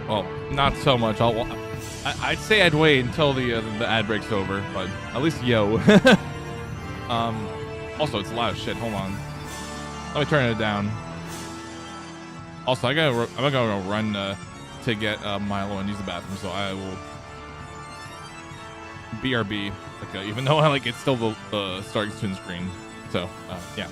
Well, not so much. I'd say I'd wait until the ad break's over, but at least yo. Also, it's loud as shit. Hold on. Let me turn it down. Also, I'm gonna go run to get Milo and use the bathroom, so I will BRB. Like, even though it's still the starting student screen. So yeah.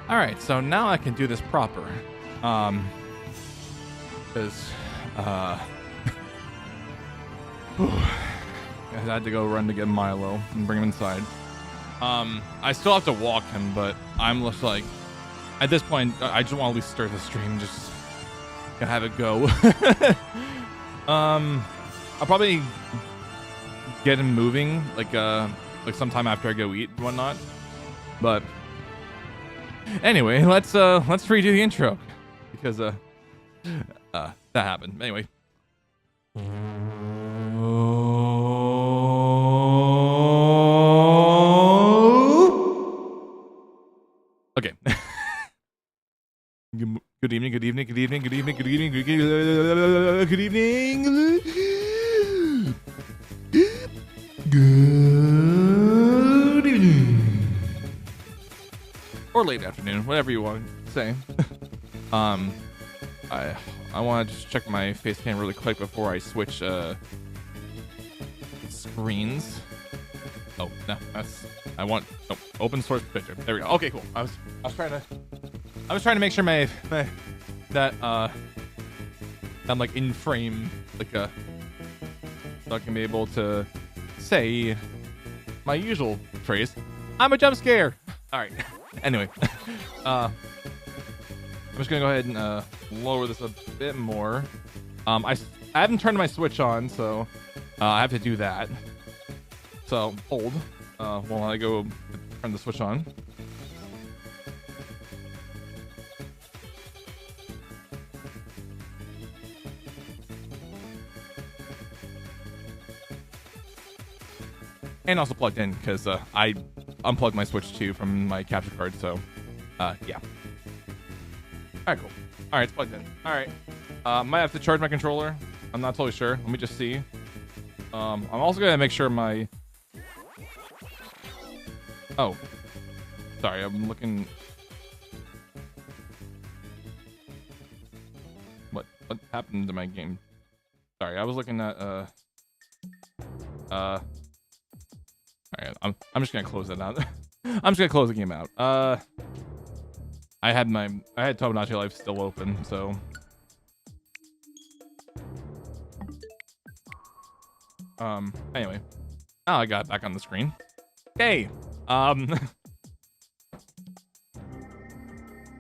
All right, so now I can do this proper. Because I had to go run to get Milo and bring him inside. I still have to walk him, but I'm just like, at this point, I just want to at least stir the stream, just have it go. I'll probably get him moving, like sometime after I go eat and whatnot. But anyway, let's redo the intro because that happened. Anyway. Okay. Good evening, good evening, good evening, good evening, good evening, good evening. Good evening. Or late afternoon, whatever you want to say. I want to just check my face cam really quick before I switch screens. Oh no, open source picture. There we go. Okay, cool. I was trying to make sure that I'm like in frame, so I can be able to say my usual phrase. I'm a jump scare. All right. Anyway, I'm just gonna go ahead and lower this a bit more. I haven't turned my switch on, so I have to do that. So hold while I go turn the switch on. And also plugged in because I unplugged my Switch too from my capture card. So, yeah. All right, cool. All right, it's plugged in. All right. Might have to charge my controller. I'm not totally sure. Let me just see. I'm also gonna make sure my. Oh, sorry. I'm looking. What happened to my game? Sorry, I was looking at Alright, I'm just gonna close that out. I'm just gonna close the game out. I had Tomodachi Life still open, so anyway. Oh, I got it back on the screen. Okay. I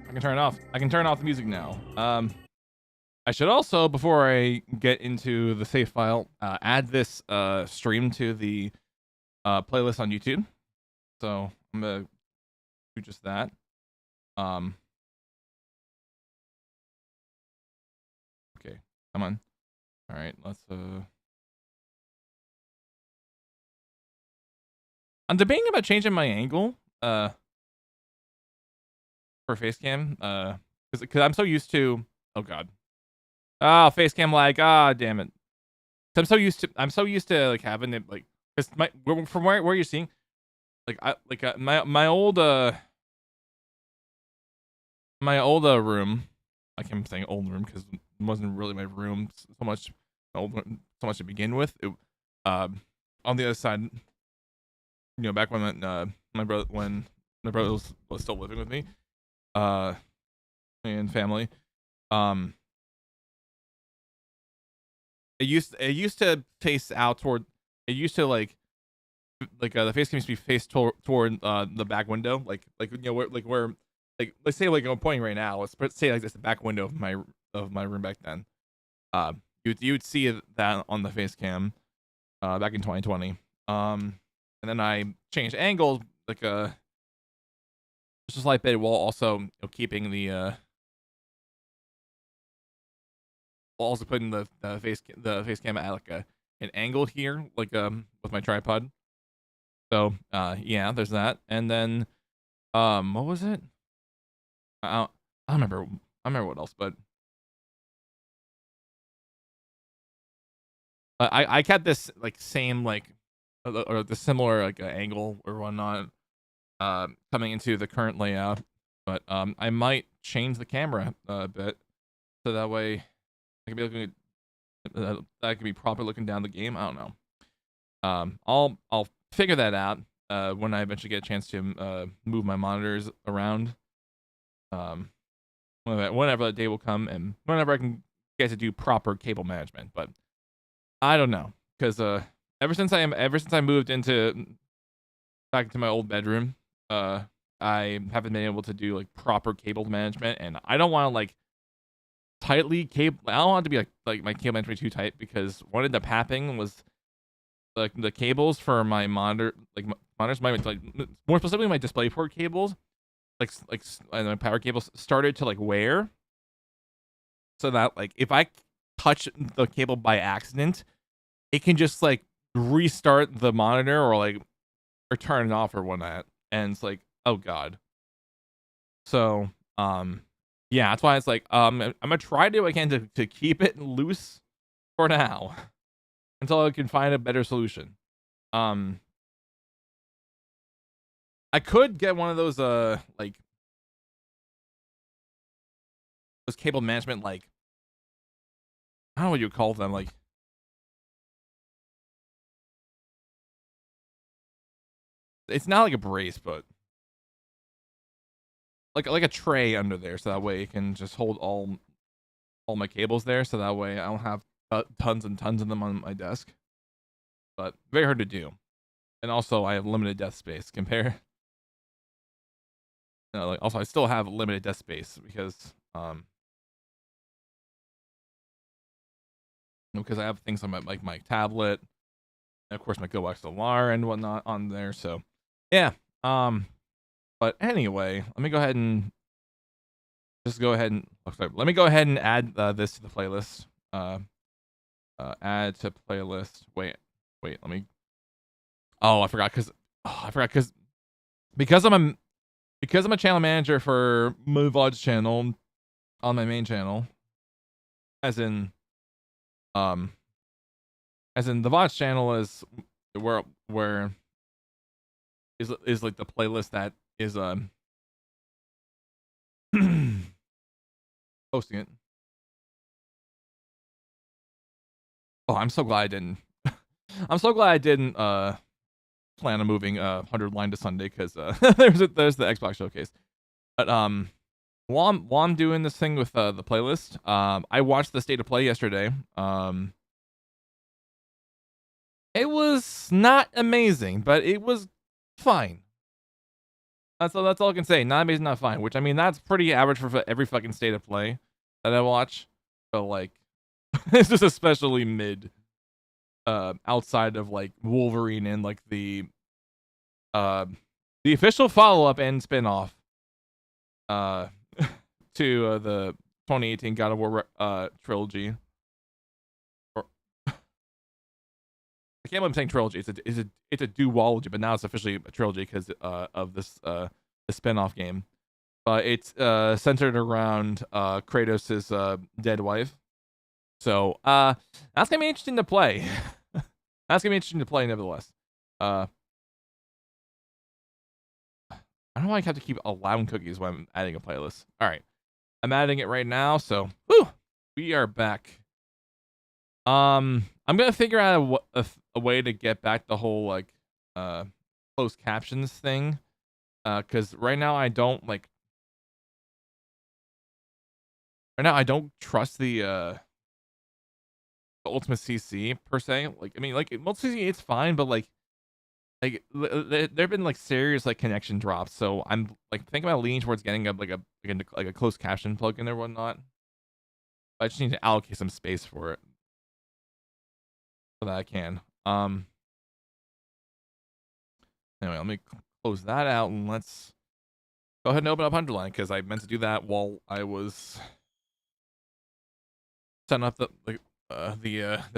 can turn it off. I can turn off the music now. I should also, before I get into the save file, add this stream to the playlist on YouTube. So I'm gonna do just that. Okay, come on. All right, let's I'm debating about changing my angle for facecam because I'm so used to, oh god, facecam lag, damn it. I'm so used to like having it like, cause from where you're seeing, like my old room, I keep saying old room because it wasn't really my room so much to begin with. It, on the other side, you know, back when my brother was still living with me, and family, it used to face out toward. It used to the face cam used to be faced toward the back window, like you know where let's say like I'm pointing right now. Let's say like this the back window of my room back then. You'd see that on the face cam, back in 2020. And then I changed angles like just a slight bit while also, you know, keeping the while also putting the face cam at like an angle here, like with my tripod. So yeah, there's that. And then what was it? I don't remember what else, but I kept this like same like or the similar like angle or whatnot coming into the current layout, but I might change the camera a bit so that way I can be looking at I can be proper looking down the game. I don't know. I'll figure that out when I eventually get a chance to move my monitors around. Whenever that day will come and whenever I can get to do proper cable management, but I don't know because ever since I moved back into my old bedroom, I haven't been able to do like proper cable management, and I don't want to like tightly cable. I don't want it to be like my cable management too tight because what ended up happening was like the cables for my monitor, like monitors, like more specifically my DisplayPort cables, like my power cables started to like wear, so that like if I touch the cable by accident, it can just like restart the monitor or turn it off or whatnot, and it's like, oh god. So yeah, that's why it's like I'm gonna try to do what I can to keep it loose for now until I can find a better solution. I could get one of those like those cable management, like I don't know what you call them, like it's not like a brace, but like a tray under there, so that way it can just hold all my cables there, so that way I don't have tons and tons of them on my desk. But very hard to do, and also I have limited desk space. Like also I still have limited desk space because I have things on my tablet, and of course my GoXLR and whatnot on there. So yeah, but anyway, let me go ahead and let me go ahead and add this to the playlist. Add to playlist. Wait, let me. Oh, I forgot because I'm a channel manager for my VODs channel on my main channel, as in the VODs channel is where is like the playlist that is posting it. Oh, I'm so glad I didn't. I'm so glad I didn't plan on moving 100 line to Sunday because there's the Xbox showcase. But while I'm doing this thing with the playlist, I watched the State of Play yesterday. It was not amazing, but it was fine. That's all I can say. Not amazing, not fine. Which, I mean, that's pretty average for every fucking State of Play that I watch. So like, it's just especially mid. Outside of like Wolverine and like the official follow-up and spin-off to the 2018 God of War trilogy. I can't believe I'm saying trilogy. It's a duology, but now it's officially a trilogy because of this the spin-off game. But it's centered around Kratos' dead wife. So that's gonna be interesting to play. That's gonna be interesting to play, nevertheless. I don't know why I have to keep allowing cookies when I'm adding a playlist. All right, I'm adding it right now. So, whew, we are back. I'm gonna figure out a way to get back the whole like closed captions thing, because right now I don't trust the Ultimate CC per se. Like, I mean, like Ultimate CC, it's fine, but like there've been like serious like connection drops. So I'm like thinking about leaning towards getting a closed caption plugin or whatnot. I just need to allocate some space for it so that I can. Anyway, let me close that out and let's go ahead and open up Underline because I meant to do that while I was setting up the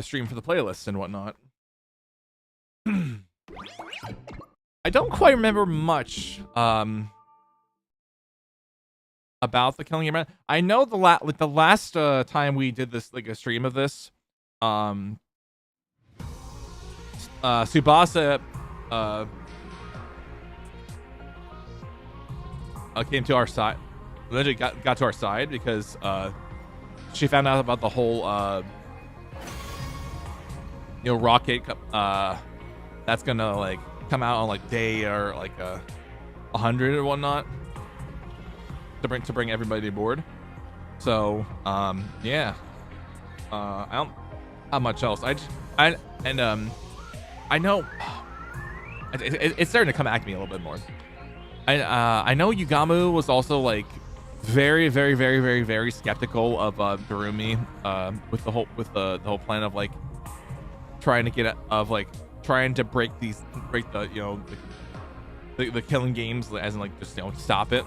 stream for the playlist and whatnot. I don't quite remember much about the Killing Game. I know the last time we did this, like a stream of this, Tsubasa came to our side. Literally got to our side because she found out about the whole rocket that's gonna like come out on like day or like 100 or whatnot to bring everybody aboard. So yeah, I don't have much else. I know it's starting to come at me a little bit more. I know Yugamu was also like very, very, very, very, very skeptical of Darumi with the whole plan of like trying to break the the killing games, as in like just stop it,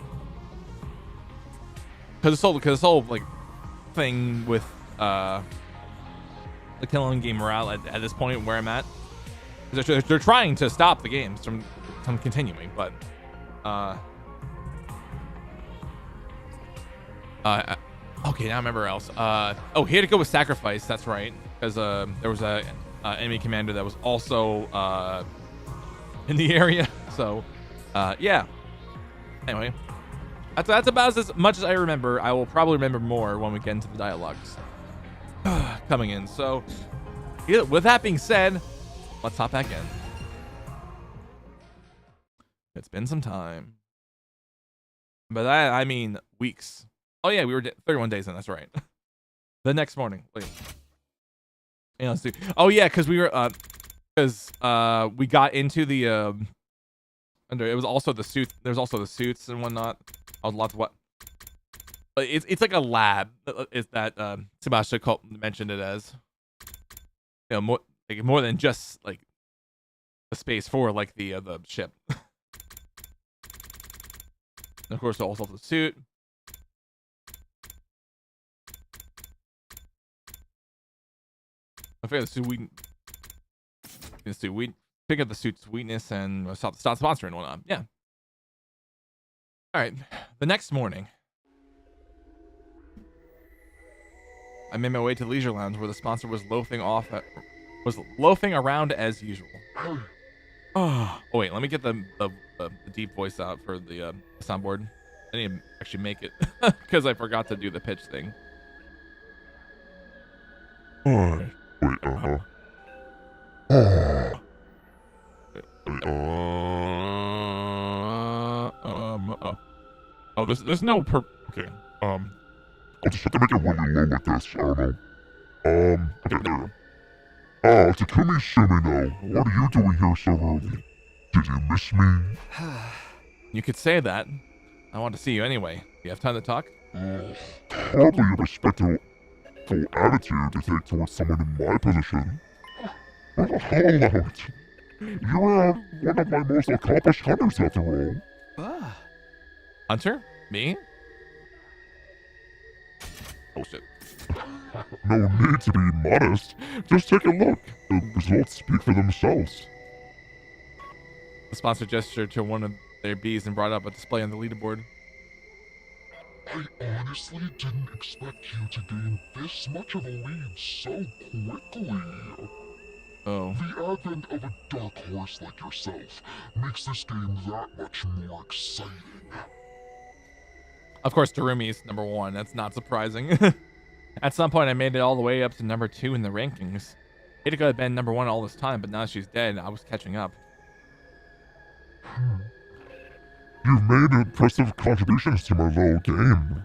because this whole like thing with the killing game morale at this point where I'm at, they're trying to stop the games from continuing, but okay, now I remember else. Oh, he had to go with Sacrifice. That's right, because there was a enemy commander that was also in the area. So, yeah. Anyway, that's about as much as I remember. I will probably remember more when we get into the dialogues coming in. So, yeah, with that being said, let's hop back in. It's been some time, but I mean weeks. Oh yeah, we were 31 days in. That's right. The next morning. Wait. Yeah, let's do. Oh yeah, because we were we got into the under. It was also the suit. There's also the suits and whatnot. I was lots of what. But it's like a lab. Is that Sebastian mentioned it as? More than just like the space for like the ship. And of course, also the suit. I figured the suit we pick up the suit's weakness and stop sponsoring and whatnot. Yeah. All right. The next morning, I made my way to the leisure lounge where the sponsor was loafing around as usual. Oh wait, let me get the deep voice out for the soundboard. I need to actually make it because I forgot to do the pitch thing. Wait, Oh, there's no okay. I'll just have to make it really low like this. I don't know. Okay, there. Takumi Shimino, what are you doing here so early? Did you miss me? You could say that. I want to see you anyway. Do you have time to talk? Hardly a respectful attitude to take towards someone in my position. How loud. You are one of my most accomplished hunters after all. Hunter? Me? Oh shit. No need to be modest. Just take a look. The results speak for themselves. The sponsor gestured to one of their bees and brought up a display on the leaderboard. I honestly didn't expect you to gain this much of a lead so quickly. Oh. The advent of a dark horse like yourself makes this game that much more exciting. Of course, Tarumi's number 1. That's not surprising. At some point, I made it all the way up to number 2 in the rankings. Hideko had been number 1 all this time, but now she's dead, I was catching up. You've made impressive contributions to my little game.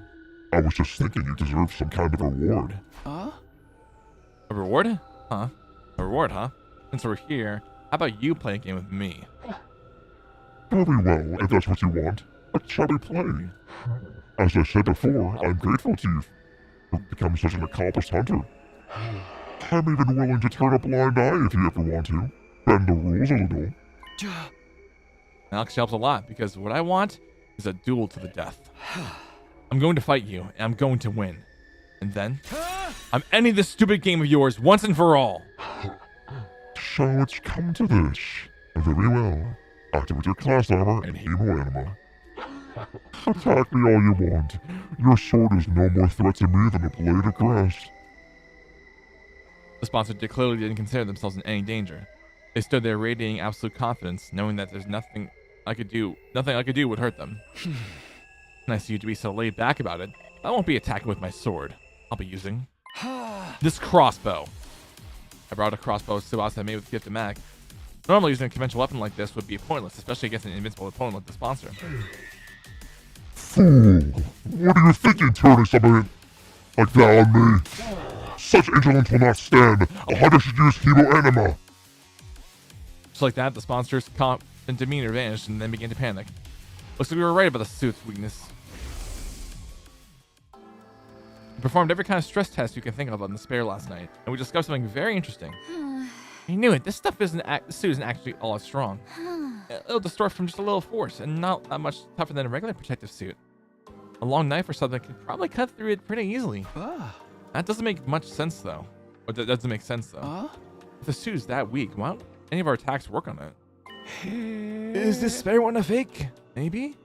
I was just thinking you deserve some kind of reward. A reward? Huh? A reward, huh? Since we're here, how about you play a game with me? Very well, if that's what you want. But shall we play? As I said before, I'm grateful to you for becoming such an accomplished hunter. I'm even willing to turn a blind eye if you ever want to. Bend the rules a little. Alex helps a lot, because what I want is a duel to the death. I'm going to fight you, and I'm going to win. And then, I'm ending this stupid game of yours once and for all. So it's come to this. Very well. Activate your class armor and hemo anima. Attack me all you want. Your sword is no more threat to me than a blade of grass. The sponsor clearly didn't consider themselves in any danger. They stood there radiating absolute confidence, knowing that there's nothing I could do would hurt them. Nice of you to be so laid back about it. I won't be attacking with my sword. I'll be using this crossbow. I brought a crossbow Tsubasa made with Gift of Mag. Normally using a conventional weapon like this would be pointless, especially against an invincible opponent like the sponsor. Fool! What are you thinking, turning something like that on me? Such insolence will not stand. A hunter should use hemo anima. Just like that, the sponsor's confident demeanor vanished and then began to panic. Looks like we were right about the suit's weakness. We performed every kind of stress test you can think of on the spare last night, and we discovered something very interesting. I knew it. This suit isn't actually all as strong. It'll distort from just a little force, and not that much tougher than a regular protective suit. A long knife or something could probably cut through it pretty easily. That doesn't make much sense, though. Or that doesn't make sense, though. If the suit is that weak, why don't any of our attacks work on it? Is this spare one a fake? Maybe?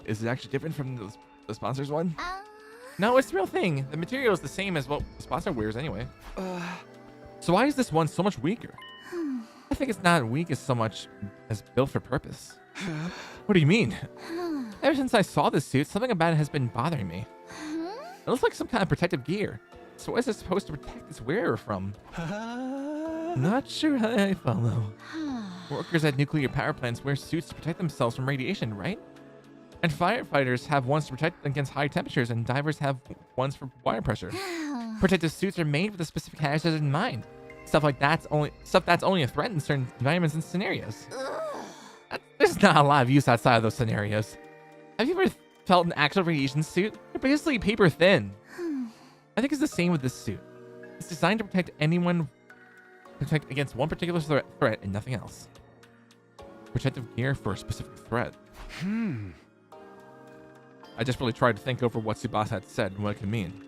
Is it actually different from the sponsor's one? No, it's the real thing. The material is the same as what the sponsor wears anyway. So why is this one so much weaker? I think it's not weak as so much as built for purpose. What do you mean? Ever since I saw this suit, something about it has been bothering me. It looks like some kind of protective gear. So what is it supposed to protect its wearer from? Not sure how I follow. Workers at nuclear power plants wear suits to protect themselves from radiation, right? And firefighters have ones to protect against high temperatures, and divers have ones for water pressure. Protective suits are made with a specific hazard in mind. Stuff that's only a threat in certain environments and scenarios. There's not a lot of use outside of those scenarios. Have you ever felt an actual radiation suit? They're basically paper thin. I think it's the same with this suit. It's designed to protect against one particular threat and nothing else. Protective gear for a specific threat. I just really tried to think over what Tsubasa had said and what it could mean.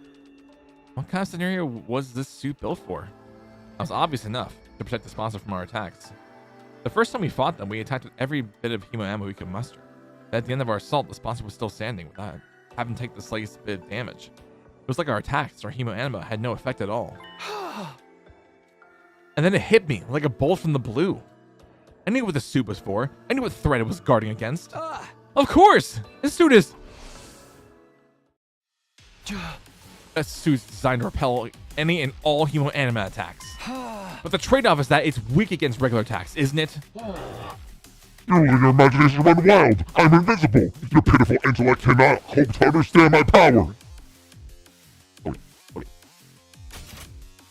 What kind of scenario was this suit built for? That was obvious enough to protect the sponsor from our attacks. The first time we fought them, we attacked with every bit of hemo ammo we could muster. At the end of our assault, the sponsor was still standing without having taken the slightest bit of damage. It was like our attacks, our hemo ammo, had no effect at all. And then it hit me like a bolt from the blue. I knew what the suit was for. I knew what threat it was guarding against. Of course! This suit is... That suit's designed to repel any and all hemo anima attacks. But the trade-off is that it's weak against regular attacks, isn't it? You let your imagination run wild. I'm invincible. Your pitiful intellect cannot hope to understand my power.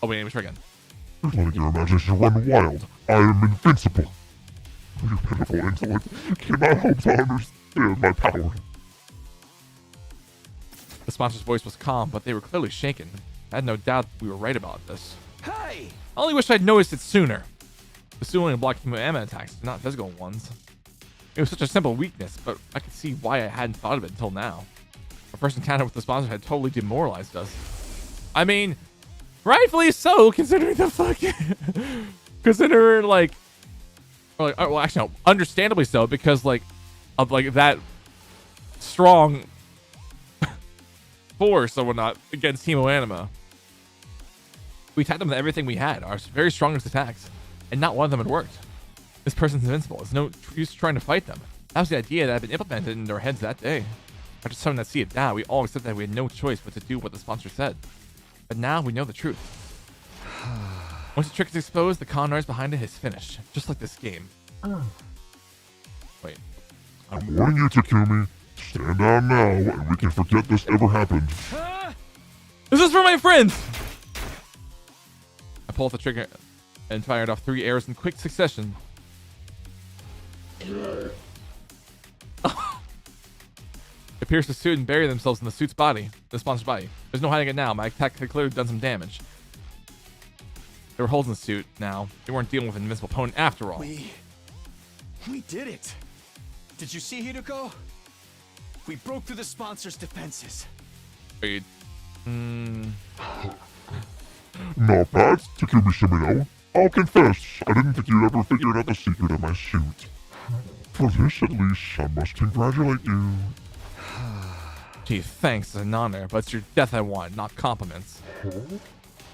Oh wait, let me try again. You're letting your imagination run wild. I am invincible. Your pitiful intellect cannot hope to understand my power. The sponsor's voice was calm, but they were clearly shaken. I had no doubt we were right about this. Hey! I only wish I'd noticed it sooner. The suit only blocked hemo attacks, not physical ones. It was such a simple weakness, but I could see why I hadn't thought of it until now. Our first encounter with the sponsor had totally demoralized us. I mean, rightfully so, considering the fucking... considering, like... well, actually, no. Understandably so, because, like, of, like, that strong force or whatnot against hemo anima. We attacked them with everything we had, our very strongest attacks, and not one of them had worked. This person's invincible. There's no use trying to fight them. That was the idea that had been implemented in our heads that day. After summoning that sea of doubt, we all accepted that we had no choice but to do what the sponsor said. But now we know the truth. Once the trick is exposed, the con artist behind it is finished. Just like this game. Wait. I'm warning you, Takumi. Stand down now, and we can forget this ever happened. This is for my friends! I pulled the trigger and fired off 3 arrows in quick succession. It pierced the suit and buried themselves in the suit's body, the sponsor's body. There's no hiding it now. My attack had clearly done some damage. There were holes in the suit now. We weren't dealing with an invincible opponent after all. We did it. Did you see Hideko? We broke through the sponsor's defenses. Wait. Not bad, Takumi Shimino. I'll confess, I didn't think you'd ever figured out the secret of my suit. For this, at least, I must congratulate you. Gee, thanks, it's an honor, but it's your death I want, not compliments.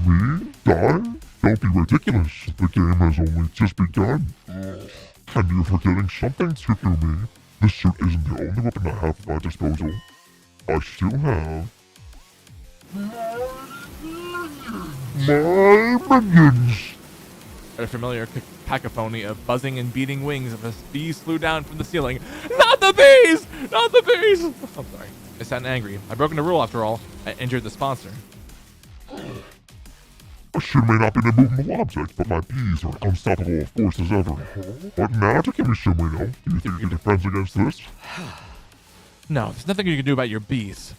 Me? Die? Don't be ridiculous. The game has only just begun. And you're forgetting something, Takumi. This suit isn't the only weapon I have at my disposal. I still have... my minions! At a familiar cacophony of buzzing and beating wings of the bees flew down from the ceiling. Not the bees! Not the bees! I'm sorry. I sound angry. I broke the rule after all. I injured the sponsor. A suit may not be an immovable object, but my bees are unstoppable force as ever. But now, Takumi Shimino, do you think you can defend against this? No, there's nothing you can do about your bees.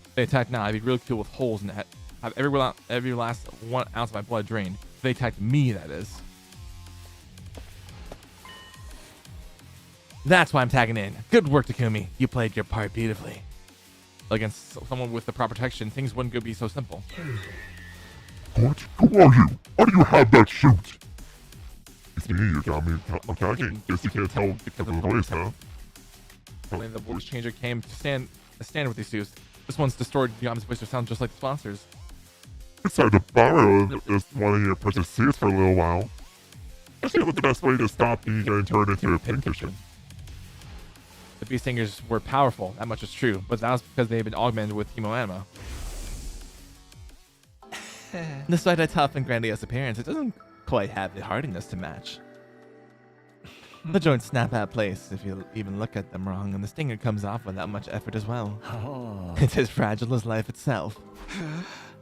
If they attack now, I'd be ridiculed with holes in the head. Have every last 1 ounce of my blood drained. If they attacked me, that is. That's why I'm tagging in. Good work, Takumi. You played your part beautifully. Against someone with the proper protection, things wouldn't be so simple. What? Who are you? Why do you have that suit? It's me, you got me. Okay, I guess you can't tell because of the voice, huh? When the voice changer came to stand with these suits, this one's distorted Yama's voice to sound just like the sponsors. It's time to borrow this one of your precious suits for a little while. I feel like the best way to stop me getting turned into a pincushion. The beast singers were powerful, that much is true, but that was because they had been augmented with hemo anima. Despite a tough and grandiose appearance, it doesn't quite have the hardiness to match. The joints snap out of place if you even look at them wrong, and the stinger comes off without much effort as well. It's as fragile as life itself.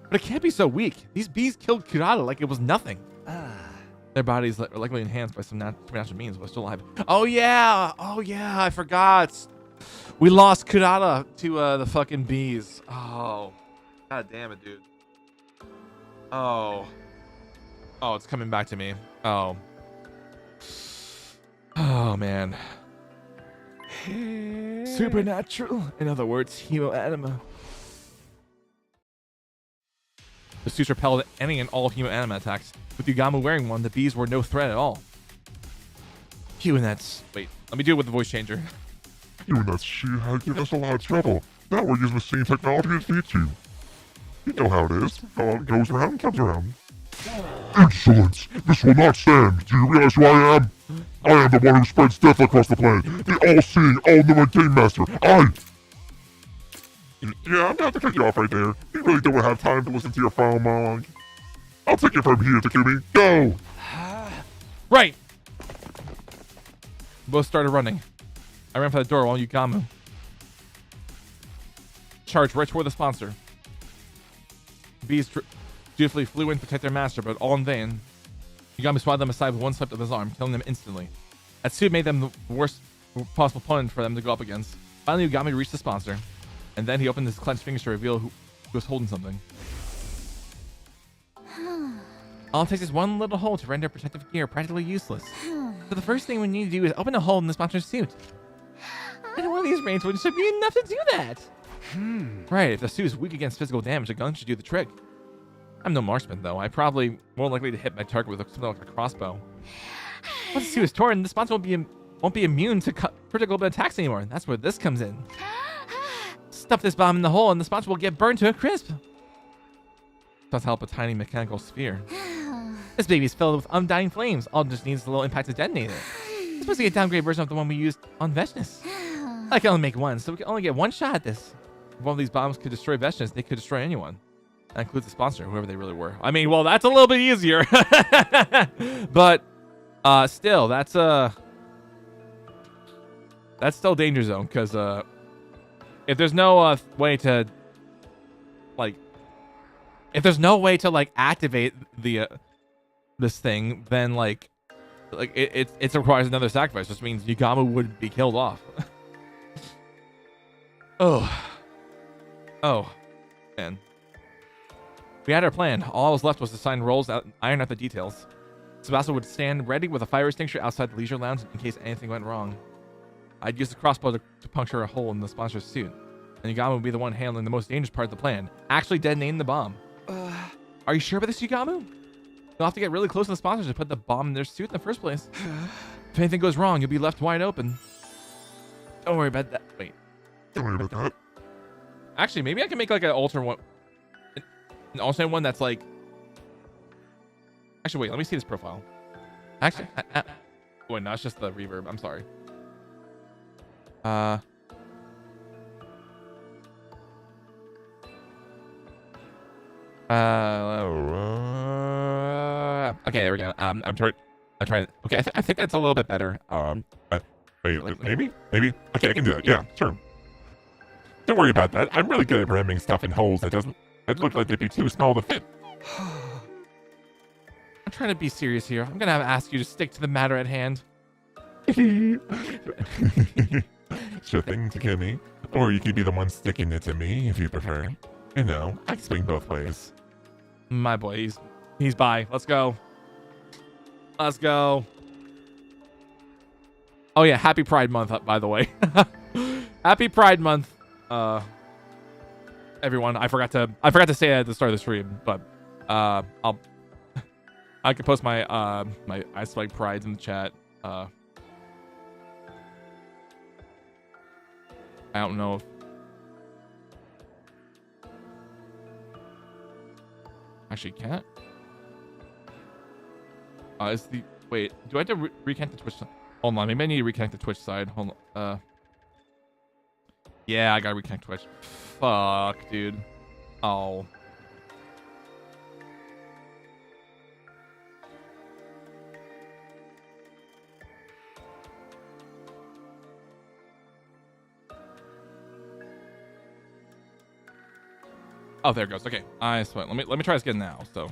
But it can't be so weak. These bees killed Kurata like it was nothing. Their bodies are likely enhanced by some supernatural means, but still alive. Oh yeah, I forgot. We lost Kurata to the fucking bees. Oh, god damn it, dude. Oh, it's coming back to me. Oh man. Supernatural. In other words, hemo anima. The suits repelled any and all hemo anima attacks. With Yugamu wearing one, the bees were no threat at all. Phew, and that's... Wait, let me do it with the voice changer. You and that she had given us a lot of trouble. Now we're using the same technology to defeat you. You know how it is. It goes around, comes around. Insolence! This will not stand! Do you realize who I am? I am the one who spreads death across the planet. The all-seeing, all-knowing Game Master. Yeah, I'm gonna have to cut you off right there. You really don't have time to listen to your foul monologue. I'll take it from here, Takumi. Go! Right! Both started running. I ran for the door while Yugami charged right toward the sponsor. Bees dutifully flew in to protect their master, but all in vain. Yugami swatted them aside with one swipe of his arm, killing them instantly. Atsu made them the worst possible opponent for them to go up against. Finally, Yugami reached the sponsor, and then he opened his clenched fingers to reveal who was holding something. All it takes is one little hole to render protective gear practically useless. So the first thing we need to do is open a hole in the sponsor's suit. And one of these range should be enough to do that. Right, if the suit is weak against physical damage, a gun should do the trick. I'm no marksman, though. I'm probably more likely to hit my target with something like a crossbow. Once the suit is torn, the sponsor won't be immune to critical attacks anymore. That's where this comes in. Stuff this bomb in the hole, and the sponsor will get burned to a crisp. Does help a tiny mechanical sphere. This baby's filled with undying flames. All it just needs a little impact to detonate it. It's supposed to be a downgrade version of the one we used on Veshness. I can only make one, so we can only get one shot at this. If one of these bombs could destroy Veshness, they could destroy anyone. That includes the sponsor, whoever they really were. I mean, well, that's a little bit easier. But still, that's still danger zone, because if there's no way to activate the this thing, then it requires another sacrifice, which means Yugami would be killed off. Oh, man. We had our plan. All that was left was to sign roles out and iron out the details. Sebastian would stand ready with a fire extinguisher outside the leisure lounge in case anything went wrong. I'd use the crossbow to puncture a hole in the sponsor's suit, and Yugami would be the one handling the most dangerous part of the plan, actually detonating the bomb. Are you sure about this, Yugami? You'll have to get really close to the sponsors to put the bomb in their suit in the first place. If anything goes wrong, you'll be left wide open. Don't worry about that. Wait. Don't worry about that. Actually, maybe I can make like an alternate one. An alternate one that's like... Actually, wait. Let me see this profile. Actually... Wait, no, it's just the reverb. I'm sorry. Okay, there we go. I'm trying. Okay, I think that's a little bit better. Wait, maybe? Okay, I can do that. Yeah, sure. Don't worry about that. I'm really good at ramming stuff in holes that look like they'd be too small to fit. I'm trying to be serious here. I'm gonna have to ask you to stick to the matter at hand. Sure thing, Takumi. Or you could be the one sticking it to me if you prefer. You know, I can swing both ways. My boy, he's by. Let's go. Let's go. Oh yeah, happy Pride Month, by the way. Happy Pride Month, everyone. I forgot to say it at the start of the stream, but I can post my my SwaggBae prides in the chat. I don't know if actually can't. Is the wait? Do I have to reconnect the Twitch? Hold on, maybe I need to reconnect the Twitch side. Hold on. Yeah, I gotta reconnect Twitch. Fuck, dude. Oh. Oh, there it goes. Okay, I sweat. Let me try this again now. So,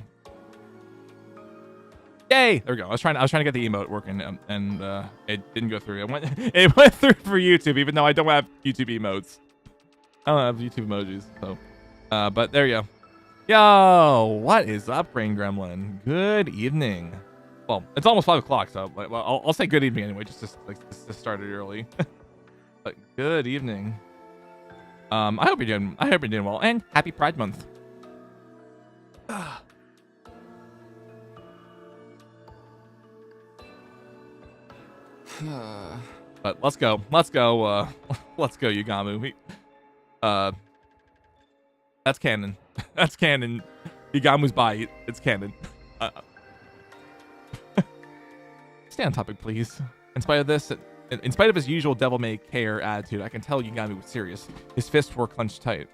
yay! There we go. I was trying to get the emote working, and it didn't go through. It went through for YouTube, even though I don't have YouTube emotes. I don't have YouTube emojis. So, but there you go. Yo, what is up, Brain Gremlin? Good evening. Well, it's almost 5 o'clock, so I'll say good evening anyway, just to start it early. But good evening. I hope you're doing well, and happy Pride Month. But let's go, Yugami. That's canon. That's canon. Yugamu's by. It's canon. Stay on topic, please. In spite of his usual devil-may-care attitude, I can tell Yugami was serious. His fists were clenched tight.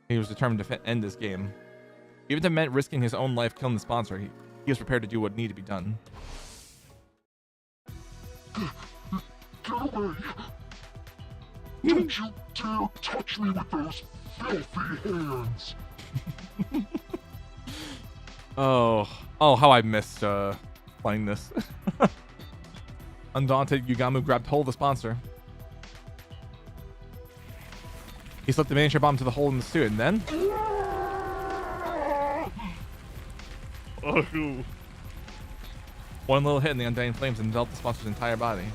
He was determined to end this game. Even if it meant risking his own life killing the sponsor, he was prepared to do what needed to be done. Get away! Don't you dare touch me with those filthy hands! Oh, how I missed playing this. Undaunted, Yugamu grabbed hold of the sponsor. He slipped the miniature bomb to the hole in the suit, and then... Oh. One little hit and the undying flames enveloped the sponsor's entire body.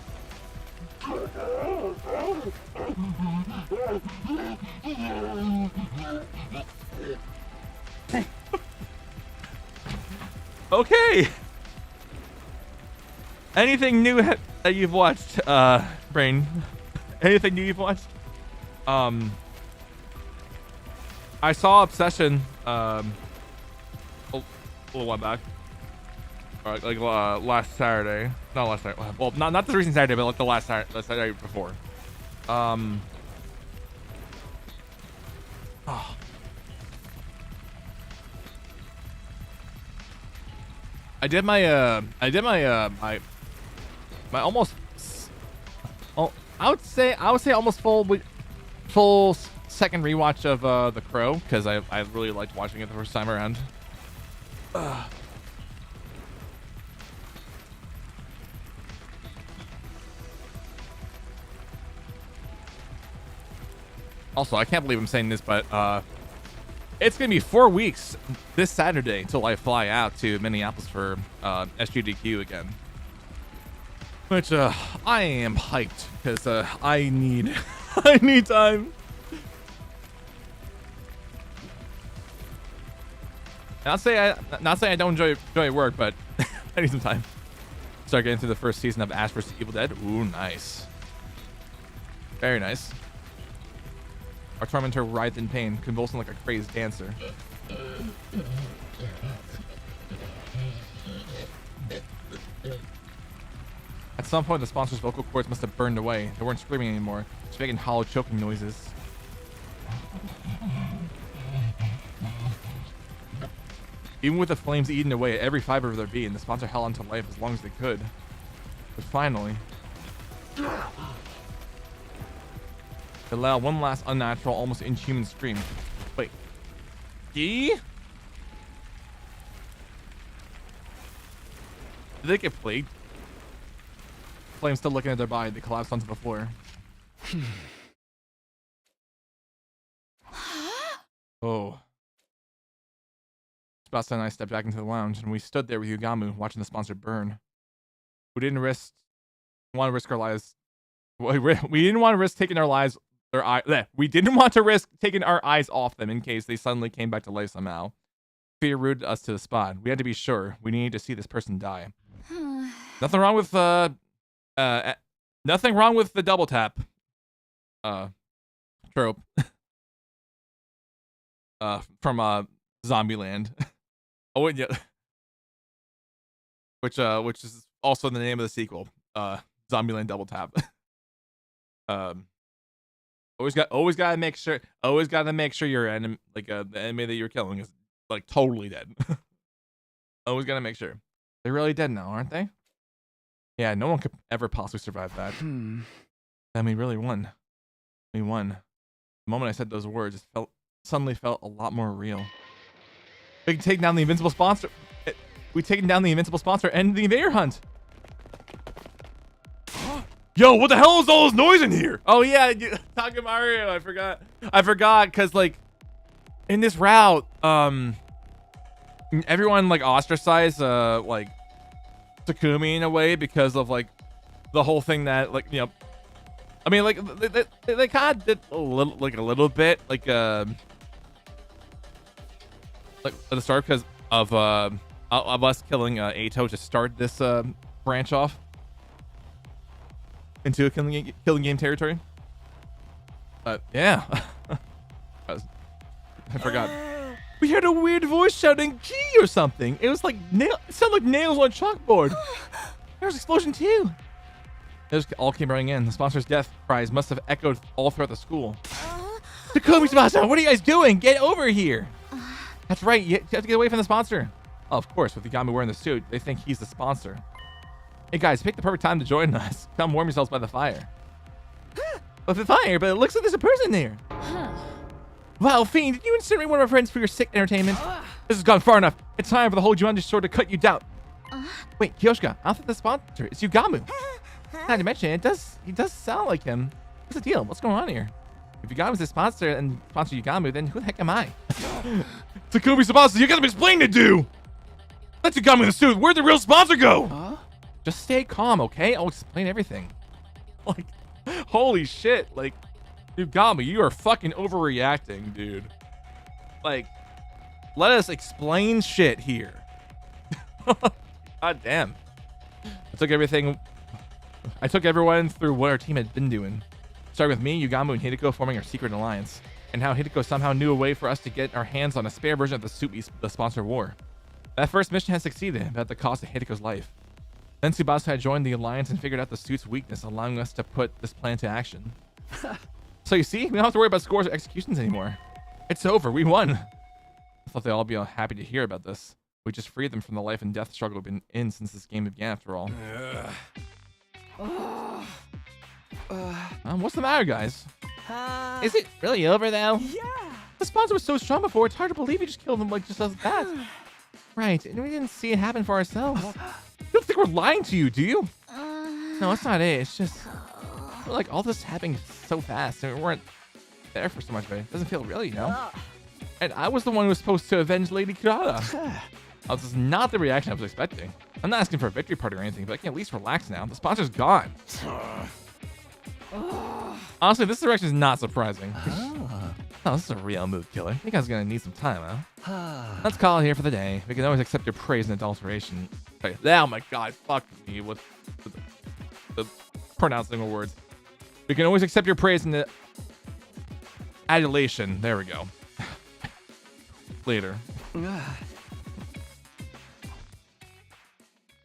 Okay. Anything new that you've watched, Brain? Anything new you've watched? I saw Obsession a little while back, like last Saturday. Not last Saturday. Well, not the recent Saturday, but like the Saturday before. Oh. I did my almost. Oh, I would say almost full second rewatch of The Crow, because I really liked watching it the first time around. Also, I can't believe I'm saying this, but it's gonna be 4 weeks this Saturday until I fly out to Minneapolis for SGDQ again. Which I am hyped, because I need time. Not say I don't enjoy work, but I need some time. Start getting through the first season of Ash vs. Evil Dead. Ooh, nice. Very nice. Our tormentor writhed in pain, convulsing like a crazed dancer. At some point, the sponsor's vocal cords must have burned away. They weren't screaming anymore, just making hollow, choking noises. Even with the flames eating away at every fiber of their being, the sponsor held on to life as long as they could. But finally, they allowed one last unnatural, almost inhuman scream. Wait. Did they get plagued? Flames still looking at their body, they collapsed onto the floor. Oh. Sebastian and I stepped back into the lounge, and we stood there with Yugamu, watching the sponsor burn. We didn't want to risk our lives. We didn't want to risk taking our lives. We didn't want to risk taking our eyes off them in case they suddenly came back to life somehow. Fear rooted us to the spot. We had to be sure. We needed to see this person die. Nothing wrong with nothing wrong with the double tap trope from Zombieland. Oh yeah, which is also the name of the sequel, Zombieland Double Tap. Always gotta make sure your enemy, like the enemy that you're killing, is like totally dead. Always gotta make sure. They're really dead now, aren't they? Yeah, no one could ever possibly survive that. And we really won. We won. The moment I said those words, it suddenly felt a lot more real. We can take down the invincible sponsor. We taken down the invincible sponsor and the invader hunt. Yo, what the hell is all this noise in here? Oh yeah, talking Mario. I forgot because like in this route, everyone like ostracized like Takumi in a way because of like the whole thing that like, you know, I mean like they kind of did a little bit like at the start because of us killing Ato to start this branch off into a killing game territory. Yeah. I forgot. We heard a weird voice shouting "G" or something. It was like it sounded like nails on a chalkboard. There was an explosion too. They just all came running in. The sponsor's death cries must have echoed all throughout the school. Takumi Tsubasa, what are you guys doing? Get over here. That's right, you have to get away from the sponsor. Oh, of course, with Yagami wearing the suit, they think he's the sponsor. Hey guys, pick the perfect time to join us. Come warm yourselves by the fire. But the fire, but it looks like there's a person there. Wow, Fiend, did you insert one of our friends for your sick entertainment? This has gone far enough. It's time for the whole Jumanji sword to cut you down. Wait, Kyoshka, I don't think the sponsor is Yugamu. Not to mention, he does sound like him. What's the deal? What's going on here? If Yugamu's the sponsor and sponsor Yugamu, then who the heck am I? Takumi's the sponsor. You got some explaining to do. Let Yugami in the suit. Where'd the real sponsor go? Just stay calm, okay? I'll explain everything. Like, holy shit. Like, Yugami, you are fucking overreacting, dude. Like, let us explain shit here. God damn. I took everyone through what our team had been doing. Starting with me, Yugamu, and Hideko forming our secret alliance. And how Hideko somehow knew a way for us to get our hands on a spare version of the suit the sponsor wore. That first mission has succeeded, but at the cost of Hideko's life. Then Tsubasa had joined the alliance and figured out the suit's weakness, allowing us to put this plan to action. So you see, we don't have to worry about scores or executions anymore. It's over, we won. I thought they'd all be happy to hear about this. We just freed them from the life and death struggle we've been in since this game began, after all. What's the matter, guys? Is it really over, though? Yeah. The sponsor was so strong before, it's hard to believe you just killed him like just as that. Right, and we didn't see it happen for ourselves. You don't think we're lying to you, do you? No, it's not it. It's just like all this happening so fast, and we weren't there for so much of it. It doesn't feel real, you know? And I was the one who was supposed to avenge Lady Kurata. This is not the reaction I was expecting. I'm not asking for a victory party or anything, but I can at least relax now. The sponsor's gone. Honestly, this direction is not surprising. Oh, this is a real mood killer. You guys are gonna need some time, huh? Let's call it here for the day. We can always accept your praise and adulteration. Wait, oh my god, fuck me with the pronouncing of words. We can always accept your praise and the adulation. There we go. Later.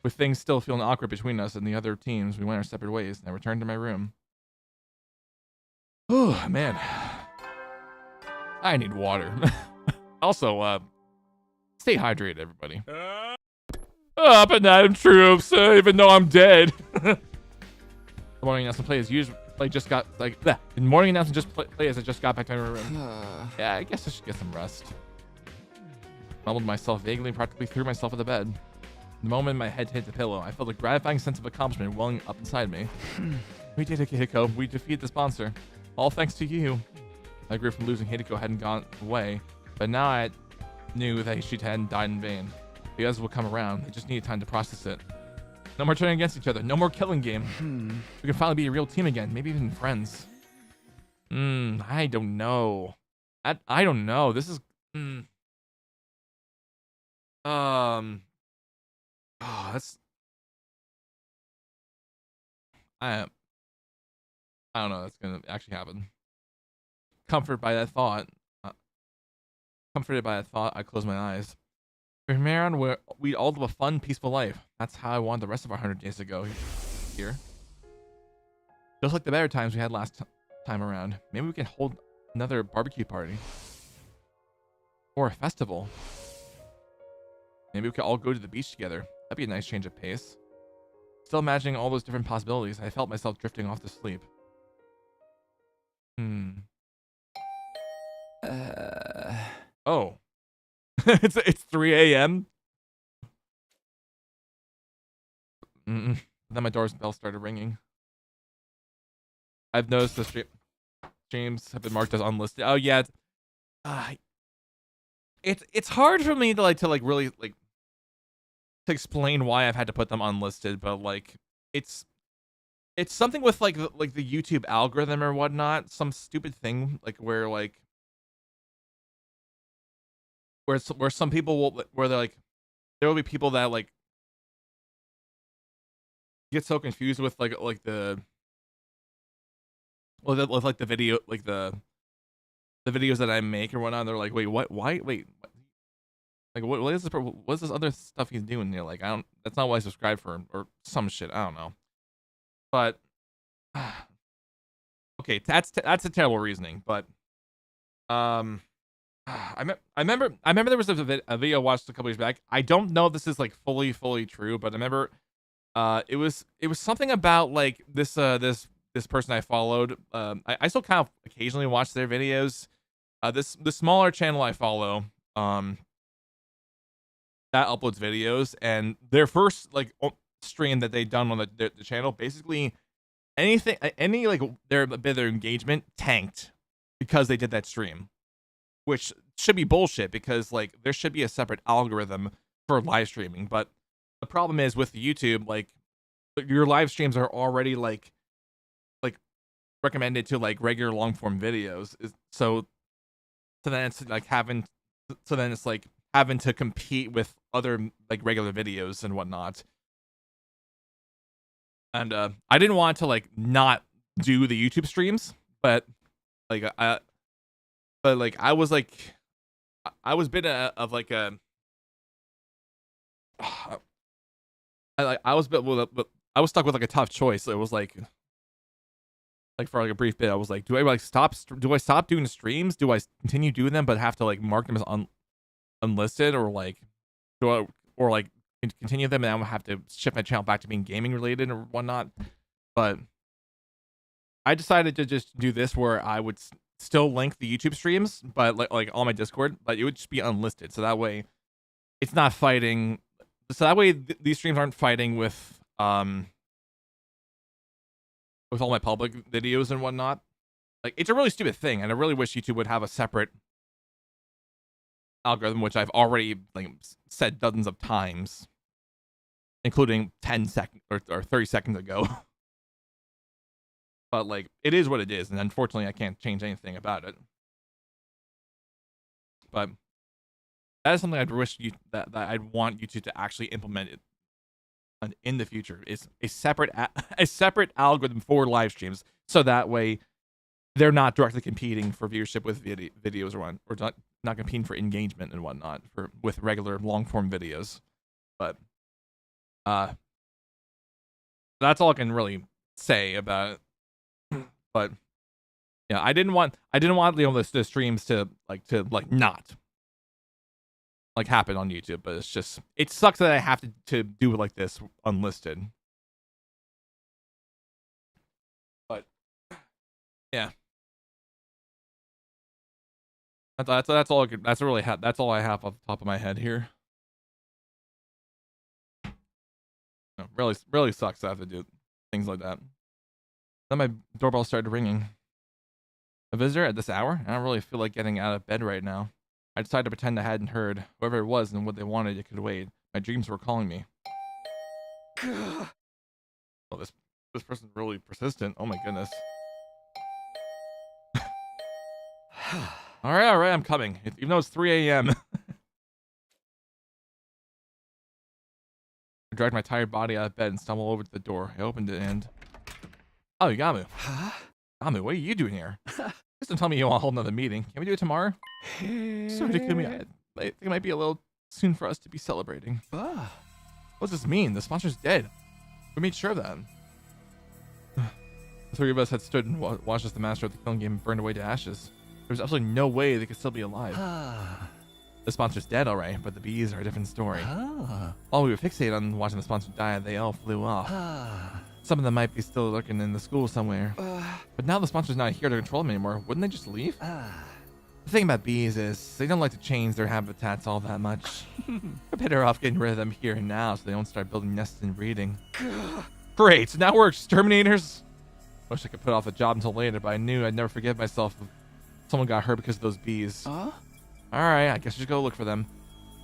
With things still feeling awkward between us and the other teams, we went our separate ways, and I returned to my room. Oh, man. I need water. Also, stay hydrated, everybody. Up and at 'em, troops, even though I'm dead. The morning announcement play as usual. Like just got like the morning announcement just play as I just got back to my room. Yeah, I guess I should get some rest. Mumbled myself vaguely and practically threw myself at the bed. The moment my head hit the pillow, I felt a gratifying sense of accomplishment welling up inside me. We did it, Hideko. We defeated the sponsor. All thanks to you. I grew from losing Hideko hadn't gone away, but now I knew that she hadn't died in vain. The others will come around. They just needed time to process it. No more turning against each other. No more killing game. We can finally be a real team again. Maybe even friends. I don't know. I don't know. This is... Oh, that's... I don't know. That's gonna actually happen. Comforted by that thought, I closed my eyes. From here on, we'd all live a fun, peaceful life. That's how I wanted the rest of our 100 days to go here. Just like the better times we had last time around. Maybe we can hold another barbecue party. Or a festival. Maybe we could all go to the beach together. That'd be a nice change of pace. Still imagining all those different possibilities, I felt myself drifting off to sleep. Oh. it's 3 a.m. Then my doorbell started ringing. I've noticed the streams have been marked as unlisted. Oh yeah, it's hard for me to really to explain why I've had to put them unlisted, but like it's something with like the YouTube algorithm or whatnot, some stupid thing where some people will there will be people that get so confused with the video the videos that I make or whatnot. They're like, wait, what? Why? Wait, what is this? What's this other stuff he's doing there? Like, that's not what I subscribed for, or some shit. I don't know. But okay, that's a terrible reasoning. But I remember there was a video I watched a couple years back. I don't know if this is fully true, but I remember It was something about like this person I followed. I still kind of occasionally watch their videos. The smaller channel I follow, that uploads videos, and their first like stream that they done on the channel, basically any like their bit of their engagement tanked because they did that stream, which should be bullshit because like there should be a separate algorithm for live streaming. But the problem is with YouTube, like your live streams are already like recommended to like regular long form videos. So then it's like having to compete with other like regular videos and whatnot. And I didn't want to like not do the YouTube streams, but like I was a bit of like a I was stuck with like a tough choice. It was like for like a brief bit, I was like, do I stop doing streams? Do I continue doing them but have to like mark them as unlisted, or like continue them and I'm gonna have to shift my channel back to being gaming related or whatnot? But I decided to just do this where I would still link the YouTube streams, but like on my Discord, but it would just be unlisted. So that way it's not fighting. So that way these streams aren't fighting with all my public videos and whatnot. Like, it's a really stupid thing, and I really wish YouTube would have a separate algorithm, which I've already like said dozens of times, including 10 seconds or 30 seconds ago. But like, it is what it is, and unfortunately I can't change anything about it. But that is something I'd wish that I'd want YouTube to actually implement it in the future, is a separate algorithm for live streams, so that way they're not directly competing for viewership with videos or not competing for engagement and whatnot with regular long form videos. But that's all I can really say about it. But yeah, I didn't want the streams to not like happen on YouTube, but it's just, it sucks that I have to do it like this unlisted. But yeah, that's all that's all I have off the top of my head here. No, really sucks to have to do things like that. Then my doorbell started ringing. A visitor at this hour? I don't really feel like getting out of bed right now. I decided to pretend I hadn't heard. Whoever it was and what they wanted, it could wait. My dreams were calling me. Oh, this person's really persistent. Oh my goodness. All right, I'm coming. Even though it's 3 a.m. I dragged my tired body out of bed and stumbled over to the door. I opened it and... Oh, Yamu. Huh? Yamu, what are you doing here? Just don't tell me you want to hold another meeting. Can we do it tomorrow? Sorry to Kumi. I think it might be a little soon for us to be celebrating. Ah. What does this mean? The sponsor's dead. We made sure of that. The three of us had stood and watched as the master of the killing game burned away to ashes. There was absolutely no way they could still be alive. The sponsor's dead, all right, but the bees are a different story. While we were fixated on watching the sponsor die, they all flew off. Some of them might be still lurking in the school somewhere. But now the sponsor's not here to control them anymore. Wouldn't they just leave? The thing about bees is they don't like to change their habitats all that much. We're better off getting rid of them here and now so they don't start building nests and breeding. Great, so now we're exterminators? Wish I could put off the job until later, but I knew I'd never forgive myself if someone got hurt because of those bees. Alright, I guess we should go look for them.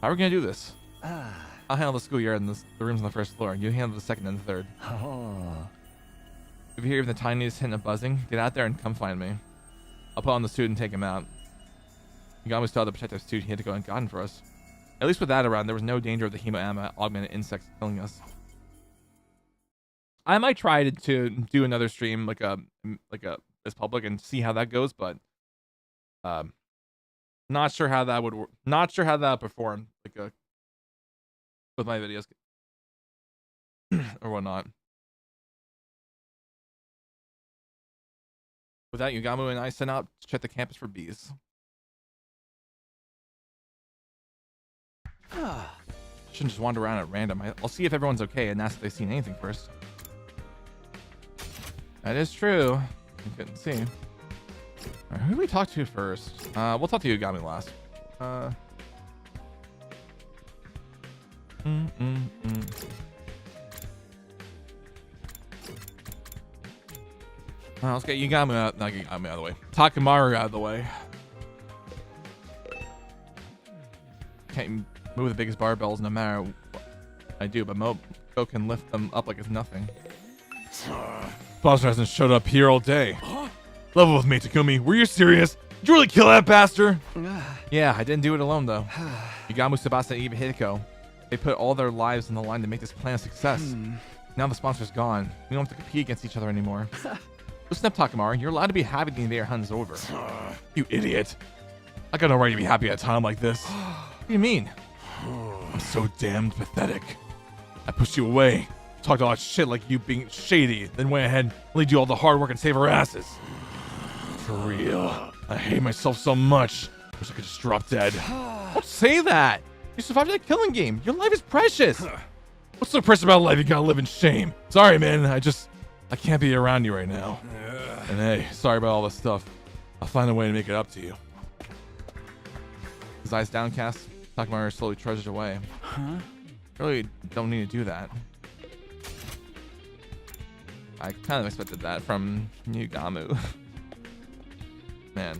How are we gonna do this? I'll handle the schoolyard and the rooms on the first floor. You handle the second and the third. If you hear even the tiniest hint of buzzing, get out there and come find me. I'll put on the suit and take him out. You can always tell the protective suit he had to go and gotten for us. At least with that around, there was no danger of the hemoama augmented insects killing us. I might try to do another stream like a as public and see how that goes, but not sure how that would work. Not sure how that would perform with my videos or whatnot. With that, Yugamu and I sent out to check the campus for bees. Shouldn't just wander around at random. I'll see if everyone's okay and ask if they've seen anything first. That is true. I couldn't see. All right, who do we talk to first? We'll talk to you, got me last. Alright, let's get Yagami out. Not Yagami out of the way. Takamaru out of the way. Can't move the biggest barbells no matter what I do, but Moko can lift them up like it's nothing. Sponsor hasn't showed up here all day. Level with me, Takumi. Were you serious? Did you really kill that bastard? Yeah, I didn't do it alone though. Yagamu, Tsubasa, and even Hideko. They put all their lives on the line to make this plan a success. Now the sponsor's gone. We don't have to compete against each other anymore. Listen up, Takamaru. You're allowed to be happy the entire hunt is over. You idiot. I got no right to be happy at a time like this. What do you mean? I'm so damned pathetic. I pushed you away. Talked all that shit like you being shady, then went ahead and let you do all the hard work and save our asses. For real. I hate myself so much. Wish I could just drop dead. Don't say that. You survived that killing game. Your life is precious. What's so precious about life? You gotta live in shame. Sorry, man. I can't be around you right now. And hey, sorry about all this stuff. I'll find a way to make it up to you. His eyes downcast, Takamaru slowly trudged away. Really don't need to do that. I kind of expected that from Yagamu. Man.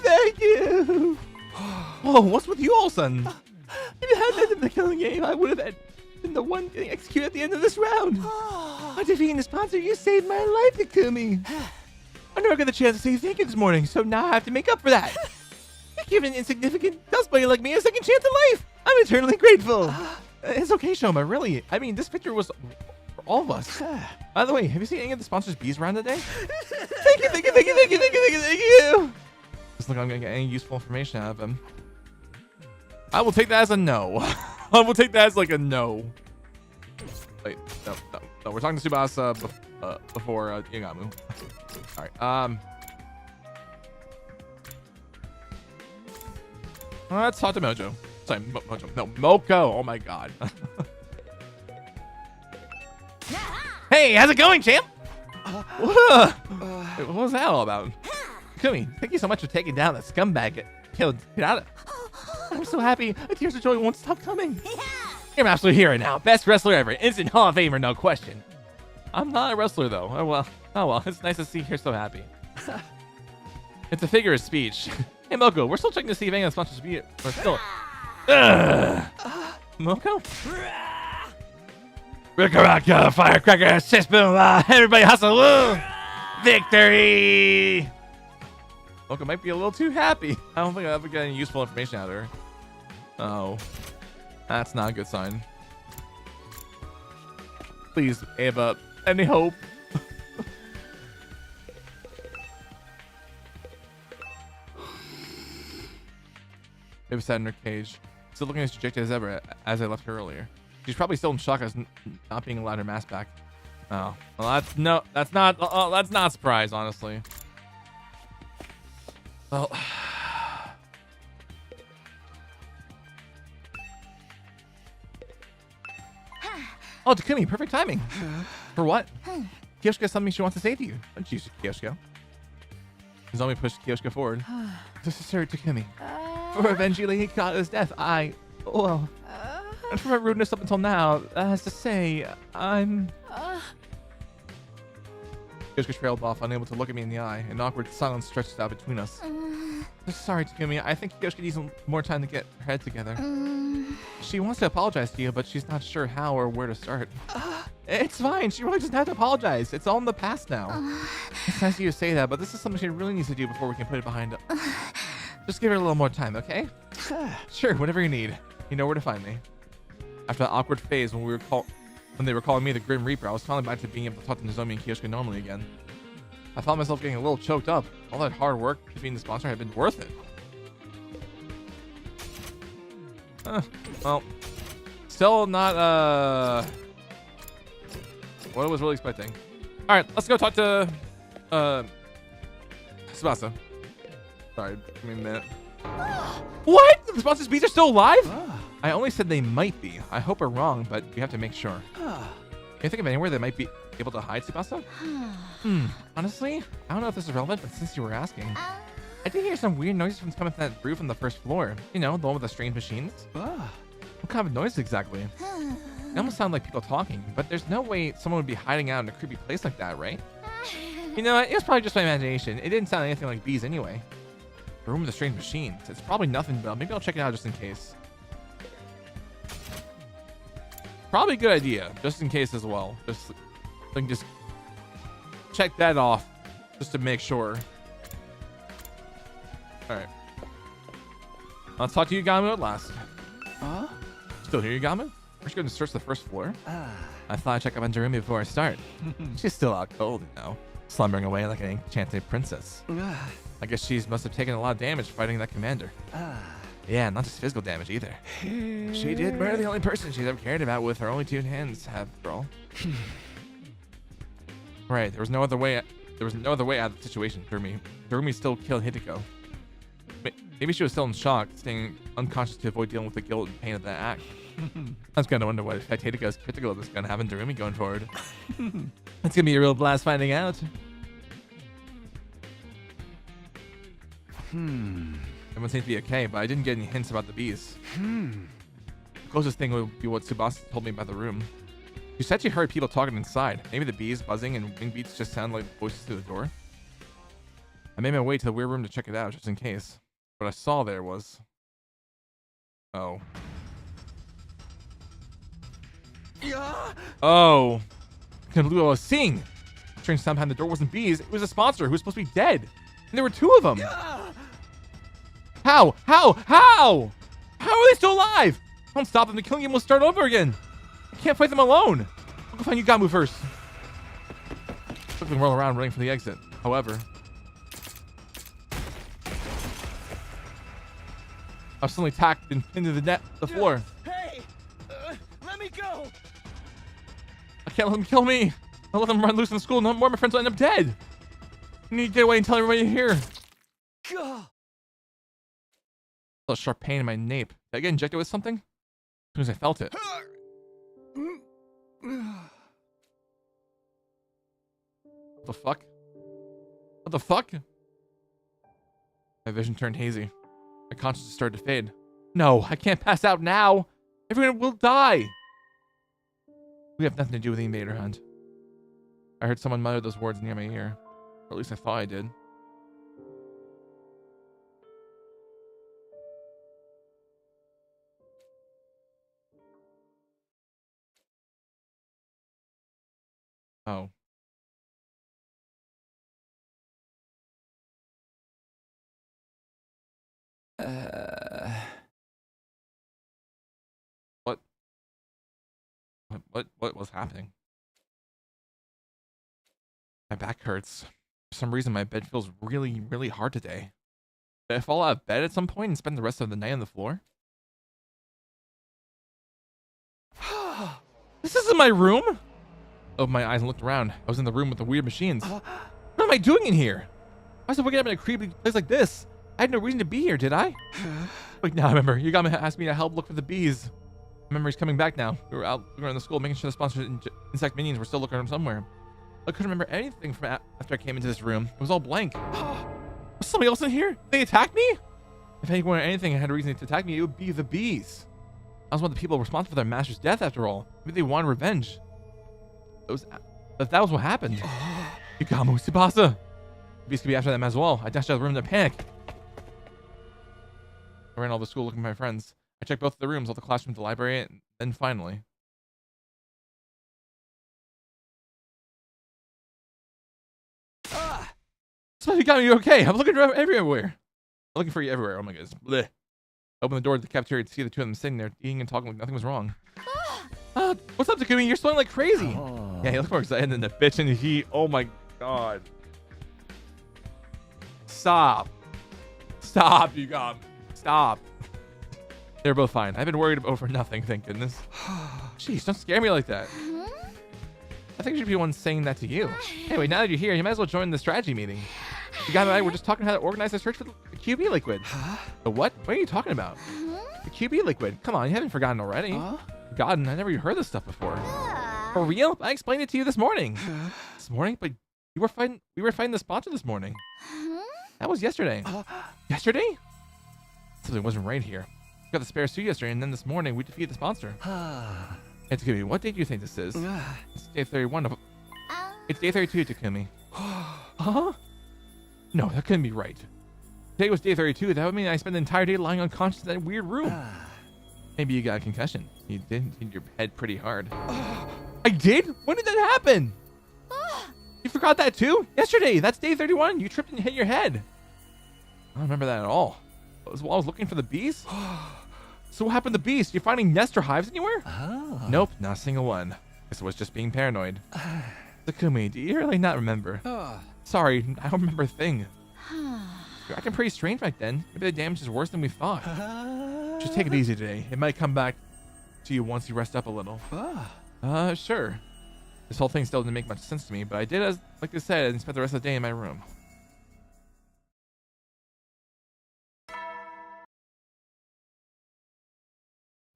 Thank you. Whoa, what's with you all of a sudden? If you hadn't ended the killing game, I would have been the one getting executed at the end of this round. By defeating the sponsor, you saved my life, Takumi. I never got the chance to say thank you this morning, so now I have to make up for that. You give an insignificant dust bunny like me a second chance at life. I'm eternally grateful. It's okay, Shoma, really. I mean, this picture was for all of us. By the way, have you seen any of the sponsors' bees around today? Thank you. Just look, I'm gonna get any useful information out of them. I will take that as a no. I will take that as like a no. Wait, no. We're talking to Tsubasa before Yagamu. All right. Let's talk to Mojo. Sorry, Mojo. No, Moko. Oh my God. Hey, how's it going, champ? What was that all about? Kumi, thank you so much for taking down that scumbag that killed Hinata. I'm so happy. The tears of joy won't stop coming. You're an absolute hero now. Best wrestler ever. Instant Hall of Famer, no question. I'm not a wrestler, though. Oh, well. It's nice to see you're so happy. It's a figure of speech. Hey, Moko, we're still checking to see if any of the sponsors be... We're still... Moko? Rickaraka, firecracker, assist, boom, everybody hustle, woo! Victory! Moko might be a little too happy. I don't think I'll ever get any useful information out of her. Oh. That's not a good sign. Please, Ava, any hope? Ava sat in her cage, still looking as dejected as ever as I left her earlier. She's probably still in shock as not being allowed her mask back. Oh, well, that's not a surprise, honestly. Well, oh, Takumi, perfect timing. For what? Kyoshika has something she wants to say to you. Don't you, Kyoshika? Nozomi pushed Kyoshika forward. This is Sir Takumi. For avenging Lady Kata's death, and for my rudeness up until now, that has to say, I'm... Kyoshika trailed off, unable to look at me in the eye. An awkward silence stretched out between us. Sorry, Takumi. I think Kyoshika needs more time to get her head together. She wants to apologize to you, but she's not sure how or where to start. It's fine. She really doesn't have to apologize. It's all in the past now. It's nice of you to say that, but this is something she really needs to do before we can put it behind us. Just give her a little more time, okay? Sure, whatever you need. You know where to find me. After that awkward phase when they were calling me the Grim Reaper, I was finally back to being able to talk to Nozomi and Kyoshika normally again. I found myself getting a little choked up. All that hard work being the sponsor had been worth it. Well, still not what I was really expecting. All right, let's go talk to Tsubasa. Sorry, give me a minute. What? The Tsubasa's bees are still alive? I only said they might be. I hope we're wrong, but we have to make sure. Can you think of anywhere they might be able to hide Tsubasa? Honestly, I don't know if this is relevant, but since you were asking, I did hear some weird noises from coming from that roof on the first floor. You know, the one with the strange machines. What kind of noise exactly? It almost sounded like people talking, but there's no way someone would be hiding out in a creepy place like that, right? You know, it was probably just my imagination. It didn't sound anything like bees anyway. The room with the strange machines. It's probably nothing, but maybe I'll check it out just in case. Probably a good idea, just in case as well. Just so I can just check that off, just to make sure. All right. Let's talk to Yugamu at last. Still here, Yugamu? We're just going to search the first floor. I thought I'd check up on Darumi before I start. She's still out cold, you know, slumbering away like an enchanted princess. I guess she must have taken a lot of damage fighting that commander. Yeah, not just physical damage either. She did murder the only person she's ever cared about with her only two hands, after all. Right, there was no other way out of the situation. Darumi still killed Hideko. Maybe she was still in shock, staying unconscious to avoid dealing with the guilt and pain of that act. I was kind of wonder what effect Hideko's critical is going to have on Darumi going forward. It's going to be a real blast finding out. Everyone seems to be okay, but I didn't get any hints about the bees. The closest thing would be what Tsubasa told me about the room. She said she heard people talking inside. Maybe the bees buzzing and wing beats just sound like voices through the door. I made my way to the weird room to check it out, just in case. What I saw there was... Oh. Oh. I couldn't believe what I was seeing. Strange sound behind the door wasn't bees. It was a sponsor who was supposed to be dead. And there were two of them. How? How? How? How are they still alive? Don't stop them. The killing game will start over again. I can't fight them alone. I'll go find Yugamu first. Quickly whirl around, running for the exit. However, I was suddenly tacked and pinned to the floor. Hey! Let me go! I can't let them kill me. I'll let them run loose in the school. No more of my friends will end up dead. I need to get away and tell everybody you're here. I felt a sharp pain in my nape. Did I get injected with something? As soon as I felt it. What the fuck? What the fuck? My vision turned hazy. My consciousness started to fade. No, I can't pass out now. Everyone will die. We have nothing to do with the invader hunt. I heard someone mutter those words near my ear. Or at least I thought I did. Oh. What was happening? My back hurts. For some reason, my bed feels really, really hard today. Did I fall out of bed at some point and spend the rest of the night on the floor? This isn't my room! I opened my eyes and looked around. I was in the room with the weird machines. What am I doing in here? Why is it waking up in a creepy place like this? I had no reason to be here, did I? Wait, now I remember. You got me asked me to help look for the bees. Memory's coming back now. We were in the school making sure the sponsored insect minions were still looking for them somewhere. I couldn't remember anything from after I came into this room. It was all blank. Was somebody else in here? They attacked me? If anyone or anything had a reason to attack me, it would be the bees. I was one of the people responsible for their master's death after all. Maybe they wanted revenge. That was what happened. Yugamu, Tsubasa. The bees could be after them as well. I dashed out of the room in a panic. I ran all the school looking for my friends. I checked both of the rooms, all the classrooms, the library, and then finally. So you got me okay. I'm looking everywhere. I'm looking for you everywhere. Oh my goodness. Blech. I opened the door to the cafeteria to see the two of them sitting there eating and talking like nothing was wrong. What's up, Takumi? You're sweating like crazy. Yeah, you look more excited than the bitch in the heat. Oh my god. Stop. Stop, you got me. Stop. They're both fine. I've been worried over nothing, thank goodness. Jeez, don't scare me like that. I think you should be the one saying that to you. Anyway, now that you're here, you might as well join the strategy meeting. The guy and I were just talking how to organize a search for the QB liquid. The what? What are you talking about? The QB liquid. Come on, you haven't forgotten already. Forgotten? I never even heard this stuff before. For real? I explained it to you this morning. This morning? But we were fighting the sponsor this morning. That was yesterday. Yesterday? Something wasn't right here. We got the spare suit yesterday, and then this morning we defeated the sponsor. Hey, Takumi, what date do you think this is? It's day 31 of... It's day 32, Takumi. Huh? No, that couldn't be right. Today was day 32. That would mean I spent the entire day lying unconscious in that weird room. Maybe you got a concussion. You did hit your head pretty hard. I did? When did that happen? You forgot that too? Yesterday. That's day 31. You tripped and hit your head. I don't remember that at all. It was while I was looking for the bees? So what happened to the bees? You finding nests or hives anywhere? Nope, not a single one. Guess it was just being paranoid. Takumi, do you really not remember? Sorry, I don't remember a thing. You're acting pretty strange back then. Maybe the damage is worse than we thought. Just take it easy today. It might come back to you once you rest up a little. Sure. This whole thing still didn't make much sense to me, but I did, as like I said, and spent the rest of the day in my room.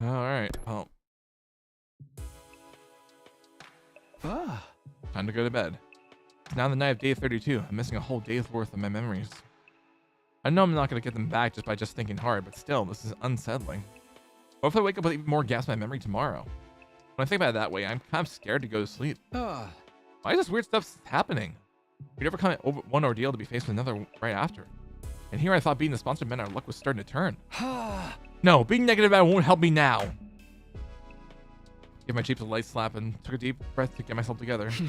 Alright, well. Time to go to bed. It's now the night of day 32. I'm missing a whole day's worth of my memories. I know I'm not going to get them back just by thinking hard, but still, this is unsettling. What if I wake up with even more gaps in my memory tomorrow? When I think about it that way, I'm kind of scared to go to sleep. Why is this weird stuff happening? We'd never come at one ordeal to be faced with another right after. And here I thought being the sponsor meant our luck was starting to turn. No, being negative about it won't help me now. Give my cheeks a light slap and took a deep breath to get myself together. If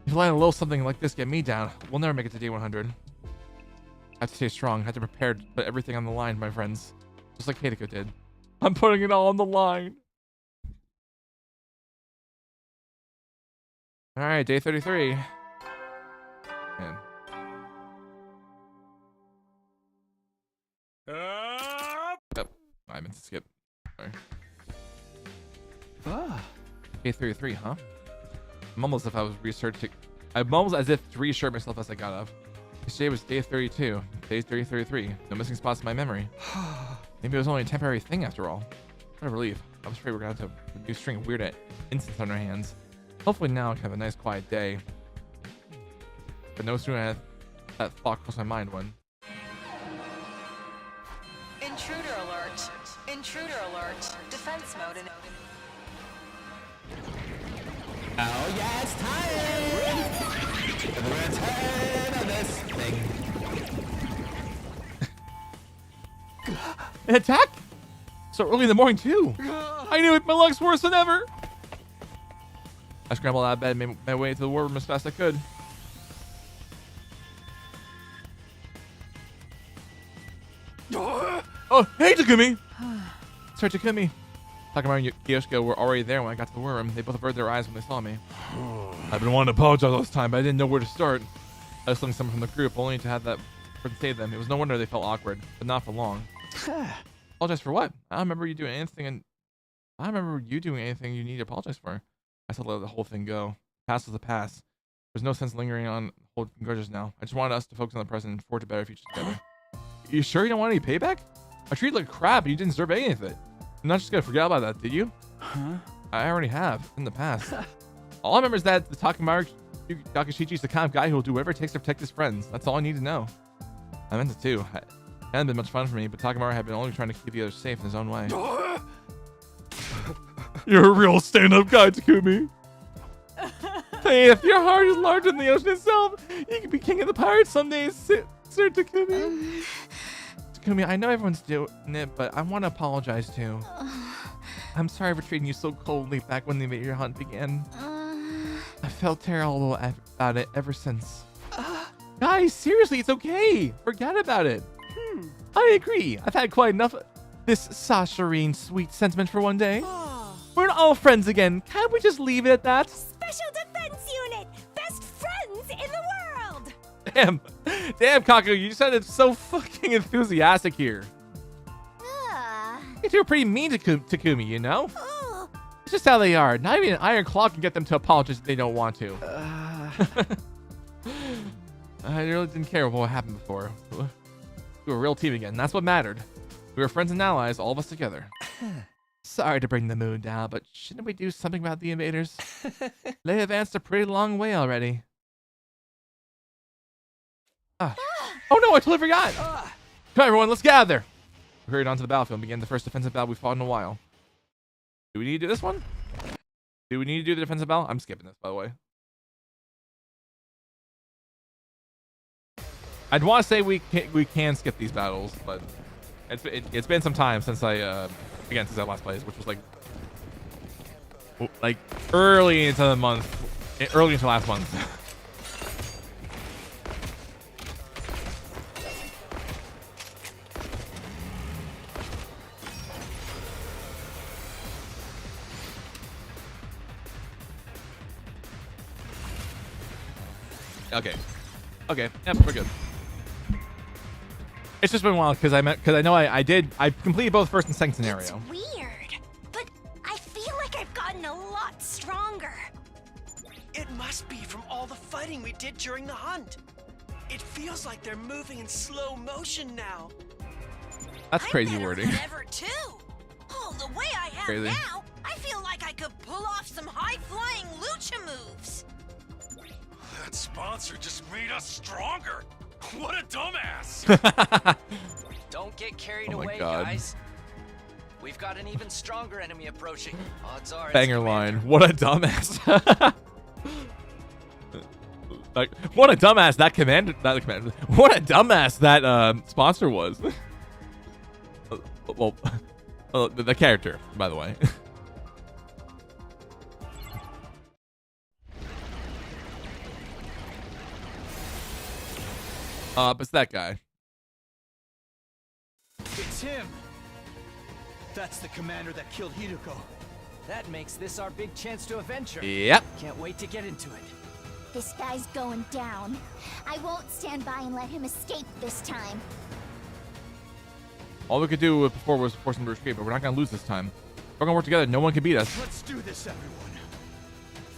you let a little something like this get me down, we'll never make it to day 100. I have to stay strong. I have to prepare to put everything on the line, my friends. Just like Hideko did. I'm putting it all on the line. Alright, day 33. Man. Oh, I meant to skip. Sorry. Day 33, huh? I'm almost as if I was researching. I'm almost as if to reassure myself as I got up. Today was day 32. Day 33. No missing spots in my memory. Maybe it was only a temporary thing after all. What a relief. I was afraid we were going to have a new string of weird incidents on our hands. Hopefully now I can have a nice quiet day. But no sooner had that thought crossed my mind when... Intruder alert. Intruder alert. Defense mode in... Oh yeah, it's time! The return of this thing. An attack? So early in the morning too. I knew it. My luck's worse than ever. I scrambled out of bed and made my way to the war room as fast as I could. Oh, hey Takumi! Sorry, Takumi. Takamaru and Yoshiko were already there when I got to the war room. They both averted their eyes when they saw me. I've been wanting to apologize all this time, but I didn't know where to start. I was looking someone from the group, only to have that person say them. It was no wonder they felt awkward, but not for long. Apologize for what? I don't remember you doing anything, and I don't remember you doing anything you need to apologize for. I still let the whole thing go. The past was the past. There's no sense lingering on holding grudges now. I just wanted us to focus on the present and forge a better future together. You sure you don't want any payback? I treated you like crap and you didn't deserve any of it. You're not just gonna forget about that, did you? I already have, in the past. All I remember is that the Takamaru Yakashichi is the kind of guy who will do whatever it takes to protect his friends. That's all I need to know. I meant it too. It hadn't been much fun for me, but Takamaru had been only trying to keep the others safe in his own way. You're a real stand-up guy, Takumi. Hey, if your heart is larger than the ocean itself, you can be king of the pirates someday, Sir Takumi. Takumi, I know everyone's doing it, but I want to apologize too. I'm sorry for treating you so coldly back when the Invader hunt began. I felt terrible about it ever since. Guys, seriously, it's okay. Forget about it. I agree. I've had quite enough of this saccharine sweet sentiment for one day. We're all friends again. Can't we just leave it at that? Special Defense Unit! Best friends in the world! Damn, Kaku, you sounded so fucking enthusiastic here. You two are pretty mean to Takumi, you know? It's just how they are. Not even an Iron Claw can get them to apologize if they don't want to. I really didn't care what happened before. We were a real team again. That's what mattered. We were friends and allies, all of us together. Sorry to bring the mood down, but shouldn't we do something about the invaders? They advanced a pretty long way already. Oh no, I totally forgot. Come on, everyone, let's gather. We hurried onto the battlefield and began the first defensive battle we've fought in a while. Do we need to do this one? Do we need to do the defensive battle? I'm skipping this, by the way. I'd want to say we can skip these battles, but it's been some time since I since I last played, which was like early into last month. Okay, yep, we're good. It's just been a while because I know I completed both first and second scenario. It's weird, but I feel like I've gotten a lot stronger. It must be from all the fighting we did during the hunt. It feels like they're moving in slow motion now. That's crazy I'm better wording. than ever too. Oh, the way I am Crazy. now, I feel like I could pull off some high-flying lucha moves. That sponsor just made us stronger. What a dumbass. Don't get carried Oh my away, God. guys. We've got an even stronger enemy approaching. Odds are it's Banger Commander. line. What a dumbass. Like, what a dumbass that commander. What a dumbass that sponsor was. Well, the character, by the way. But it's that guy. It's him. That's the commander that killed Hiruko. That makes this our big chance to avenge her. Yep. Can't wait to get into it. This guy's going down. I won't stand by and let him escape this time. All we could do before was force him to escape, but we're not gonna lose this time. We're gonna work together. No one can beat us. Let's do this, everyone.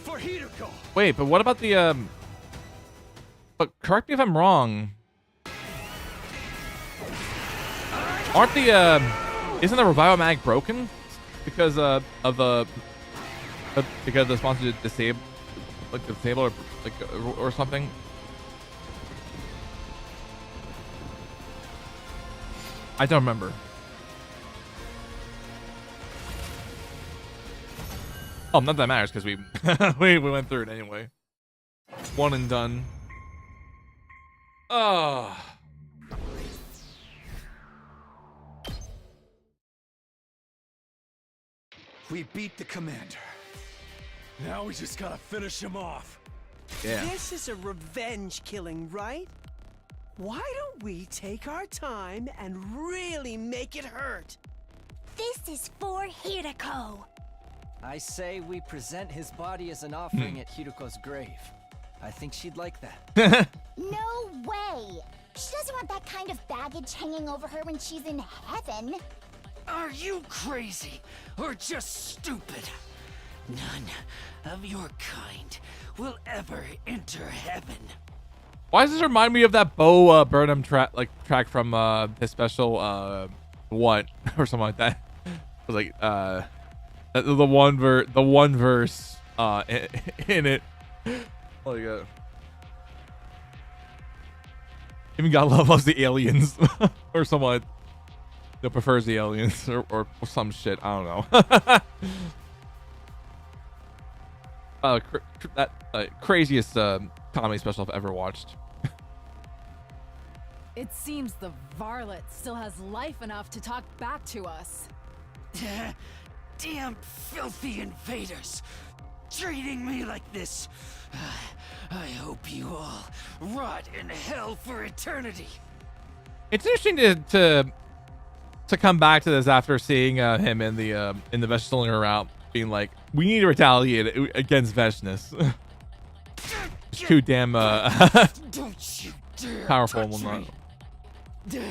For Hiruko. Wait, but what about the But correct me if I'm wrong. Aren't the isn't the revival mag broken because of the because the sponsor did disable or something? I don't remember. Oh, not that matters because we we went through it anyway. One and done. Oh. We beat the commander. Now we just gotta finish him off. Yeah. This is a revenge killing, right? Why don't we take our time and really make it hurt? This is for Hiruko. I say we present his body as an offering at Hiruko's grave. I think she'd like that. No way. She doesn't want that kind of baggage hanging over her when she's in heaven. Are you crazy or just stupid? None of your kind will ever enter heaven. Why does this remind me of that Bo Burnham track from his special what or something like that? It was like the one verse in it. Oh yeah. Even God loves the aliens or someone that prefers the aliens or some shit. I don't know. That craziest comedy special I've ever watched. It seems the varlet still has life enough to talk back to us. Damn filthy invaders! Treating me like this. I hope you all rot in hell for eternity. It's interesting to come back to this after seeing him in the vegetable route, being like, we need to retaliate against Veshness. It's too damn Don't you dare powerful. touch Will me. not.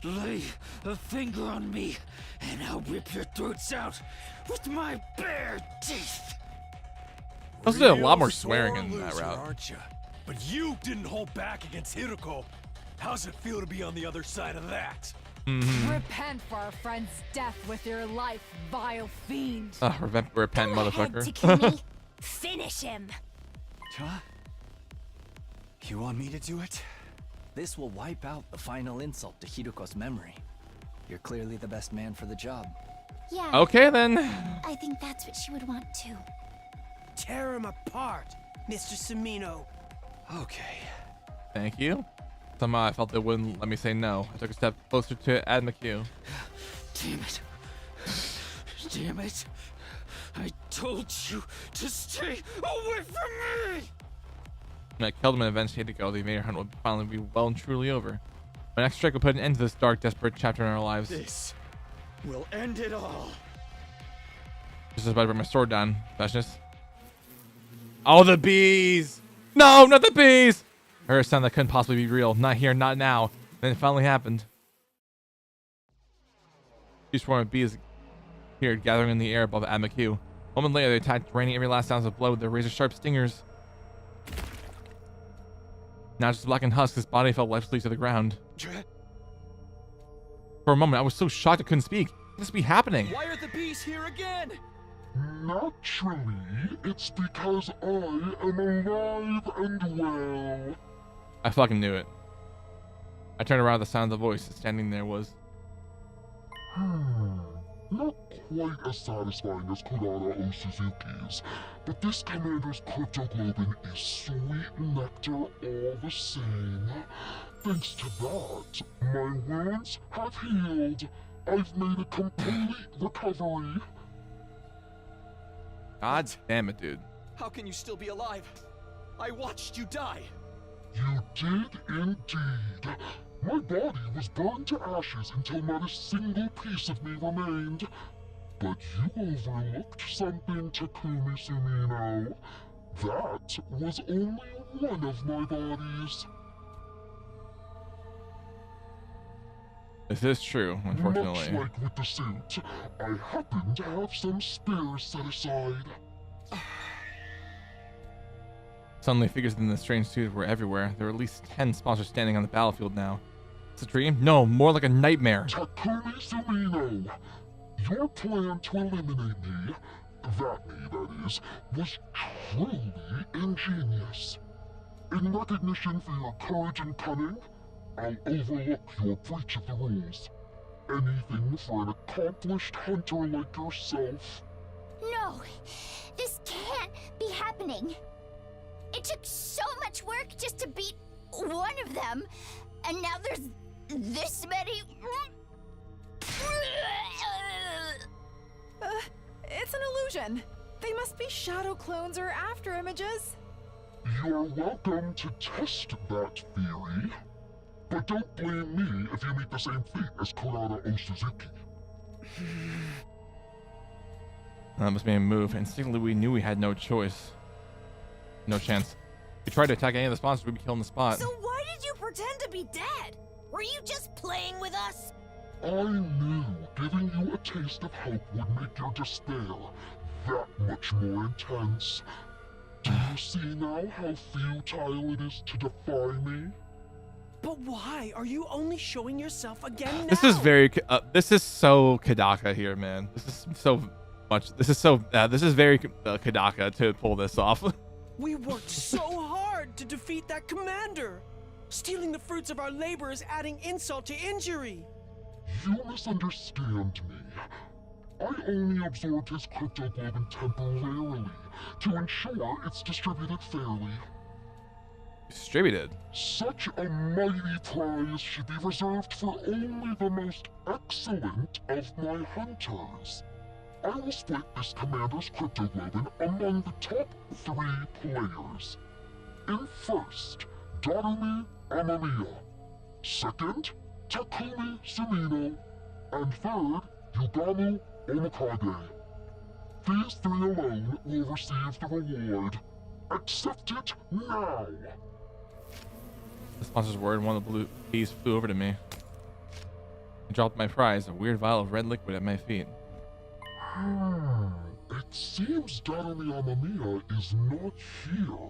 lay a finger on me, and I'll rip your throats out with my bare teeth. Also did a lot more swearing in that route. Aren't you? But you didn't hold back against Hiruko. How's it feel to be on the other side of that? Repent for our friend's death with your life, vile fiend. Repent, Go ahead, motherfucker. Takumi. Finish him. Huh? You want me to do it? This will wipe out the final insult to Hiruko's memory. You're clearly the best man for the job. Yeah. Okay then. I think that's what she would want too. Tear him apart, Mr. Sumino. Okay. Thank you. Somehow I felt they wouldn't let me say no. I took a step closer to Ad McHugh. Damn it. Damn it. I told you to stay away from me! When I killed him and eventually had to go, the invader hunt would finally be well and truly over. My next strike would put an end to this dark, desperate chapter in our lives. This will end it all. Just about to bring my sword down, Fascist. Oh, the bees! No, not the bees! I heard a sound that couldn't possibly be real. Not here, not now. Then it finally happened. Huge swarm of bees appeared, gathering in the air above Ad McHugh. A moment later, they attacked, raining every last ounce of blood with their razor-sharp stingers. Now just blackened husk, his body fell lifelessly to the ground. For a moment, I was so shocked I couldn't speak. What must be happening? Why are the bees here again? Naturally, it's because I am alive and well. I fucking knew it. I turned around at the sound of the voice, and standing there was... Not quite as satisfying as Kurara O Suzuki's, but this commander's cryptoglobin is sweet nectar all the same. Thanks to that, my wounds have healed. I've made a complete recovery. God damn it, dude. How can you still be alive? I watched you die. You did indeed. My body was burned to ashes until not a single piece of me remained. But you overlooked something, Takumi Sumino. That was only one of my bodies. This is true, unfortunately. Much like with the suit, I happen to have some spares set aside. Suddenly, figures in the strange suit were everywhere. There were at least 10 sponsors standing on the battlefield now. It's a dream? No, more like a nightmare. Takumi Sumino, your plan to eliminate me, that is, was truly ingenious. In recognition for your courage and cunning, I'll overlook your breach of the rules. Anything for an accomplished hunter like yourself. No, this can't be happening. It took so much work just to beat one of them, and now there's this many. It's an illusion. They must be shadow clones or after images. You're welcome to test that theory, but don't blame me if you meet the same fate as Kurara O Suzuki. That must be a move. Instinctively, we knew we had no choice. No chance. If we tried to attack any of the sponsors, we'd be killed on the spot. So why did you pretend to be dead? Were you just playing with us? I knew giving you a taste of hope would make your despair that much more intense. Do you see now how futile it is to defy me? But why are you only showing yourself again now? This is very, this is so Kadaka here, man. This is so much, this is very Kadaka to pull this off. We worked so hard to defeat that commander. Stealing the fruits of our labor is adding insult to injury. You misunderstand me. I only absorbed his cryptoglobin temporarily to ensure it's distributed fairly. Distributed? Such a mighty prize should be reserved for only the most excellent of my hunters. I will split this commander's cryptoglobin among the top 3 players. In first, Darumi Amamiya. Second, Takumi Sumino. And third, Yugamu Omikage. These 3 alone will receive the reward. Accept it now! The sponsor's word, one of the blue bees flew over to me. I dropped my prize, a weird vial of red liquid at my feet. It seems Darumi Amamiya is not here.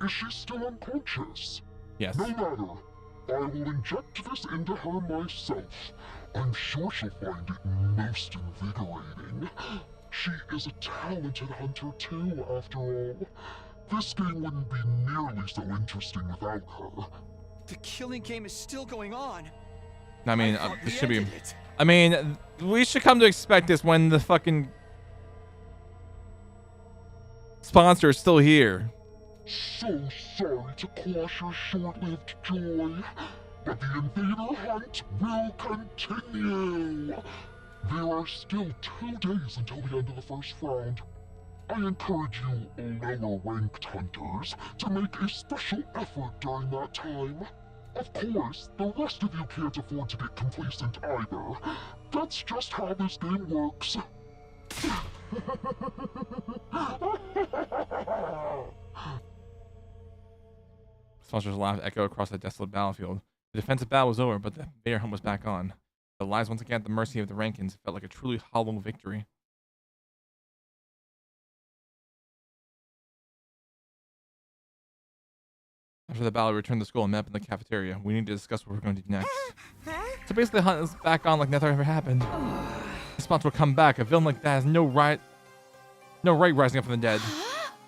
Is she still unconscious? Yes. No matter. I will inject this into her myself. I'm sure she'll find it most invigorating. She is a talented hunter too, after all. This game wouldn't be nearly so interesting without her. The killing game is still going on. I mean, thought this we should be... ended it. I mean, we should come to expect this when the fucking sponsor is still here. So sorry to quash your short-lived joy, but the invader hunt will continue. There are still 2 days until the end of the first round. I encourage you lower-ranked hunters to make a special effort during that time. Of course, the rest of you can't afford to get complacent either. That's just how this game works. Sponsor's laugh echoed across the desolate battlefield. The defensive battle was over, but the invader hunt was back on. The lives once again at the mercy of the Rankins. It felt like a truly hollow victory. After the battle, we returned to school and met up in the cafeteria. We need to discuss what we're going to do next. So basically, the hunt is back on like nothing ever happened. The sponsor will come back. A villain like that has no right rising up from the dead.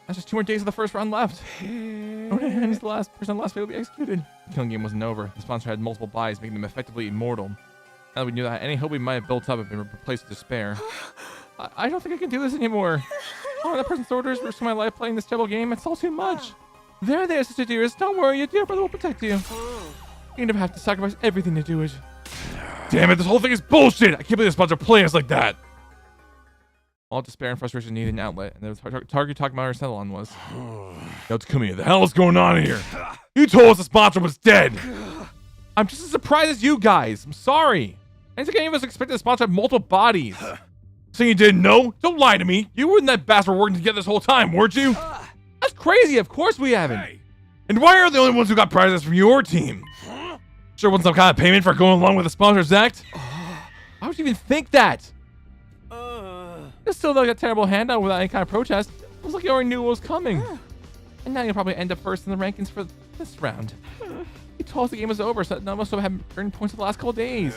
That's just 2 more days of the first round left. And he's the last person on the last fate will be executed. The killing game wasn't over. The sponsor had multiple buys, making them effectively immortal. Now that we knew that, any hope we might have built up had been replaced with despair. I don't think I can do this anymore. Oh, that person's orders risking my life playing this terrible game. It's all too much. There, Sister Dearest. Don't worry, your dear brother will protect you. You never have to sacrifice everything to do it. Damn it, this whole thing is bullshit. I can't believe the sponsor playing us like that. All despair and frustration needed an outlet, and the target talking about Arcelon was. Yo, Takumi, the hell is going on here? You told us the sponsor was dead. I'm just as surprised as you guys. I'm sorry. I didn't think any of us expected the sponsor to have multiple bodies. So you didn't know? Don't lie to me. You and that bastard were working together this whole time, weren't you? That's crazy. Of course we haven't. Hey. And why are the only ones who got prizes from your team? Sure wasn't some kind of payment for going along with the sponsor's act? Why would you even think that? You still got a terrible handout without any kind of protest. It was like you already knew what was coming. And now you'll probably end up first in the rankings for this round. You told us the game was over, so none of us have earned points the last couple days.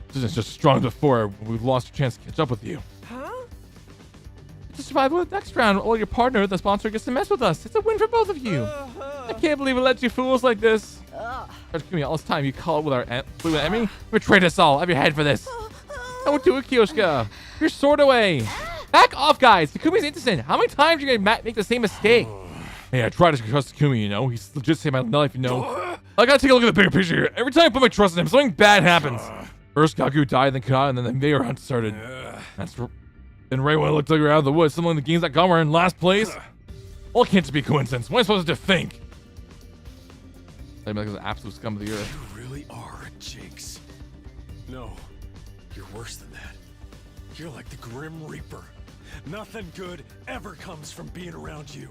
This is just as strong as before. We've lost a chance to catch up with you. To survive the next round, or your partner, the sponsor, gets to mess with us. It's a win for both of you. I can't believe it let you fools like this. Takumi, all this time you call it with our blue enemy? You betrayed us all. I have your head for this. I won't do it, Kyoshika. Your sword away. Back off, guys. Takumi's innocent. How many times are you gonna make the same mistake? Hey, I try to trust Takumi, you know. He's legit saved my life, you know. I gotta take a look at the bigger picture here. Every time I put my trust in him, something bad happens. First, Gaku died, then Kana, and then the invader hunt started. Then right when I looked like we were out of the woods, someone in the games.com were in last place. Well, it can't just be a coincidence. What am I supposed to think? I'm like the absolute scum of the earth. You really are a jinx. No, you're worse than that. You're like the Grim Reaper. Nothing good ever comes from being around you.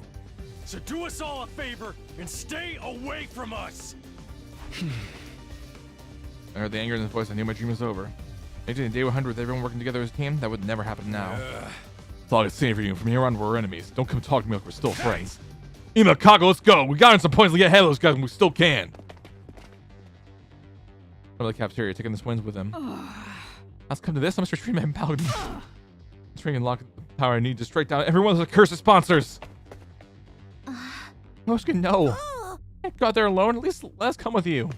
So do us all a favor and stay away from us. I heard the anger in his voice. I knew my dream was over. Imagine a day 100 with everyone working together as a team. That would never happen now. That's all I can say for you. From here on, we're enemies. Don't come talk to me like we're still friends. Ima, Kago, let's go. We got in some points to get ahead of those guys, and we still can. Go to the cafeteria, taking this wins with him. Let's come to this. I'm Mr. Streamman Paladin. String and lock the power I need to strike down every one of the cursed sponsors. Yoshika, no. Can't go out there alone. At least let us come with you.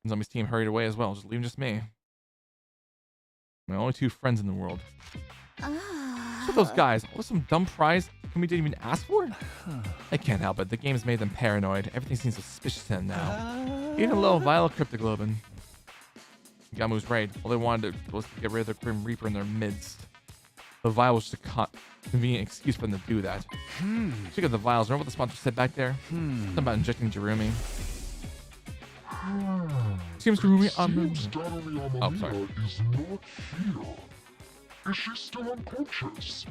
Zombie's team hurried away as well, just leaving just me. My only 2 friends in the world. What's with those guys? What some dumb prize we didn't even ask for? I can't help it. The game's made them paranoid. Everything seems suspicious to them now. Even a little vial of cryptoglobin. Gamu's right. All they wanted was to get rid of the Grim Reaper in their midst. The vial was just a convenient excuse for them to do that. Check out the vials. Remember what the sponsor said back there? Something about injecting Jerumi. Seems Jerumi Darumi sorry. is not here. Is she still unconscious?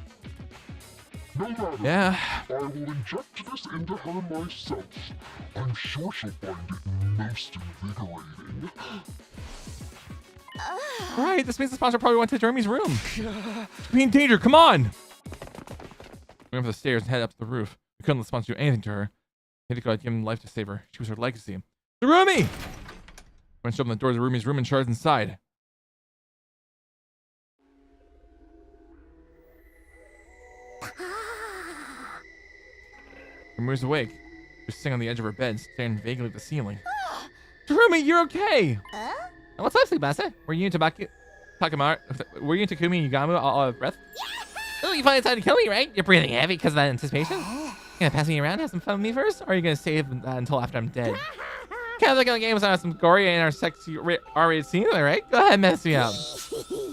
No matter. Yeah. I will inject this into her myself. I'm sure she'll find it most invigorating. Right, this means the sponsor probably went to Jeremy's room. Be in danger, come on! We went up the stairs and head up to the roof. We couldn't let the sponsor do anything to her. Hideko had given life to save her. She was her legacy. Jeremy! Went to open the door to Rumi's room and charged inside. Rumi was awake. She was sitting on the edge of her bed, staring vaguely at the ceiling. Rumi, you're okay! What's up, SwaggBae? Were you into Takumi and Yugamu all out of breath? Oh, you finally decided to kill me, right? You're breathing heavy because of that anticipation? You gonna pass me around, have some fun with me first? Or are you gonna save that until after I'm dead? Kind of like on the games on some gory and our sexy R-rated scene, right? Go ahead, mess me up.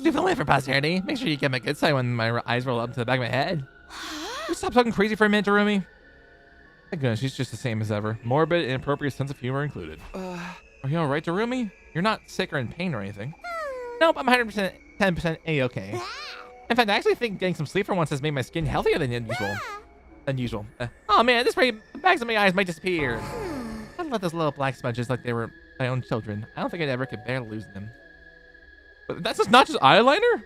Do feel for posterity. Make sure you get my good side when my eyes roll up to the back of my head. You stop talking crazy for a minute, Rumi. Thank goodness, she's just the same as ever. Morbid, inappropriate sense of humor included. Are you alright, Rumi? You're not sick or in pain or anything. Nope, I'm 100%, 10% A-okay. In fact, I actually think getting some sleep for once has made my skin healthier than usual. Oh man, this way the bags of my eyes might disappear. I love those little black smudges like they were my own children. I don't think I'd ever could bear losing them. But that's just not just eyeliner?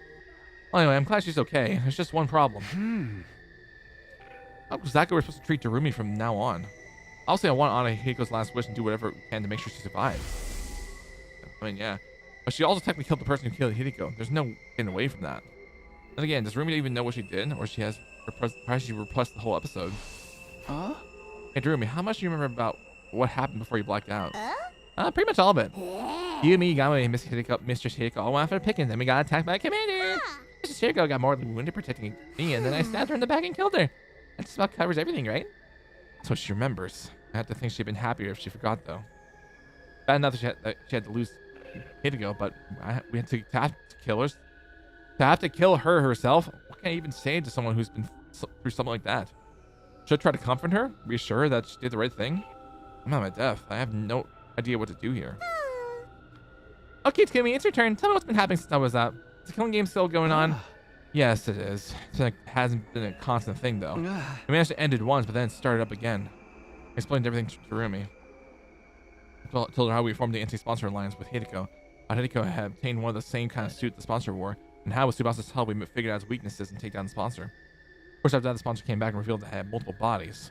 Well, anyway, I'm glad she's okay. There's just one problem. How exactly we're supposed to treat Jerumi from now on? Obviously, I want to honor Hiko's last wish and do whatever we can to make sure she survives. I mean, yeah. But she also technically killed the person who killed Hideko. There's no getting away from that. And again, does Rumi even know what she did? Or she has perhaps she repressed the whole episode? Huh? Hey, Rumi, how much do you remember about what happened before you blacked out? Pretty much all of it. You, me, Yagami, and Mistress Hideko all went out for a picking. Then we got attacked by a commander. Mistress Hideko got mortally wounded protecting me, and then I stabbed her in the back and killed her. That just about covers everything, right? That's what she remembers. I have to think she'd been happier if she forgot, though. Bad enough that she had to lose Hideko, but we had to have to kill her. To have to kill her herself? What can I even say to someone who's been through something like that? Should I try to comfort her? Reassure her that she did the right thing? I'm on my death. I have no idea what to do here. Okay, Takumi, it's your turn. Tell me what's been happening since I was out. Is the killing game still going on? Yes, it is. It hasn't been a constant thing, though. We managed to end it once, but then it started up again. I explained everything to Rumi. I told her how we formed the anti-sponsor alliance with Hideko. How Hideko had obtained one of the same kind of suit the sponsor wore, and how with Tsubasa's help we figured out his weaknesses and take down the sponsor. Of course, after that, the sponsor came back and revealed that it had multiple bodies.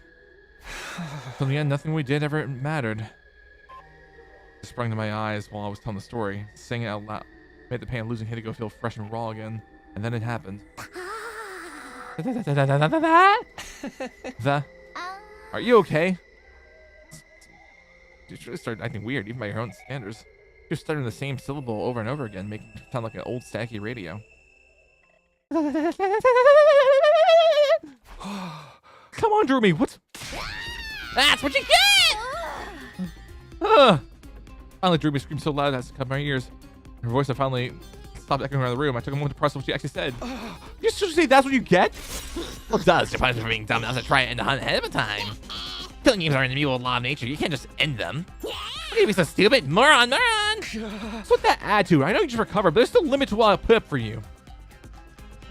So in the end, nothing we did ever mattered. It sprung to my eyes while I was telling the story. Saying it out loud made the pain of losing Hideko feel fresh and raw again. And then it happened. Are you okay? She really started acting weird, even by her own standards. She was stuttering the same syllable over and over again, making it sound like an old staticky radio. Come on, Jeremy, what? That's what you get! Finally, Jeremy screamed so loud that it cut my ears. Her voice had finally stopped echoing around the room. I took a moment to process what she actually said. You should say that's what you get? Well, it does. You're punished for being dumb enough to try and end the hunt ahead of time. Killing games are in the immutable law of nature. You can't just end them. How can you be so stupid? Moron! What's with that attitude? I know you just recovered, but there's still a limit to what I'll put up for you.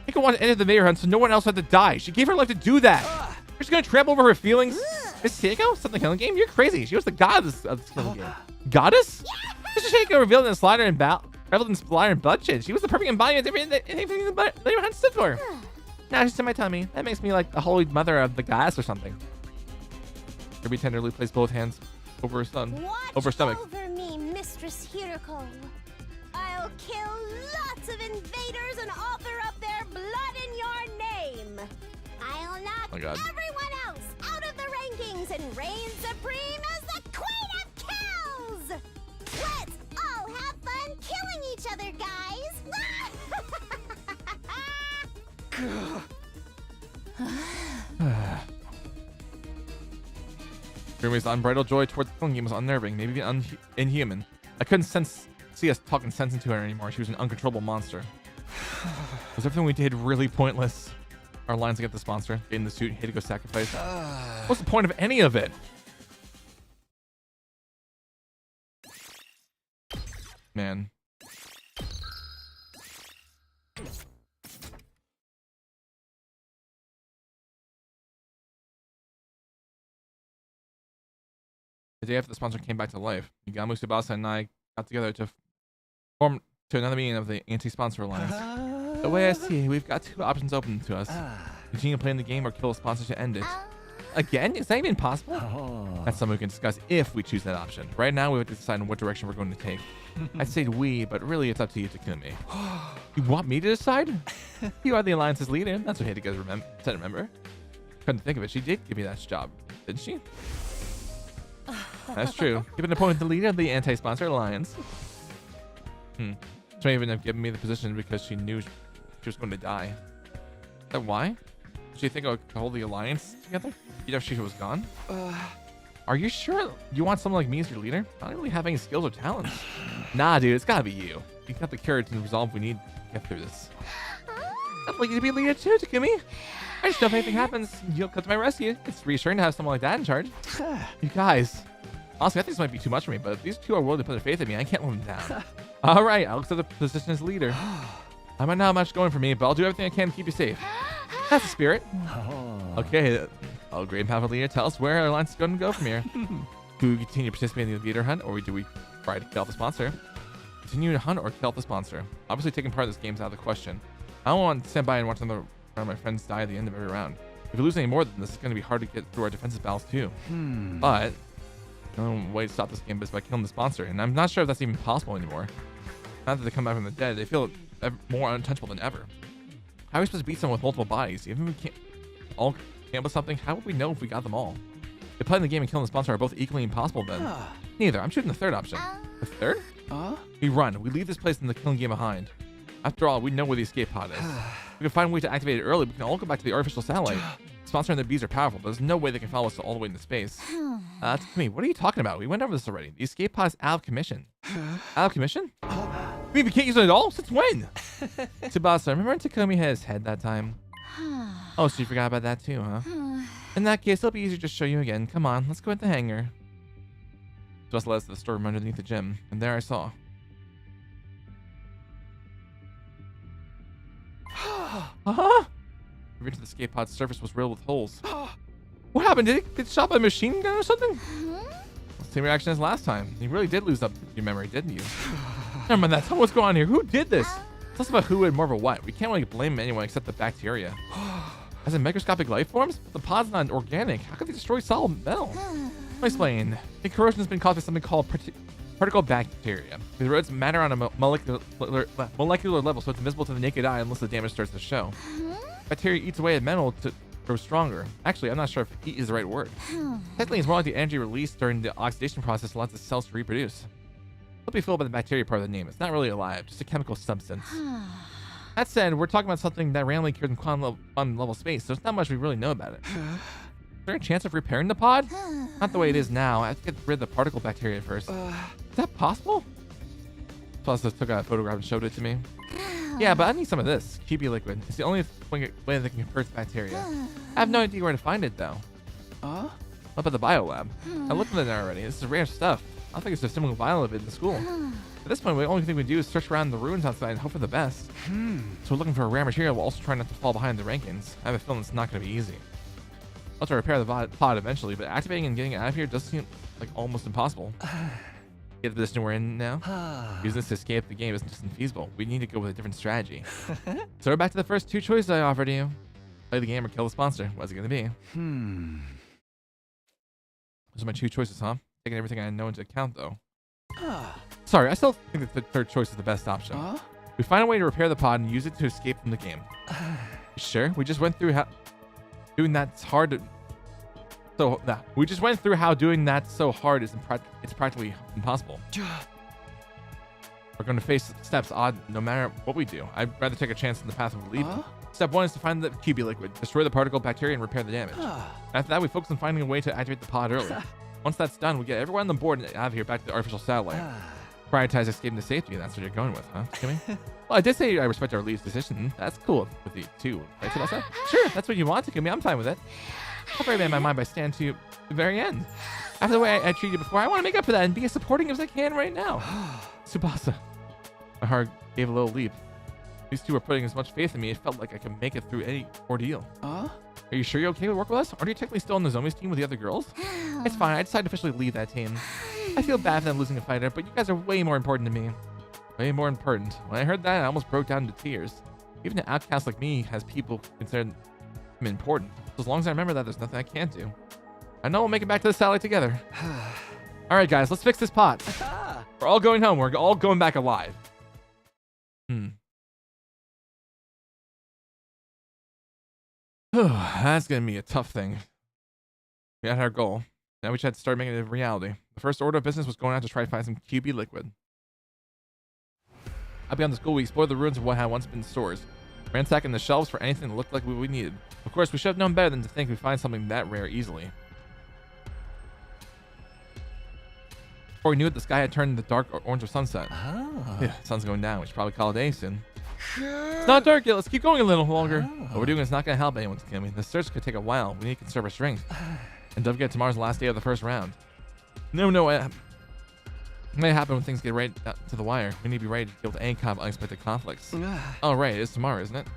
Hiko wanted to end the mayor hunt so no one else had to die. She gave her life to do that. You're just gonna trample over her feelings? Miss Hiko? Something killing game? You're crazy. She was the goddess of this killing game. Goddess? Mr. Hiko revealed in Slider and bloodshed. She was the perfect embodiment of everything the mayor hunt stood for. Now she's in my tummy. That makes me like the holy mother of the goddess or something. Kirby tenderly placed both hands over her stomach. Watch over me, Mistress Hiroko. I'll kill lots of invaders and author up their blood in your name. I'll knock everyone else out of the rankings and reign supreme as the Queen of Kills. Let's all have fun killing each other, guys. Kirby's unbridled joy toward the killing game was unnerving, maybe even inhuman. I couldn't see us talking sense into her anymore. She was an uncontrollable monster. Was everything we did really pointless? Our lines to get the sponsor, getting the suit, Hideko sacrifice. What's the point of any of it? Man. The day after the sponsor came back to life, Yugamu, Tsubasa, and I got together to form to another meeting of the Anti-Sponsor Alliance. The way I see it, we've got two options open to us. Continue playing the game or kill a sponsor to end it. Again? Is that even possible? That's something we can discuss if we choose that option. Right now, we have to decide on what direction we're going to take. I'd say we, but really it's up to you, Takumi. You want me to decide? You are the Alliance's leader. That's what Hideko said, remember? Couldn't think of it. She did give you that job, didn't she? That's true. Given the point the leader of the Anti-Sponsor Alliance. She may even have given me the position because she knew she was going to die. Is that why? Did she think I would hold the Alliance together? You know, if she was gone? Are you sure you want someone like me as your leader? I don't really have any skills or talents. Nah, dude, it's gotta be you. You got the courage and resolve we need to get through this. I'd like you to be leader too, Takumi. I just know if anything happens, you'll come to my rescue. It's reassuring to have someone like that in charge. You guys. Honestly, I think this might be too much for me, but if these two are willing to put their faith in me, I can't let them down. All right, I'll accept the position as leader. I might not have much going for me, but I'll do everything I can to keep you safe. That's the spirit. Okay, I'll agree and have a leader tell us where our alliance is going to go from here. Do we continue to participate in the leader hunt, or do we try to kill off the sponsor? Continue to hunt or kill off the sponsor? Obviously, taking part in this game is out of the question. I don't want to stand by and watch one of my friends die at the end of every round. If we lose any more than this, it's going to be hard to get through our defensive battles too. But the only way to stop this game is by killing the sponsor, and I'm not sure if that's even possible anymore. Now that they come back from the dead, they feel more untouchable than ever. How are we supposed to beat someone with multiple bodies? Even if we can't all camp with something, how would we know if we got them all? If playing the game and killing the sponsor are both equally impossible, then neither. I'm choosing the third option. The third? We run. We leave this place and the killing game behind. After all, we know where the escape pod is. We can find a way to activate it early. We can all go back to the artificial satellite. The sponsor and their bees are powerful, but there's no way they can follow us all the way into space. Takumi, what are you talking about? We went over this already. The escape pod is out of commission. Out of commission? You mean we can't use it at all? Since when? Tsubasa, remember when Takumi had his head that time? Oh, so you forgot about that too, huh? In that case, it'll be easier to just show you again. Come on, let's go at the hangar. Just led us to the storeroom underneath the gym, and there I saw. We reached the escape pod's surface was riddled with holes. What happened? Did it get shot by a machine gun or something? Same reaction as last time. You really did lose up your memory, didn't you? Never mind that. Tell me what's going on here. Who did this? Tell us about who and more of a what. We can't really blame anyone except the bacteria. As in microscopic life forms? But the pod's not organic. How could they destroy solid metal? I'll explain. The corrosion has been caused by something called particle bacteria. It erodes matter on a molecular level, so it's invisible to the naked eye unless the damage starts to show. Bacteria eats away at metal to grow stronger. Actually, I'm not sure if eat is the right word. Technically, it's more like the energy released during the oxidation process allows the cells to reproduce. Don't be fooled by the bacteria part of the name. It's not really alive, just a chemical substance. That said, we're talking about something that randomly occurs in quantum level space, so it's not much we really know about it. Is there a chance of repairing the pod? Not the way it is now. I have to get rid of the particle bacteria first. Is that possible? Plus, just took a photograph and showed it to me. Yeah, but I need some of this. QB liquid. It's the only way that can convert bacteria. I have no idea where to find it, though. What about the biolab? I looked at it already. This is rare stuff. I don't think it's a similar vial of it in school. At this point, the only thing we do is search around the ruins outside and hope for the best. So we're looking for a rare material while also trying not to fall behind the rankings. I have a feeling it's not going to be easy. I'll try to repair the pod eventually, but activating and getting it out of here does seem like almost impossible. Get the position we're in now. Using this to escape the game isn't just infeasible. We need to go with a different strategy. So we're back to the first two choices I offered you. Play the game or kill the sponsor. What's it going to be? Those are my two choices, huh? Taking everything I know into account, though. Sorry, I still think that the third choice is the best option. We find a way to repair the pod and use it to escape from the game. Sure? We just went through how doing that's hard to... We just went through how doing that so hard is it's practically impossible. We're going to face steps odd no matter what we do. I'd rather take a chance in the path of relief. Step 1 is to find the QB liquid, destroy the particle bacteria, and repair the damage. After that, we focus on finding a way to activate the pod early. Once that's done, we get everyone on the board and out of here back to the artificial satellite. Prioritize escaping to safety, that's what you're going with, huh, Kimmy? Well, I did say I respect our lead's decision. That's cool with you, too. Right, Tsubasa? Sure, that's what you want to, Kimmy. I'm fine with it. I've already made my mind by stand to the very end. After the way I treated you before, I want to make up for that and be as supporting as I can right now. Tsubasa. My heart gave a little leap. These two were putting as much faith in me, it felt like I could make it through any ordeal. Are you sure you're okay with work with us? Aren't you technically still on the Zombie's team with the other girls? It's fine, I decided to officially leave that team. I feel bad for them losing a fighter, but you guys are way more important to me. Way more important. When I heard that, I almost broke down into tears. Even an outcast like me has people consider him important. So as long as I remember that, there's nothing I can't do. I know we'll make it back to the satellite together. All right, guys, let's fix this pot. We're all going home. We're all going back alive. That's going to be a tough thing. We had our goal. Now we just had to start making it a reality. The first order of business was going out to try to find some QB liquid. I'll be on the school week, explore the ruins of what had once been stores, ransacking the shelves for anything that looked like what we needed. Of course, we should have known better than to think we'd find something that rare easily. Before we knew it, the sky had turned the dark orange of sunset. Yeah, sun's going down. We should probably call it day soon. It's not dark yet. Let's keep going a little longer. What we're doing is not going to help anyone, Kimmy. The search could take a while. We need to conserve our strength. And don't forget, tomorrow's the last day of the first round. No, it may happen when things get right to the wire. We need to be ready to deal with any kind of unexpected conflicts. Oh, right. It is tomorrow, isn't it?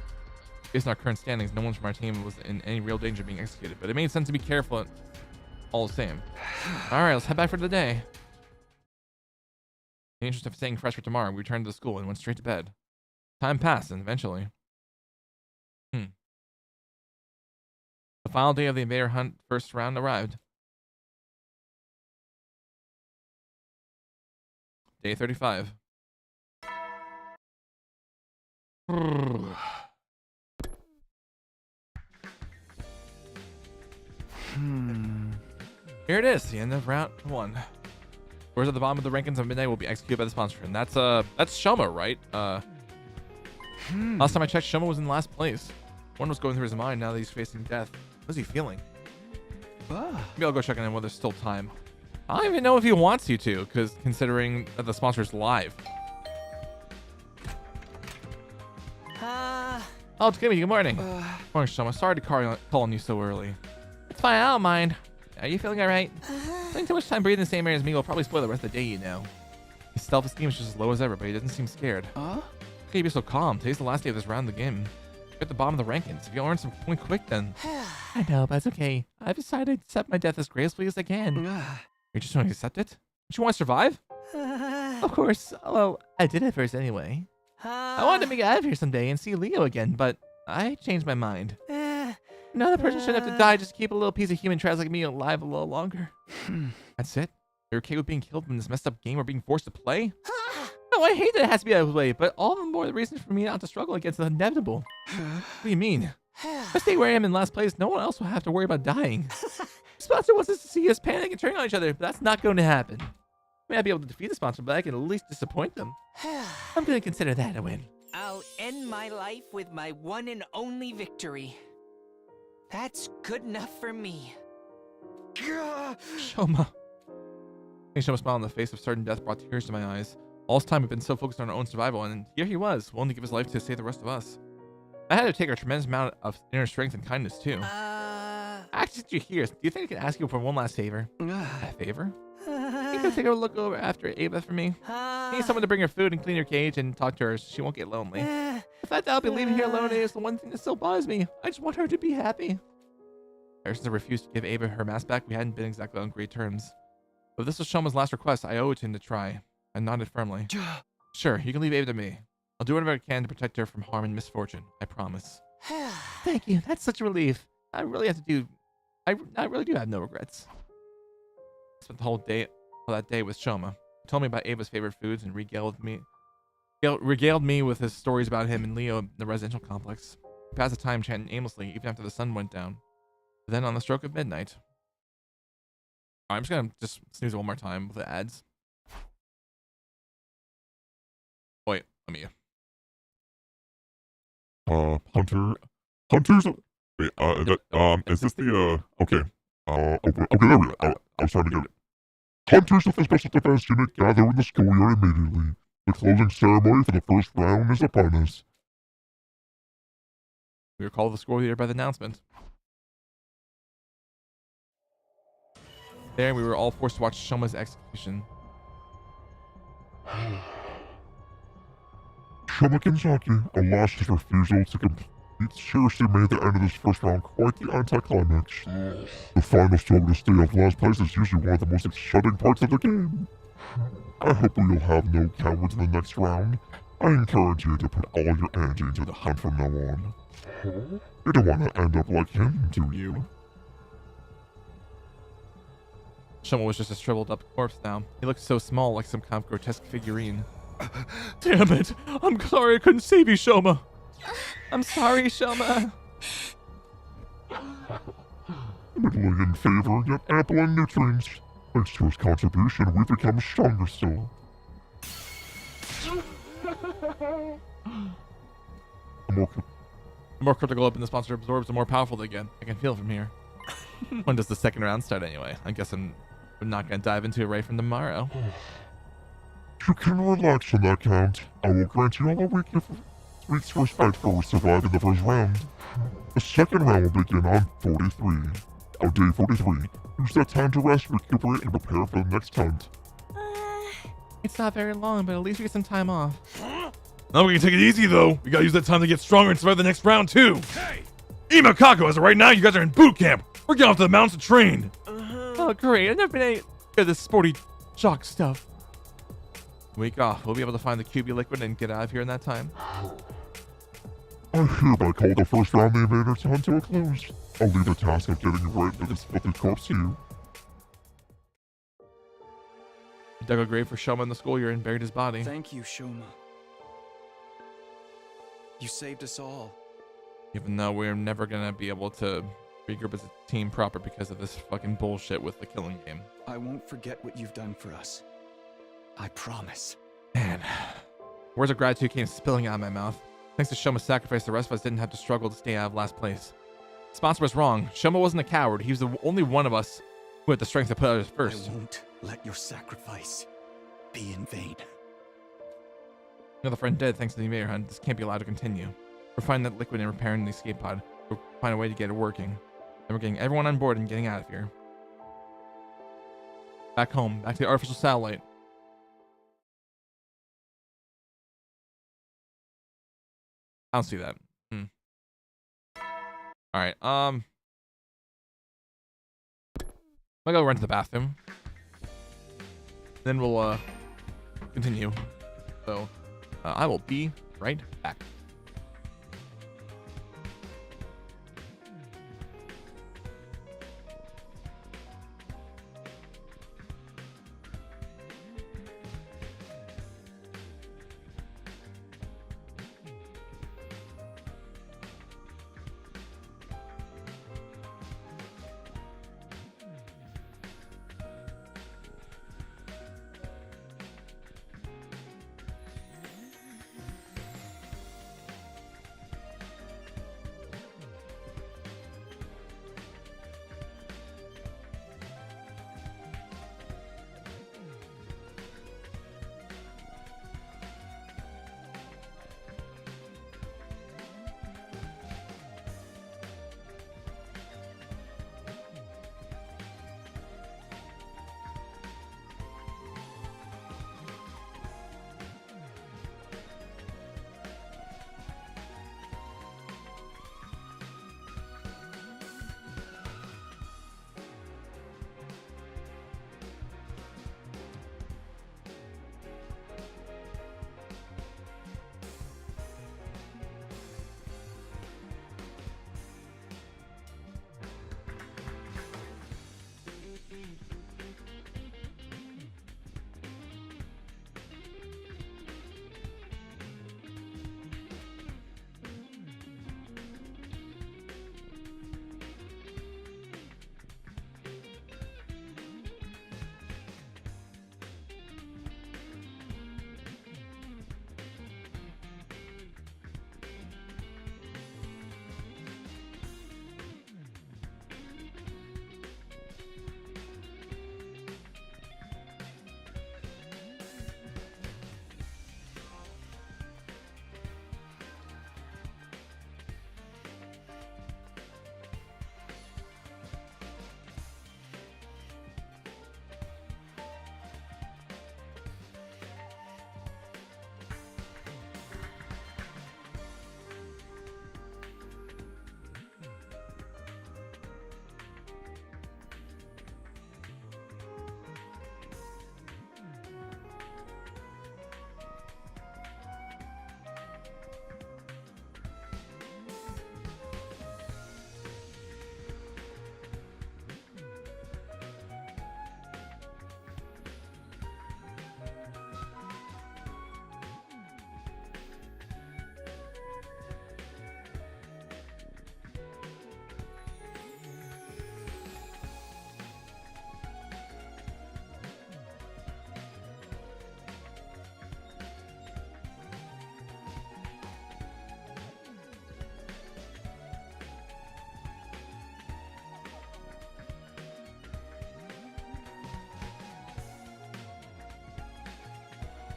Based on our current standings, no one from our team was in any real danger of being executed, but it made sense to be careful all the same. All right, let's head back for the day. In the interest of staying fresh for tomorrow, we returned to the school and went straight to bed. Time passed, and eventually... The final day of the invader hunt first round arrived. Day 35. Here it is, the end of round 1. Where's at the bottom of the rankings of midnight will be executed by the sponsor. And that's Shoma, right? Last time I checked, Shoma was in last place. One was going through his mind now that he's facing death. What's he feeling? Maybe I'll go check on him while there's still time. I don't even know if he wants you to, because considering that the sponsor's live. Oh, it's Kimmy. Good morning. Morning, Shoma. Sorry to call on you so early. It's fine. I don't mind. Are you feeling all right? Spending too much time breathing in the same air as me will probably spoil the rest of the day, you know. His self-esteem is just as low as ever, but he doesn't seem scared. How can you be so calm? Today's the last day of this round of the game. You're at the bottom of the rankings. If you earn some point quick, then... I know, but it's okay. I've decided to accept my death as gracefully as I can. You're just going to accept it? Don't you want to survive? Of course. Well, I did at first anyway. I wanted to make it out of here someday and see Leo again, but I changed my mind. Another person shouldn't have to die just to keep a little piece of human trash like me alive a little longer. That's it? You're okay with being killed in this messed up game or being forced to play? No, I hate that it has to be that way, but all the more the reason for me not to struggle against the inevitable. What do you mean? If I stay where I am in last place, no one else will have to worry about dying. The sponsor wants us to see us panic and turn on each other, but that's not going to happen. I may not be able to defeat the sponsor, but I can at least disappoint them. I'm going to consider that a win. I'll end my life with my one and only victory. That's good enough for me. Shoma. Shoma smile on the face of certain death brought tears to my eyes. All this time we've been so focused on our own survival, and here he was, willing to give his life to save the rest of us. I had to take a tremendous amount of inner strength and kindness too. Actually, since you're here, do you think I can ask you for one last favor? A favor? You can take a look over after Ava for me. I need someone to bring her food and clean her cage and talk to her so she won't get lonely. The fact that I'll be leaving here alone is the one thing that still bothers me. I just want her to be happy. Ever since I refused to give Ava her mask back, we hadn't been exactly on great terms. But if this was Shoma's last request, I owe it to him to try. I nodded firmly. Sure, you can leave Ava to me. I'll do whatever I can to protect her from harm and misfortune. I promise. Thank you. That's such a relief. I really do have no regrets. I spent the whole day that day with Shoma. He told me about Ava's favorite foods and regaled me with his stories about him and Leo in the residential complex. We passed the time chatting aimlessly even after the sun went down. Then on the stroke of midnight. I'm just gonna snooze it one more time with the ads. Wait, let me. Hunters. Wait, is this the okay? Okay, there we go. I was trying to get it. Hunters of the Special Defense Unit gather in the schoolyard immediately. The closing ceremony for the first round is upon us. We were called to the schoolyard by the announcement. There, we were all forced to watch Shoma's execution. Shoma Kinzaki, alas, his refusal to complete seriously made the end of this first round quite the anticlimax. The final struggle to stay off last place is usually one of the most exciting parts of the game. I hope we'll have no cowards in the next round. I encourage you to put all your energy into the hunt from now on. You don't want to end up like him, do you? Shoma was just a shriveled up corpse now. He looked so small, like some kind of grotesque figurine. Damn it! I'm sorry I couldn't save you, Shoma! I'm sorry, Shoma! Middling in favor, yet ample in nutrients. Thanks to his contribution, we've become stronger still. The more critical weapon this monster absorbs, the more powerful they get. I can feel it from here. When does the second round start anyway? I guess I'm not going to dive into it right from tomorrow. You can relax on that count. I will grant you all a week's respite for surviving the first round. The second round will begin on 43. Day 43. Use that time to rest, recuperate, and prepare for the next hunt. It's not very long, but at least we get some time off. Now we can take it easy, though. We gotta use that time to get stronger and survive the next round, too. Hey! Imakako, as of right now, you guys are in boot camp. We're getting off to the mountains to train. Oh, great. I've never been any good at this sporty jock stuff. Week off. We'll be able to find the QB liquid and get out of here in that time. I hereby call the first round of the invaders hunt to a close. I'll leave the task of getting right with this filthy corpse to you. You dug a grave for Shoma in the school year and buried his body. Thank you, Shoma. You saved us all. Even though we're never gonna be able to regroup as a team proper because of this fucking bullshit with the killing game. I won't forget what you've done for us. I promise. Man, words of gratitude came spilling out of my mouth. Thanks to Shoma's sacrifice, the rest of us didn't have to struggle to stay out of last place. Sponsor was wrong. Shoma wasn't a coward. He was the only one of us who had the strength to put others first. I won't let your sacrifice be in vain. Another friend dead thanks to the invader hunt. This can't be allowed to continue. We're finding that liquid and repairing the escape pod. We'll find a way to get it working. Then we're getting everyone on board and getting out of here. Back home. Back to the artificial satellite. I don't see that. Alright, I'll go run to the bathroom. Then we'll, continue. So, I will be right back.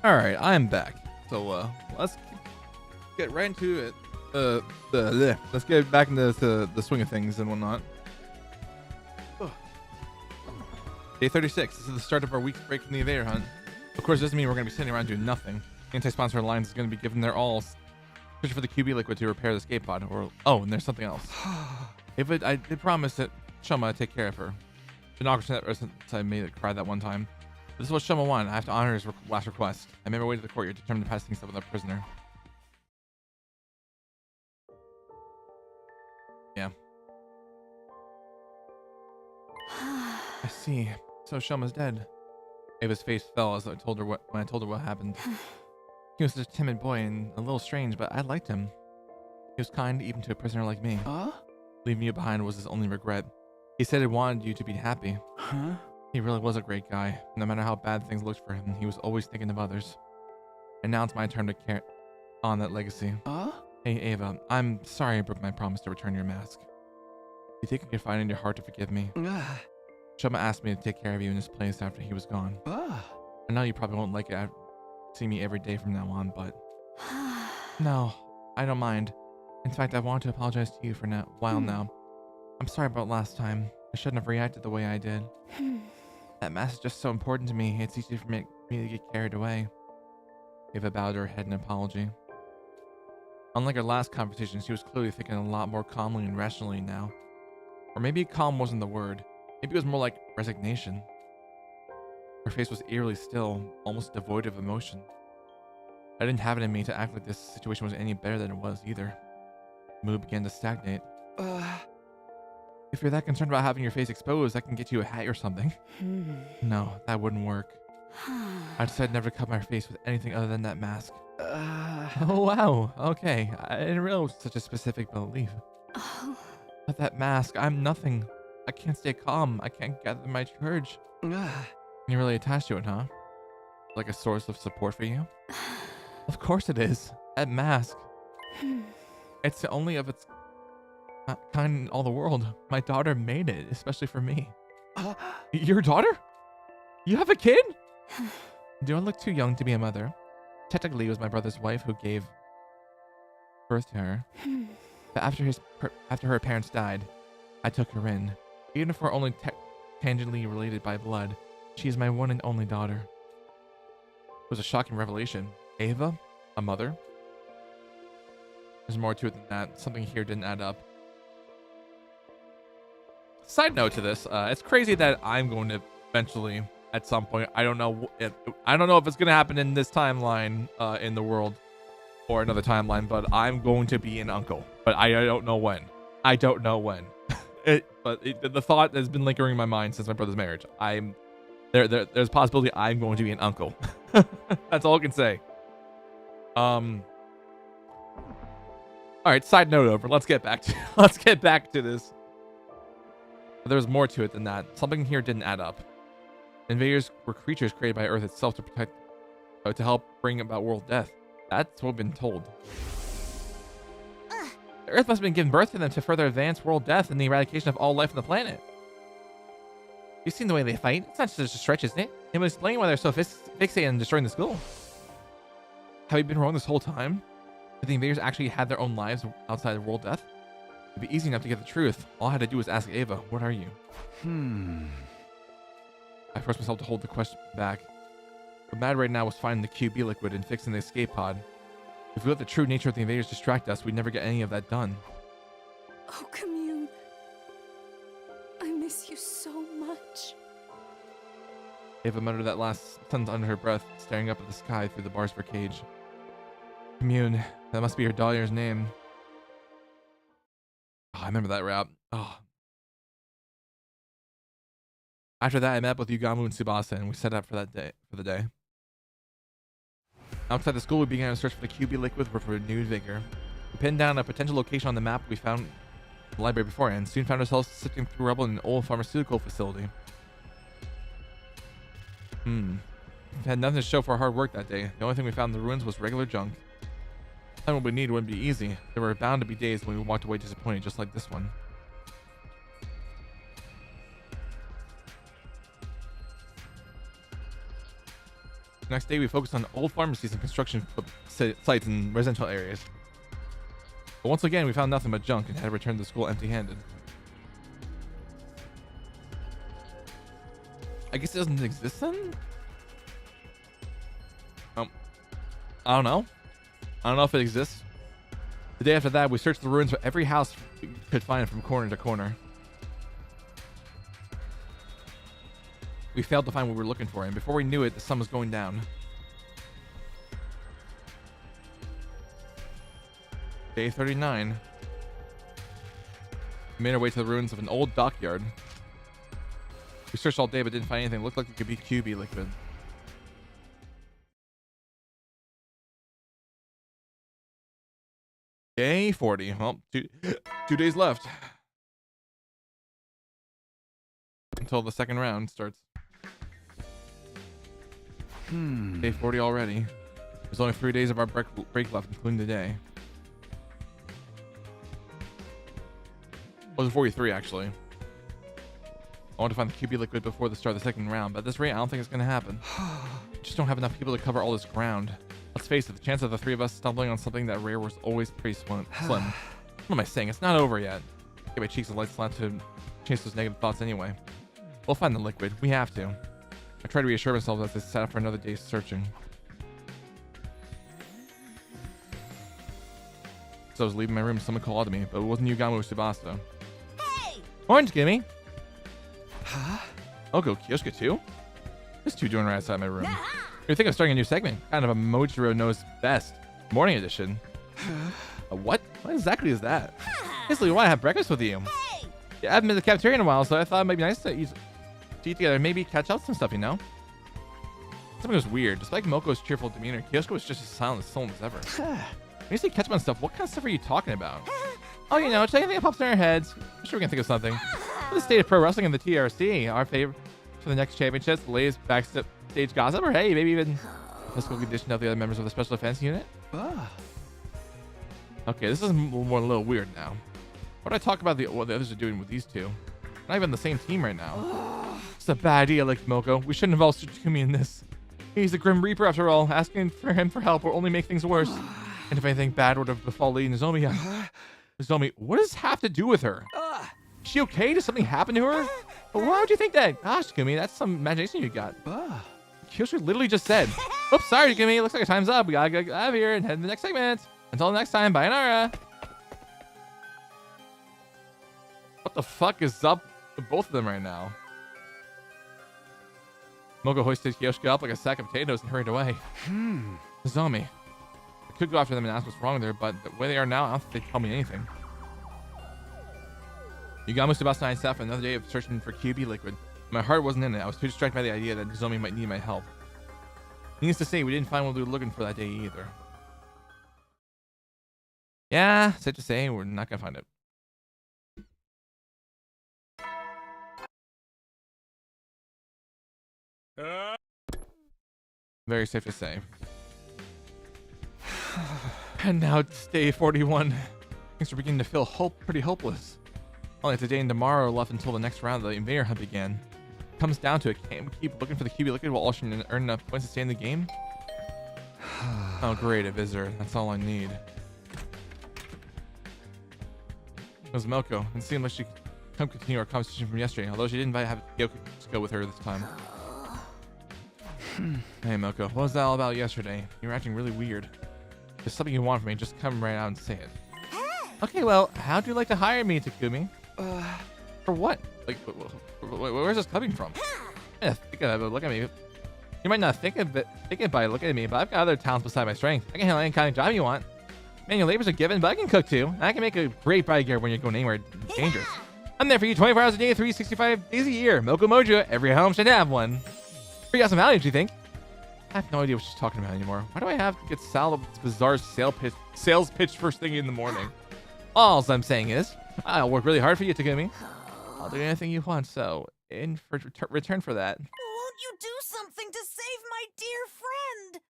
All right, I'm back. So let's get right into it. Let's get back into the swing of things and whatnot. Day 36. This is the start of our week's break from the invader hunt. Of course, this doesn't mean we're going to be sitting around doing nothing. Anti-Sponsor Alliance is going to be giving their all, especially for the QB liquid to repair the escape pod. And there's something else. I did promise that Shoma would take care of her. Since I made it cry that one time. This is what Shoma wanted. I have to honor his last request. I made my way to the courtyard, determined to pass things up with a prisoner. Yeah. I see. So Shoma's dead. Ava's face fell as I told her when I told her what happened. He was such a timid boy and a little strange, but I liked him. He was kind even to a prisoner like me. Leaving you behind was his only regret. He said he wanted you to be happy. He really was a great guy. No matter how bad things looked for him, he was always thinking of others. And now it's my turn to carry on that legacy. Hey Ava, I'm sorry I broke my promise to return your mask. You think you can find it in your heart to forgive me? Shoma asked me to take care of you in this place after he was gone. I know you probably won't like it see me every day from now on, but no, I don't mind. In fact, I want to apologize to you for a while now. I'm sorry about last time. I shouldn't have reacted the way I did. That mask is just so important to me. It's easy for me to get carried away. Ava bowed her head in apology. Unlike our last conversation, she was clearly thinking a lot more calmly and rationally now. Or maybe calm wasn't the word. Maybe it was more like resignation. Her face was eerily still, almost devoid of emotion. I didn't have it in me to act like this situation was any better than it was either. The mood began to stagnate. If you're that concerned about having your face exposed, I can get you a hat or something. No, that wouldn't work. I decided never to cover my face with anything other than that mask. Oh wow, okay. I didn't realize such a specific belief. With that mask, I'm nothing. I can't stay calm. I can't gather my courage. You're really attached to it, huh? Like a source of support for you? Of course it is. That mask. It's the only of its kind in all the world. My daughter made it, especially for me. Your daughter? You have a kid? Do I look too young to be a mother? Technically, it was my brother's wife who gave birth to her. But after her parents died, I took her in. Even if we're only tangentially related by blood, she is my one and only daughter. It was a shocking revelation. Ava? A mother? There's more to it than that. Something here didn't add up. Side note to this, it's crazy that I'm going to eventually, at some point, I don't know if it's going to happen in this timeline in the world or another timeline, but I'm going to be an uncle. But I don't know when. I don't know when. The thought has been lingering in my mind since my brother's marriage. There's a possibility I'm going to be an uncle. That's all I can say. All right, side note over. Let's get back to this. But there's more to it than that. Something here didn't add up. Invaders were creatures created by Earth itself to help bring about world death. That's what we've been told. The Earth must have been giving birth to them to further advance world death and the eradication of all life on the planet. You've seen the way they fight. It's not just a stretch, isn't it? It would explain why they're so fixated on destroying the school. Have you been wrong this whole time? Did the invaders actually have their own lives outside of world death? It'd be easy enough to get the truth. All I had to do was ask Ava, what are you? I forced myself to hold the question back. What mattered right now was finding the QB liquid and fixing the escape pod. If we let the true nature of the invaders distract us, we'd never get any of that done. Oh, Commune. I miss you so much. Ava muttered that last sentence under her breath, staring up at the sky through the bars of her cage. Commune, that must be her daughter's name. Oh, I remember that rap. Oh. After that, I met up with Yugamu and Tsubasa, and we set out for the day. Outside the school, we began a search for the QB liquid with renewed vigor. We pinned down a potential location on the map we found in the library beforehand, and soon found ourselves sifting through rubble in an old pharmaceutical facility. We had nothing to show for our hard work that day. The only thing we found in the ruins was regular junk. Finding what we needed wouldn't be easy. There were bound to be days when we walked away disappointed, just like this one. Next day, we focused on old pharmacies and construction sites in residential areas. But once again, we found nothing but junk and had to return to school empty-handed. I guess it doesn't exist then? I don't know. I don't know if it exists. The day after that, we searched the ruins for every house we could find from corner to corner. We failed to find what we were looking for, and before we knew it, the sun was going down. Day 39. We made our way to the ruins of an old dockyard. We searched all day but didn't find anything. It looked like it could be QB liquid. Day 40. Well, two days left. Until the second round starts. Day 40 already. There's only 3 days of our break left, including today. Well, 43 actually. I want to find the QB liquid before the start of the second round, but at this rate, I don't think it's going to happen. Just don't have enough people to cover all this ground. Let's face it, the chance of the three of us stumbling on something that rare was always pretty slim. What am I saying? It's not over yet. Get my cheeks a light slant to chase those negative thoughts anyway. We'll find the liquid. We have to. I tried to reassure myself as I set up for another day's searching. As I was leaving my room, someone called to me, but it wasn't Yugamo Tsubasa. Hey! Orange Gimme! Huh? I'll go Kyosuke too? There's two doing right outside my room. You think I'm starting a new segment? Kind of a Mojiro Knows Best. Morning edition. What? What exactly is that? Basically, we want to have breakfast with you. Hey! Yeah, I haven't been to the cafeteria in a while, so I thought it might be nice to eat together and maybe catch up some stuff, you know? Something was weird. Despite Moko's cheerful demeanor, Kyosuke was just as silent as soul as ever. When you say catch up on stuff, what kind of stuff are you talking about? Oh, you know, just anything that pops in our heads. I'm sure we can think of something. For the state of pro wrestling and the TRC, our favorite for the next championships, the latest backstage gossip, or hey, maybe even physical condition of the other members of the special defense unit. Okay, this is more a little weird now. What do I talk about what the others are doing with these two? Not even on the same team right now. It's a bad idea, like Moko. We shouldn't involve Tsuchikumi in this. He's the Grim Reaper after all. Asking for him for help will only make things worse. And if anything bad would have befall Lady Nozomi, Nozomi, what does this have to do with her? Is she okay? Did something happen to her? Why would you think that? Gosh, Gumi, that's some imagination you got. Kyosuke literally just said, oops, sorry, Gumi. Looks like our time's up. We gotta get out of here and head to the next segment. Until next time, sayonara. What the fuck is up with both of them right now? Moko hoisted Kyosuke up like a sack of potatoes and hurried away. Nozomi. I could go after them and ask what's wrong there, but the way they are now, I don't think they'd tell me anything. Yugamo Tsubasa and I sat for another day of searching for QB liquid. My heart wasn't in it. I was too distracted by the idea that Nozomi might need my help. Needless to say, we didn't find what we were looking for that day either. Yeah, safe to say, we're not gonna find it. Very safe to say. And now it's day 41. Things are beginning to feel pretty hopeless. Only today and tomorrow left until the next round of the invader hunt began. It comes down to it. Can't we keep looking for the QB liquid while also earn enough points to stay in the game? Oh great, a visitor. That's all I need. It was Melko. It seemed like she could continue our conversation from yesterday, although she didn't have Yoko to go with her this time. Hey Melko, what was that all about yesterday? You were acting really weird. If there's something you want from me, just come right out and say it. Okay, well, how'd you like to hire me, Takumi? For what? Like, where's this coming from? Yeah, think of it, look at me. You might not think of it by looking at me, but I've got other talents beside my strength. I can handle any kind of job you want. Manual labor's a given, but I can cook too. And I can make a great bodyguard when you're going anywhere dangerous. I'm there for you 24 hours a day, 365 days a year. Moko Mojo, every home should have one. Pretty awesome value, do you think? I have no idea what she's talking about anymore. Why do I have to get Sal's bizarre sales pitch first thing in the morning? All I'm saying is, I'll work really hard for you, Takumi. I'll do anything you want, so in return for that. Won't you do something to save my dear friend?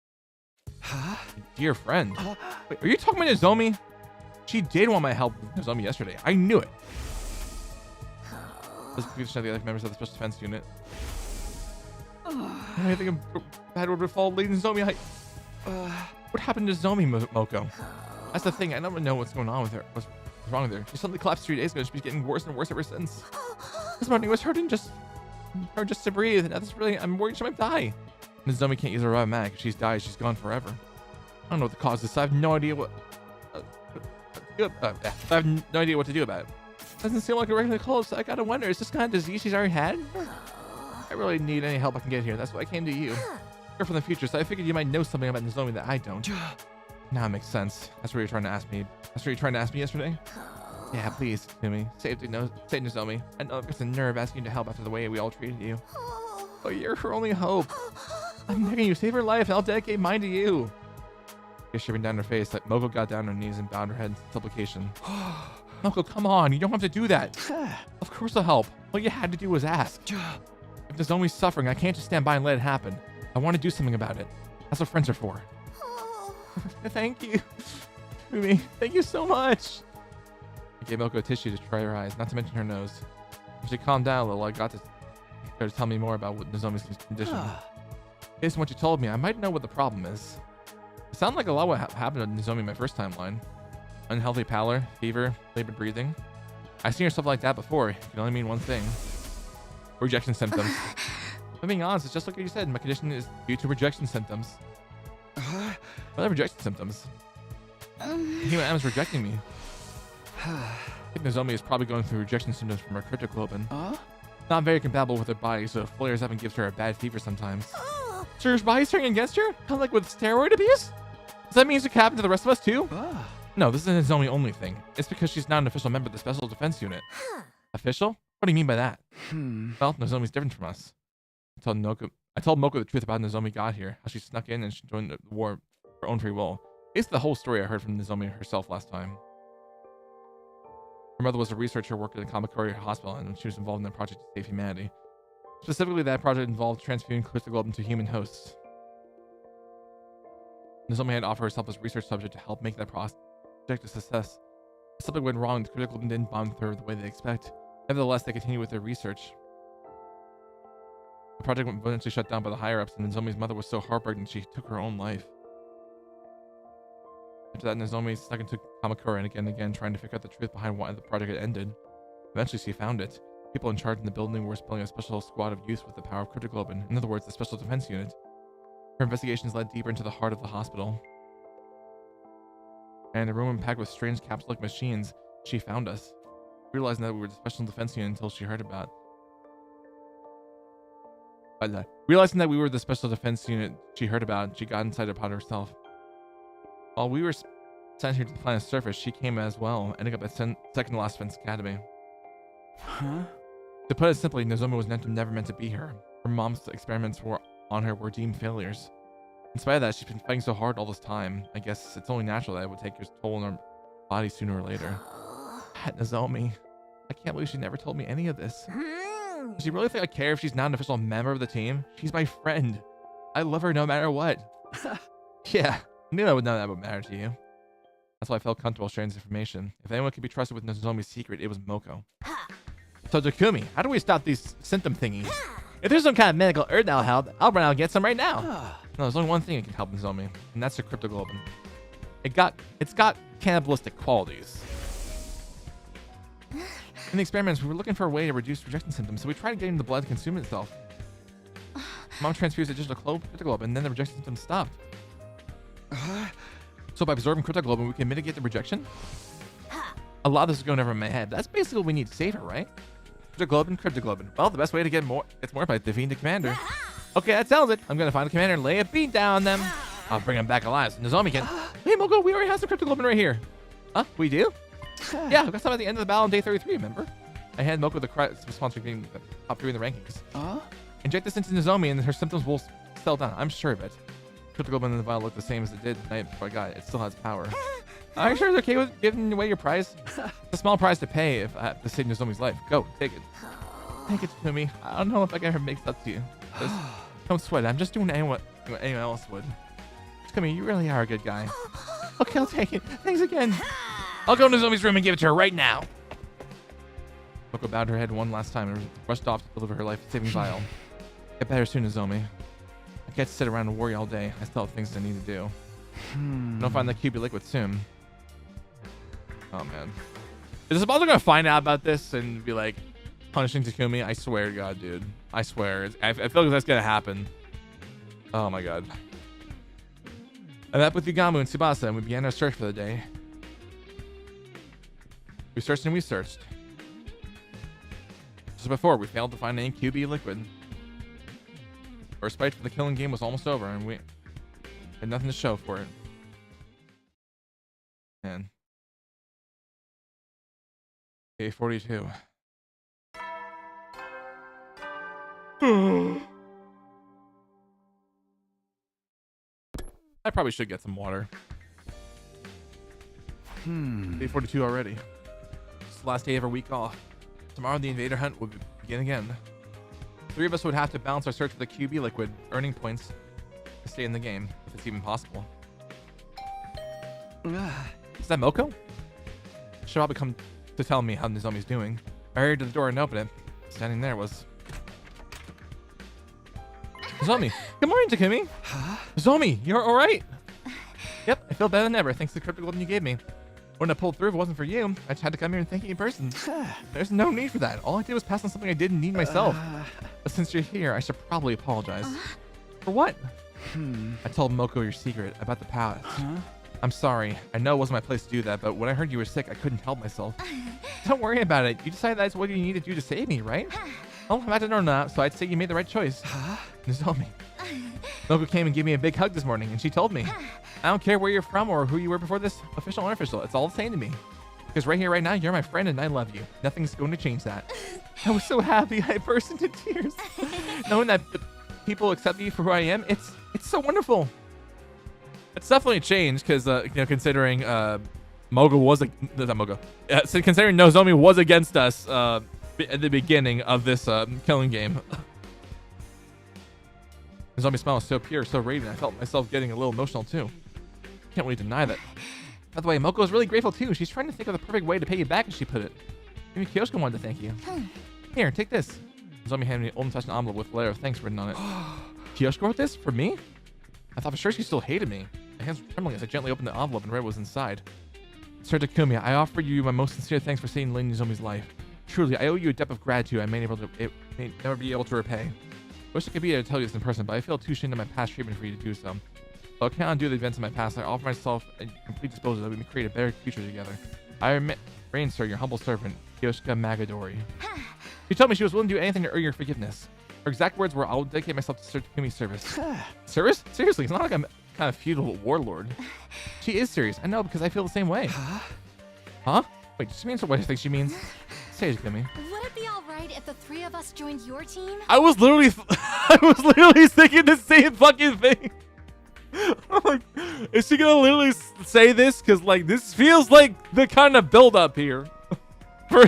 Huh? Dear friend? Wait, are you talking about Nozomi? She did want my help with Nozomi yesterday. I knew it. Let's give the other members of the special defense unit. anything bad would befall Lady Nozomi. What happened to Nozomi, Moko? That's the thing. I never know what's going on with her. What's wrong with her? She suddenly collapsed 3 days ago. She's been getting worse and worse ever since. This morning was hurting just to breathe. That's really. I'm worried she might die. Nozomi can't use her automatic. If she's died, she's gone forever. I don't know what the cause is. I have no idea what. I have no idea what to do about it. Doesn't seem like a regular cold, so I gotta wonder, is this kind of disease she's already had? I really need any help I can get here. That's why I came to you. You're from the future, so I figured you might know something about Nozomi that I don't. Now it makes sense. That's what you're trying to ask me. That's what you're trying to ask me yesterday? Yeah, please, Kumi. Save Nozomi. I know it's a nerve asking you to help after the way we all treated you. But you're her only hope. I'm begging you, save her life, and I'll dedicate mine to you. She's shivering down her face. Like Moko got down on her knees and bowed her head in supplication. Moko, come on. You don't have to do that. Of course I'll help. All you had to do was ask. If Nozomi's suffering, I can't just stand by and let it happen. I want to do something about it. That's what friends are for. Thank you. Kumi, thank you so much. I gave Moko a tissue to dry her eyes, not to mention her nose. When she calmed down a little, I got to her to tell me more about Nozomi's condition. Based on what you told me, I might know what the problem is. It sounded like a lot what happened to Nozomi my first timeline. Unhealthy pallor, fever, labored breathing. I've seen her stuff like that before. It can only mean one thing. Rejection symptoms. If I'm being honest, it's just like you said. My condition is due to rejection symptoms. What are rejection symptoms? Human M is rejecting me. I think Nozomi is probably going through rejection symptoms from her cryptoglobin. Not very compatible with her body, so it flares up and gives her a bad fever sometimes. So her body's turning against her? Kind of like with steroid abuse? Does that mean it could happen to the rest of us too? No, this isn't a Nozomi only thing. It's because she's not an official member of the Special Defense Unit. Official? What do you mean by that? Well, Nozomi's different from us. I told Moko the truth about how Nozomi got here, how she snuck in and she joined the war of her own free will. It's the whole story I heard from Nozomi herself last time. Her mother was a researcher working at the Kamakura Hospital, and she was involved in a project to save humanity. Specifically, that project involved transferring cryptoglobin to human hosts. Nozomi had offered herself as research subject to help make that project a success. If something went wrong, the cryptoglobin didn't bond with her the way they expect. Nevertheless, they continued with their research. The project was eventually shut down by the higher-ups, and Nozomi's mother was so heartbroken she took her own life. After that, Nozomi snuck into Kamakura and again, trying to figure out the truth behind why the project had ended. Eventually, she found it. People in charge in the building were spelling a special squad of youth with the power of cryptoglobin. In other words, the Special Defense Unit. Her investigations led deeper into the heart of the hospital. And a room packed with strange capsule-like machines, she found us. Realizing that we were the Special Defense Unit until she heard about. Realizing that we were the Special Defense Unit she heard about, she got inside upon herself. While we were sent here to the planet's surface, she came as well, ending up at second to last Defense Academy. To put it simply, Nozomi was never meant to be here. Her mom's experiments on her were deemed failures. In spite of that, she's been fighting so hard all this time. I guess it's only natural that it would take its toll on her body sooner or later. Nozomi. I can't believe she never told me any of this. Does she really think I care if she's not an official member of the team? She's my friend. I love her no matter what. Yeah, I knew that would not matter to you. That's why I felt comfortable sharing this information. If anyone could be trusted with Nozomi's secret, it was Moko. So Takumi, how do we stop these symptom thingies? If there's some kind of medical herb that'll help, I'll run out and get some right now. No, there's only one thing that can help Nozomi, and that's the cryptoglobin. It's got cannibalistic qualities. In the experiments, we were looking for a way to reduce rejection symptoms, so we tried getting the blood to consume itself. Mom transfused additional cryptoglobin, and then the rejection symptoms stopped. So by absorbing cryptoglobin, we can mitigate the rejection? A lot of this is going over in my head. That's basically what we need to save her, right? Cryptoglobin. Well, the best way to get more by defeating the commander. Okay, that sounds it. I'm going to find the commander and lay a beat down on them. I'll bring them back alive so Nozomi can... Hey, Moko, we already have some cryptoglobin right here. Huh? We do? Yeah, we got some at the end of the battle on day 33, remember? I had Moko the response for getting the top 3 in the rankings. Inject this into Nozomi and her symptoms will settle down. I'm sure of it. Cryptoglobin in the vial looked the same as it did the night before I got it. It still has power. Are you sure it's okay with giving away your prize? It's a small prize to pay if I have to save Nozomi's life. Go, take it. Take it to me. I don't know if I can ever make it up to you. Just don't sweat. I'm just doing what anyone else would. Just come here. You really are a good guy. Okay, I'll take it. Thanks again. I'll go to Nozomi's room and give it to her right now. Moko bowed her head one last time and rushed off to deliver her life-saving vial. Get better soon, Nozomi. can't sit around and worry all day. I still have things I need to do. Don't find the QB liquid soon. Oh man. Is Sabato gonna find out about this and be like punishing Takumi? I swear to God, dude. I swear. I feel like that's gonna happen. Oh my God. I met with Yugamu and Tsubasa and we began our search for the day. We searched and we searched. Just before, we failed to find any QB liquid. First fight for the killing game was almost over and we had nothing to show for it. Man. A42. I probably should get some water. A42 already. It's the last day of our week off. Tomorrow the invader hunt will begin again. 3 of us would have to balance our search for the QB liquid, earning points to stay in the game, if it's even possible. Is that Moko? She'll probably come to tell me how Nozomi's doing. I hurried to the door and opened it. Standing there was Nozomi. Good morning, Takumi. Nozomi, you're alright? Yep, I feel better than ever thanks to the cryptic weapon you gave me. When I pulled through, if it wasn't for you, I just had to come here and thank you in person. There's no need for that. All I did was pass on something I didn't need myself. But since you're here, I should probably apologize. For what? I told Moko your secret about the palace. I'm sorry. I know it wasn't my place to do that, but when I heard you were sick, I couldn't help myself. Don't worry about it. You decided that's what you needed to do to save me, right? Well, imagine or not, so I'd say you made the right choice. Nozomi. Moko came and gave me a big hug this morning, and she told me, I don't care where you're from or who you were before this, official or unofficial. It's all the same to me. Because right here, right now, you're my friend and I love you. Nothing's going to change that. I was so happy I burst into tears. Knowing that people accept me for who I am, it's so wonderful. It's definitely a change because, considering Mogo was considering Nozomi was against us at the beginning of this killing game. Nozomi's smile was so pure, so radiant. I felt myself getting a little emotional too. Can't really deny that. By the way, Moko is really grateful too. She's trying to think of the perfect way to pay you back, as she put it. Maybe Kyoshiko wanted to thank you. Here, take this. Nozomi handed me an old-fashioned envelope with a letter of thanks written on it. Kyoshiko wrote this? For me? I thought for sure she still hated me. My hands were trembling as I gently opened the envelope and read what was inside. Sir Takumi, I offer you my most sincere thanks for saving Lady Nozomi's life. Truly, I owe you a debt of gratitude I may never be able to repay. I wish I could be there to tell you this in person, but I feel too ashamed of my past treatment for you to do so. While I cannot undo the events of my past, I offer myself a complete disposal that we may create a better future together. I remain, sir, your humble servant, Kyoshika Magadori. She told me she was willing to do anything to earn your forgiveness. Her exact words were, I will dedicate myself to Sir Takumi's service. Service? Seriously, it's not like I'm kind of feudal warlord. She is serious. I know, because I feel the same way. Huh? Wait, she means what I think she means? Say it, Takumi. Would it be alright if the 3 of us joined your team? I was literally thinking the same fucking thing. I'm like, is she gonna literally say this? Because like this feels like the kind of build up here for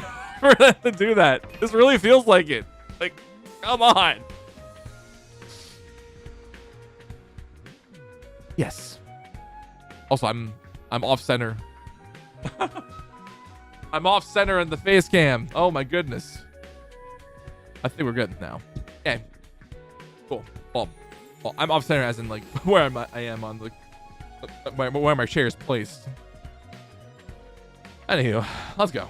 them to do that. This really feels like it. Like, come on. Yes. Also, I'm off center. I'm off center in the face cam. Oh my goodness. I think we're good now. Okay. Cool. Well, I'm off center as in like where I am on the where my chair is placed. Anywho, let's go.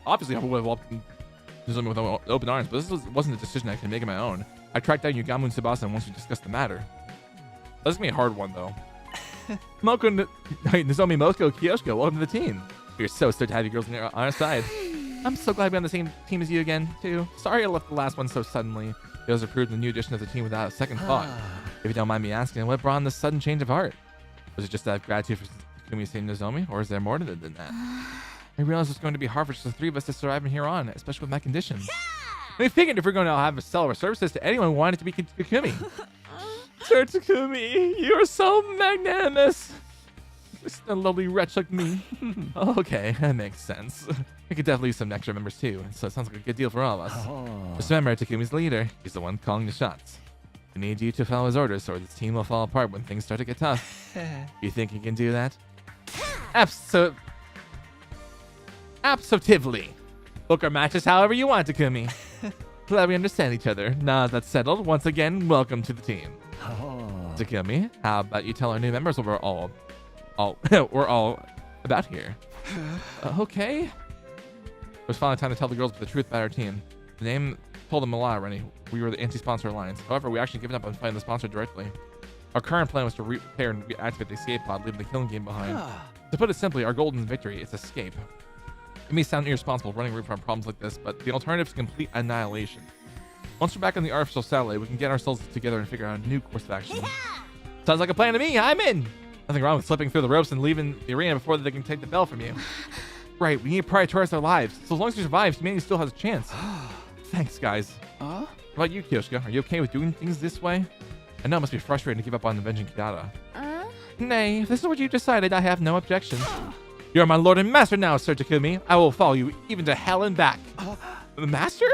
Obviously, I would have welcomed Nozomi with open arms, but this wasn't a decision I could make on my own. I tracked down Yugamu and Tsubasa once we discussed the matter. That's gonna be a hard one, though. Nozomi, Moko, Kyoshiko, welcome to the team. We're so stoked to have you girls on our side. I'm so glad to be on the same team as you again, too. Sorry I left the last one so suddenly. You guys approved the new addition of the team without a second thought. If you don't mind me asking, what brought on this sudden change of heart? Was it just that gratitude for Takumi saying Nozomi, or is there more to it than that? I realized it's going to be hard for just the 3 of us to survive from here on, especially with my conditions. We figured if we're going to have to sell our services to anyone who wanted to be Takumi. Sir Takumi, you are so magnanimous. It's a lovely wretch like me. Okay, that makes sense. We could definitely use some extra members too, so it sounds like a good deal for all of us. Just remember, Takumi's leader. He's the one calling the shots. We need you to follow his orders, or this team will fall apart when things start to get tough. You think you can do that? Absolutely. Book our matches however you want, Takumi. Glad we understand each other. Now that's settled, once again, welcome to the team. Oh. Takumi, how about you tell our new members what we're all we're all about here? Okay. It was finally time to tell the girls the truth about our team. The name told them a lot already. We were the anti-sponsor alliance. However, we actually given up on fighting the sponsor directly. Our current plan was to repair and reactivate the escape pod, leaving the killing game behind. To put it simply, our golden victory is escape. It may sound irresponsible running away from problems like this, but the alternative is complete annihilation. Once we're back on the artificial satellite, we can get ourselves together and figure out a new course of action. Sounds like a plan to me. I'm in. Nothing wrong with slipping through the ropes and leaving the arena before they can take the bell from you. Right, we need to prioritize our lives. So as long as we survive, humanity still has a chance. Thanks, guys. What about you, Kyoshka? Are you okay with doing things this way? I know it must be frustrating to give up on avenging Kidara. Nay, if this is what you decided, I have no objection. You're my lord and master now, Sir Takumi. I will follow you even to hell and back. The master?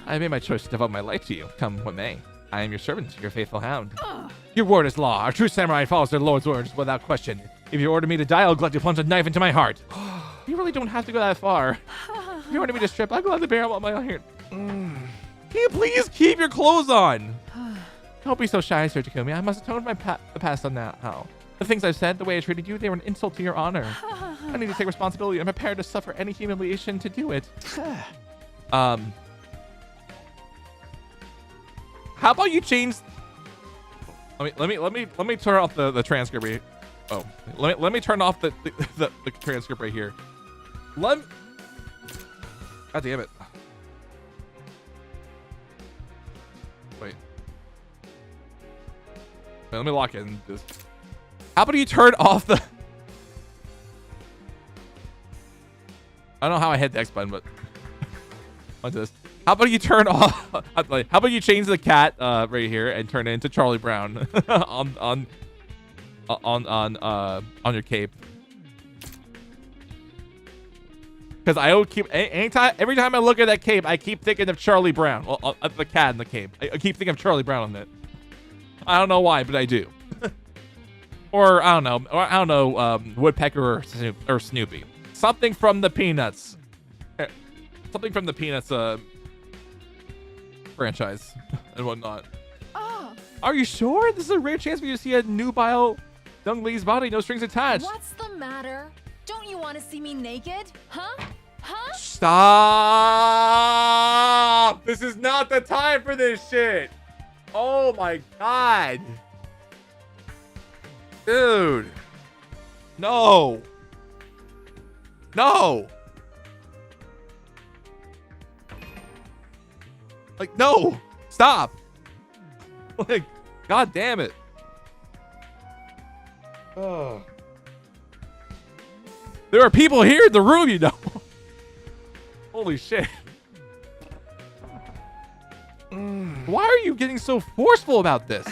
I made my choice to devote my life to you, come what may. I am your servant, your faithful hound. Your word is law. Our true samurai follows their lord's orders without question. If you order me to die, I'll gladly plunge a knife into my heart. You really don't have to go that far. If you order me to strip, I'll gladly bear on my heart. Can you please keep your clothes on? Don't be so shy, Sir Takumi. I must atone my past on that. How? The things I've said, the way I treated you, they were an insult to your honor. I need to take responsibility. I'm prepared to suffer any humiliation to do it. How about you change? Let me turn off the transcript. Here. Oh, let me turn off the transcript right here. God damn it. Wait, let me lock in this. How about you turn off the... I don't know how I hit the X button, but... Watch this. How about you turn off... How about you change the cat right here and turn it into Charlie Brown on your cape? Because I will keep... Every time I look at that cape, I keep thinking of Charlie Brown. Well, the cat in the cape. I keep thinking of Charlie Brown on it. I don't know why, but I do. Or I don't know, Woodpecker or Snoopy. Something from the Peanuts. Something from the Peanuts franchise and whatnot. Are you sure? This is a rare chance for you to see a nubile young lady's body, no strings attached. What's the matter? Don't you want to see me naked? Huh? Stop! This is not the time for this shit. Oh my god. Dude. No. Like, no. Stop. Like, god damn it. There are people here in the room, you know. Holy shit. Why are you getting so forceful about this?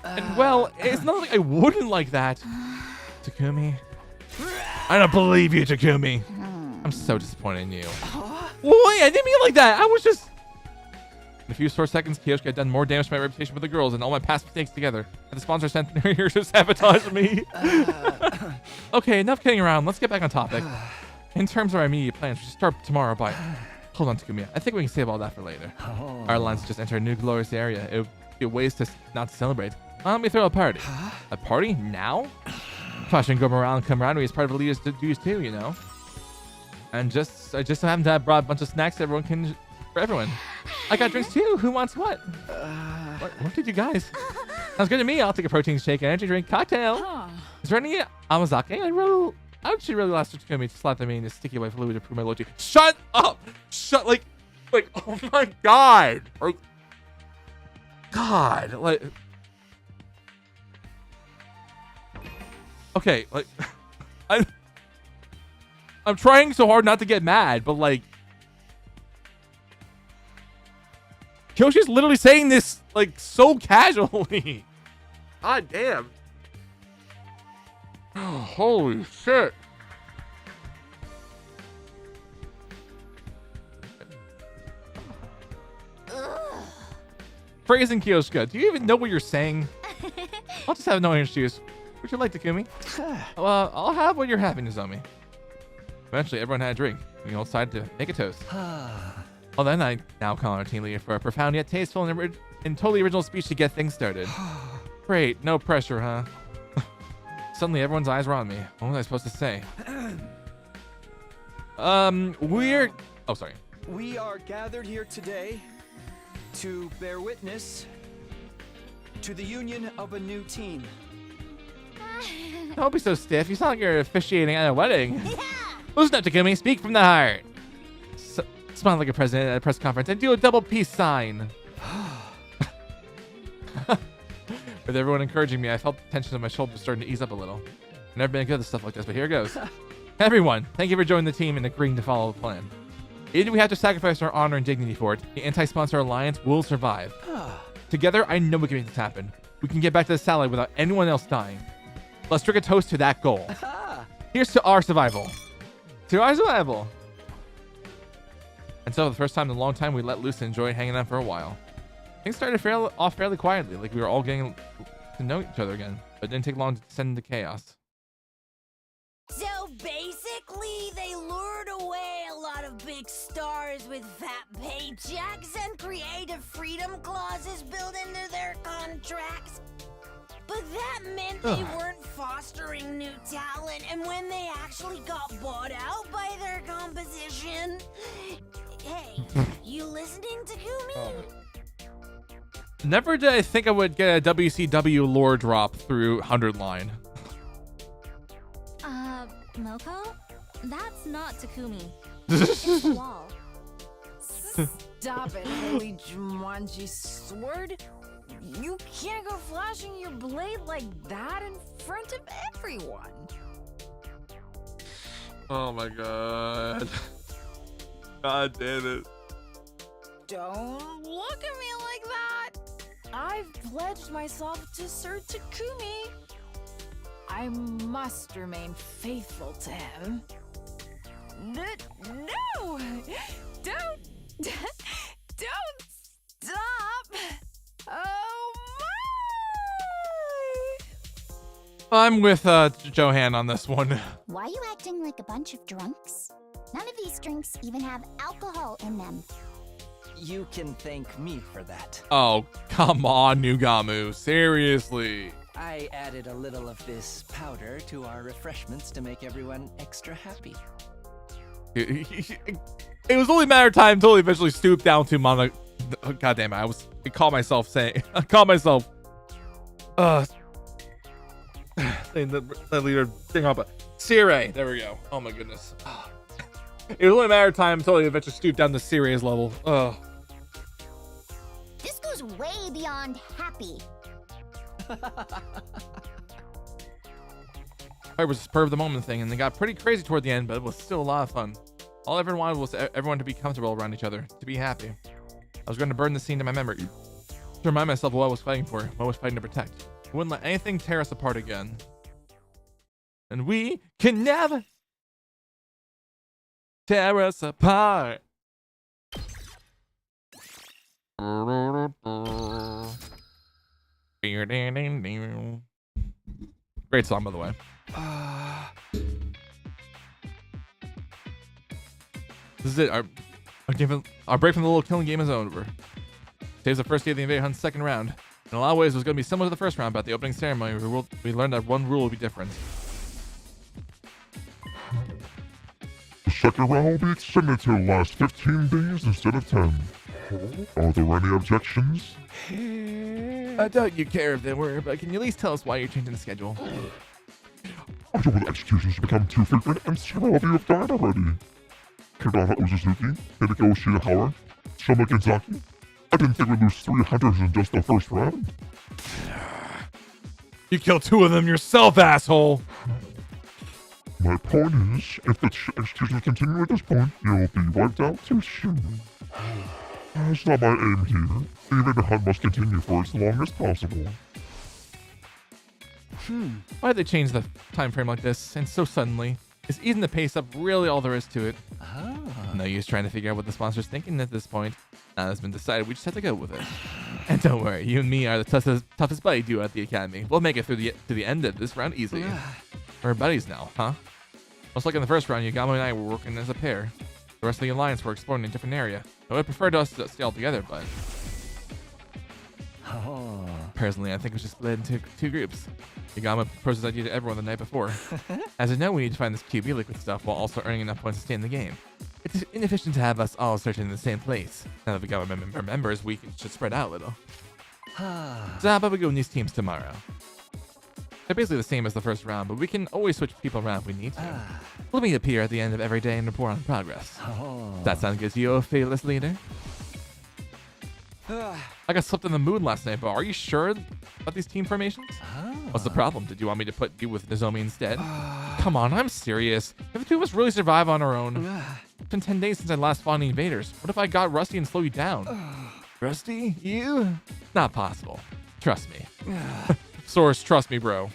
And well, it's not like I wouldn't like that. Takumi. I don't believe you, Takumi. I'm so disappointed in you. Well, wait, I didn't mean it like that. I was just... In a few short seconds, Kyoshka had done more damage to my reputation with the girls and all my past mistakes together. And the sponsor sent here to sabotage me. Okay, enough kidding around. Let's get back on topic. In terms of our immediate plans, we should start tomorrow by... Hold on, Takumi. I think we can save all that for later. Our alliance just entered a new glorious area. It would be ways to not to celebrate. Let me throw a party. A party? Now? Fashion go around camaraderie is part of the leader's dues too, you know? And I just happen to have brought a bunch of snacks for everyone. I got drinks too. Who wants what? What did you guys? Sounds good to me. I'll take a protein shake, energy drink, cocktail. Is there any amazake? I would actually really last Takumi to slap me in the sticky white fluid to prove my loyalty. Shut up! Like, oh my god! God, like... Okay, like... I'm trying so hard not to get mad, but like... Kyoshi's literally saying this, like, so casually. God damn. Oh, holy shit. Praising Kyoshka. Do you even know what you're saying? I'll just have no excuse. Would you like Takumi? Well, I'll have what you're having, Nozomi. Eventually, everyone had a drink. We all decided to make a toast. Well, then I now call our team leader for a profound yet tasteful and totally original speech to get things started. Great, no pressure, huh? Suddenly, everyone's eyes were on me. What was I supposed to say? We're... Oh, sorry. We are gathered here today to bear witness to the union of a new team. Don't be so stiff. You sound like you're officiating at a wedding. Yeah. Listen up, Takumi. Speak from the heart. Smile like a president at a press conference and do a double peace sign. With everyone encouraging me, I felt the tension on my shoulders starting to ease up a little. I've never been good at stuff like this, but here goes. Everyone, thank you for joining the team and agreeing to follow the plan. Even if we have to sacrifice our honor and dignity for it, the Anti-Sponsor Alliance will survive. Together, I know we can make this happen. We can get back to the satellite without anyone else dying. Let's drink a toast to that goal. Here's to our survival. To our survival. And so, for the first time in a long time, we let loose and enjoyed hanging out for a while. Things started off fairly quietly, like we were all getting to know each other again, but it didn't take long to descend into chaos. So basically, they lured away a lot of big stars with fat paychecks and creative freedom clauses built into their contracts. But that meant they weren't fostering new talent, and when they actually got bought out by their composition... Hey, you listening to Kumi? Never did I think I would get a WCW lore drop through 100 line. Moko? That's not Takumi. Wall. Stop it, Holy Jumanji Sword. You can't go flashing your blade like that in front of everyone. Oh my god. God damn it. Don't look at me like that. I've pledged myself to Sir Takumi. I must remain faithful to him. No! Don't stop! Oh my! I'm with Johan on this one. Why are you acting like a bunch of drunks? None of these drinks even have alcohol in them. You can thank me for that. Oh, come on, Nugamu. Seriously. I added a little of this powder to our refreshments to make everyone extra happy. It was only a matter of time until he eventually stooped down to Mono. God damn it! I caught myself saying. I caught myself. Saying the leader thing up. Sire. There we go. Oh my goodness. It was only a matter of time until he eventually stooped down to Sire's level. This goes way beyond happy. It was a spur of the moment thing, and they got pretty crazy toward the end, but it was still a lot of fun. All everyone wanted was everyone to be comfortable around each other, to be happy. I was going to burn the scene to my memory, to remind myself of what I was fighting for, what I was fighting to protect. I wouldn't let anything tear us apart again. And we can never tear us apart. Great song, by the way. This is it. Our break from the little killing game is over. Today's the first day of the Invader Hunt's second round. In a lot of ways, it was going to be similar to the first round, but at the opening ceremony, we learned that one rule would be different. The second round will be extended to last 15 days instead of 10. Are there any objections? I doubt you care if there were, but can you at least tell us why you're changing the schedule? I don't want executions to become too frequent, and several of you have died already. Hirata Uzuzuki, Hideko Shirahara, Shoma Genzaki. I didn't think we'd lose 3 hunters in just the first round. You killed 2 of them yourself, asshole! My point is, if the executions continue at this point, you'll be wiped out too soon. That's not my aim here. Even the hunt must continue for as long as possible. Why'd they change the time frame like this, and so suddenly? Is easing the pace up really all there is to it? No use trying to figure out what the sponsor's thinking at this point. Now that's been decided, we just have to go with it. And don't worry, you and me are the toughest buddy duo at the academy. We'll make it to the end of this round easily. We're buddies now, huh? Most like in the first round, Yagamo and I were working as a pair. The rest of the Alliance were exploring a different area. I would prefer us to stay all together, but... Personally, I think we should split into two groups. Yagama proposed this idea to everyone the night before. As I know, we need to find this QB liquid stuff while also earning enough points to stay in the game. It's inefficient to have us all searching in the same place. Now that we got members, we should spread out a little. So how about we go in these teams tomorrow? They're basically the same as the first round, but we can always switch people around if we need to. We'll meet up here at the end of every day and report on progress. Does that sound good to you, fearless leader? I got slept in the mood last night, but are you sure about these team formations? What's the problem? Did you want me to put you with Nozomi instead? Come on, I'm serious. If the two of us really survive on our own. It's been 10 days since I last fought any invaders. What if I got Rusty and slow you down? Rusty? You? Not possible. Trust me. Source, trust me, bro.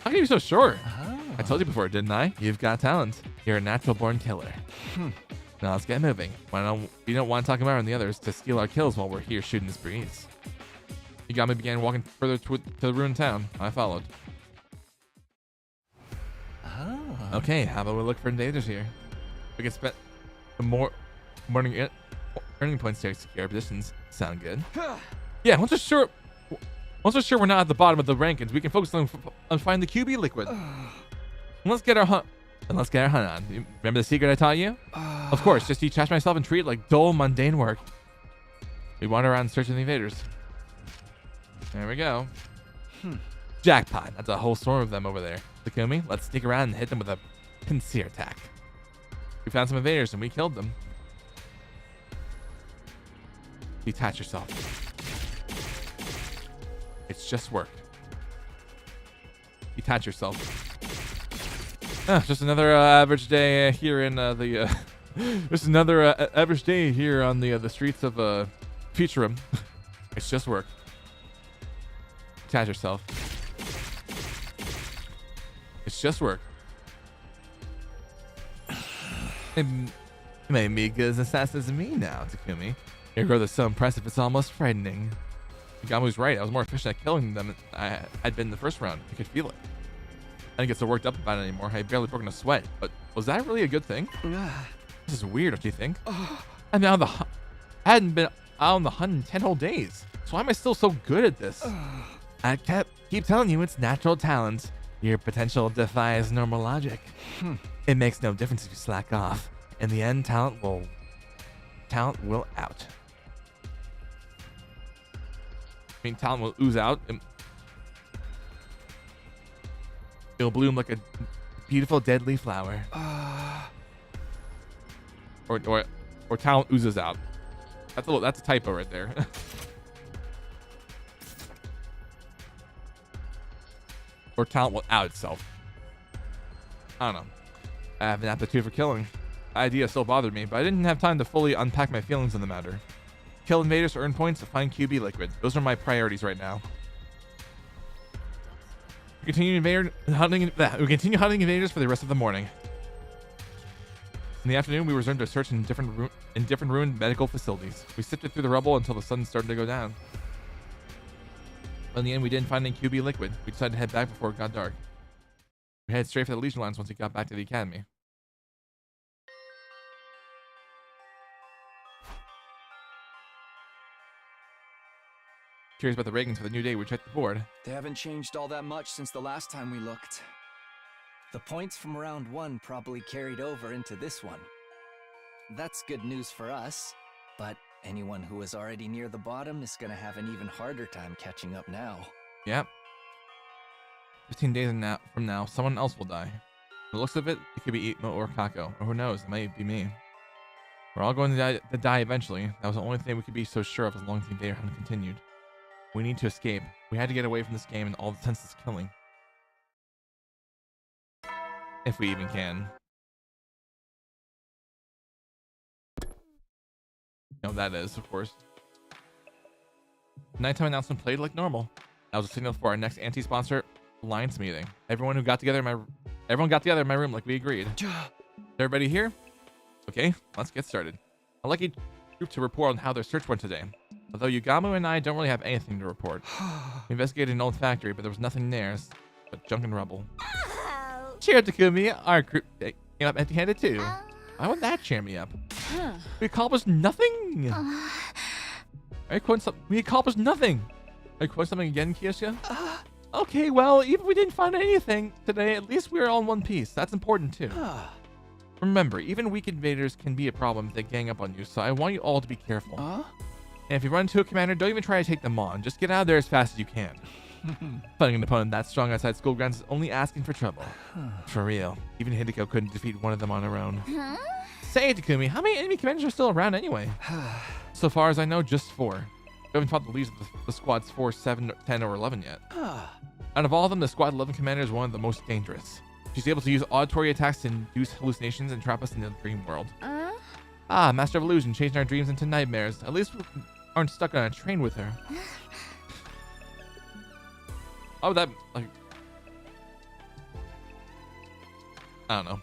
How can you be so sure? I told you before, didn't I? You've got talent. You're a natural born killer. Now let's get moving. We don't want Takamaru and the others to steal our kills while we're here shooting this breeze. Yagami began walking further to the ruined town. I followed. Okay, how about we look for invaders here? We can spend the morning earning points to secure positions. Sound good? Yeah, once we're sure we're not at the bottom of the rankings, we can focus on finding the QB liquid. Let's get our hunt on. You remember the secret I taught you? Of course, just detach myself and treat it like dull, mundane work. We wander around searching the invaders. There we go. Jackpot. That's a whole swarm of them over there. Takumi, let's sneak around and hit them with a pincer attack. We found some invaders and we killed them. Detach yourself. It's just work. Detach yourself. Just another average day here in the. Just another average day here on the streets of Futurum. It's just work. Detach yourself. It's just work. It may be good as assassin as me now, Takumi. Your growth is so impressive, it's almost frightening. Yagami was right. I was more efficient at killing them than I'd been in the first round. I could feel it. I didn't get so worked up about it anymore. I barely broken a sweat. But was that really a good thing? This is weird, don't you think? I hadn't been out on the hunt in 10 whole days. So why am I still so good at this? I keep telling you it's natural talent. Your potential defies normal logic. It makes no difference if you slack off. In the end, talent will out. I mean, talent will ooze out. It'll bloom like a beautiful deadly flower. Or talent oozes out. That's a typo right there. Or talent will out itself. I don't know. I have an aptitude for killing. The idea still bothered me, but I didn't have time to fully unpack my feelings on the matter. Kill invaders to earn points to find QB liquid. Those are my priorities right now. We continue hunting invaders for the rest of the morning. In the afternoon, we resumed our search in different ruined medical facilities. We sifted through the rubble until the sun started to go down. But in the end, we didn't find any QB liquid. We decided to head back before it got dark. We headed straight for the Legion lines once we got back to the academy. Curious about the ratings for the new day, we checked the board. They haven't changed all that much since the last time we looked. The points from round 1 probably carried over into this one. That's good news for us, but anyone who was already near the bottom is gonna have an even harder time catching up now. Yep. 15 days from now, someone else will die. From the looks of it, it could be Itmo or Kako, or who knows, it might be me. We're all going to die eventually. That was the only thing we could be so sure of as long as the invader hunt continued. We need to escape. We had to get away from this game and all the senseless killing. If we even can. You know, that is, of course. Nighttime announcement played like normal. That was a signal for our next anti-sponsor alliance meeting. Everyone got together in my room like we agreed. Is everybody here? Okay, let's get started. I'd like each group to report on how their search went today. Although Yugamu and I don't really have anything to report. We investigated an old factory, but there was nothing there but junk and rubble. Oh, cheer, Takumi. Our group came up empty-handed too. Why would that cheer me up? We accomplished nothing. Are you quoting something? We accomplished nothing. Are you quoting something again, Kiyoshia? Okay, well, even if we didn't find anything today, at least we were all in one piece. That's important too. Remember, even weak invaders can be a problem if they gang up on you, so I want you all to be careful. And if you run into a commander, don't even try to take them on. Just get out of there as fast as you can. Fighting an opponent that strong outside school grounds is only asking for trouble. For real. Even Hideko couldn't defeat one of them on her own. Say, Takumi, how many enemy commanders are still around anyway? So far as I know, just 4. We haven't fought the leads of the squads 4, 7, 10, or 11 yet. Out of all of them, the squad 11 commander is one of the most dangerous. She's able to use auditory attacks to induce hallucinations and trap us in the dream world. Master of illusion, changing our dreams into nightmares. At least we aren't stuck on a train with her. Oh, that, like, I don't know.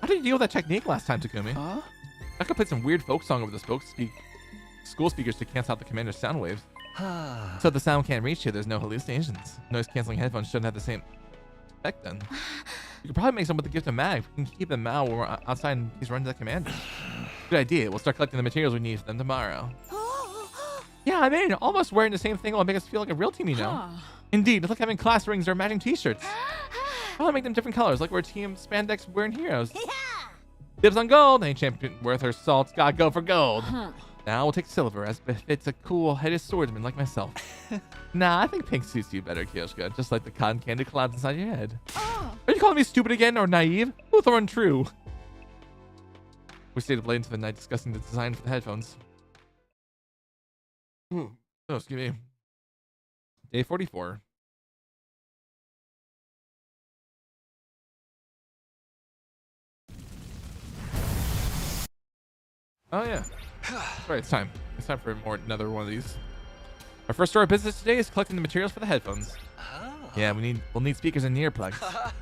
How did you deal with that technique last time, Takumi? I could play some weird folk song over the school speakers to cancel out the commander's sound waves. So if the sound can't reach you, there's no hallucinations. Noise canceling headphones shouldn't have the same effect then. You could probably make some with the gift of mag. We can keep them out when we're outside and he's running to the commander. Good idea. We'll start collecting the materials we need for them tomorrow. Yeah, I mean, almost wearing the same thing will make us feel like a real team, you know. Indeed, it's like having class rings or matching t-shirts. I'll make them different colors, like we're a team spandex wearing heroes. Dibs on gold. Any champion worth her salt's gotta go for gold. Now we'll take silver, as befits a cool-headed swordsman like myself. Nah, I think pink suits you better, Kiyoshika, just like the cotton candy clouds inside your head. Are you calling me stupid again, or naive? Both are untrue. We stayed up late into the night discussing the design for the headphones. Oh, excuse me. Day 44. Oh yeah. That's right, it's time. It's time for another one of these. Our first order of business today is collecting the materials for the headphones. Yeah, we'll need speakers and earplugs.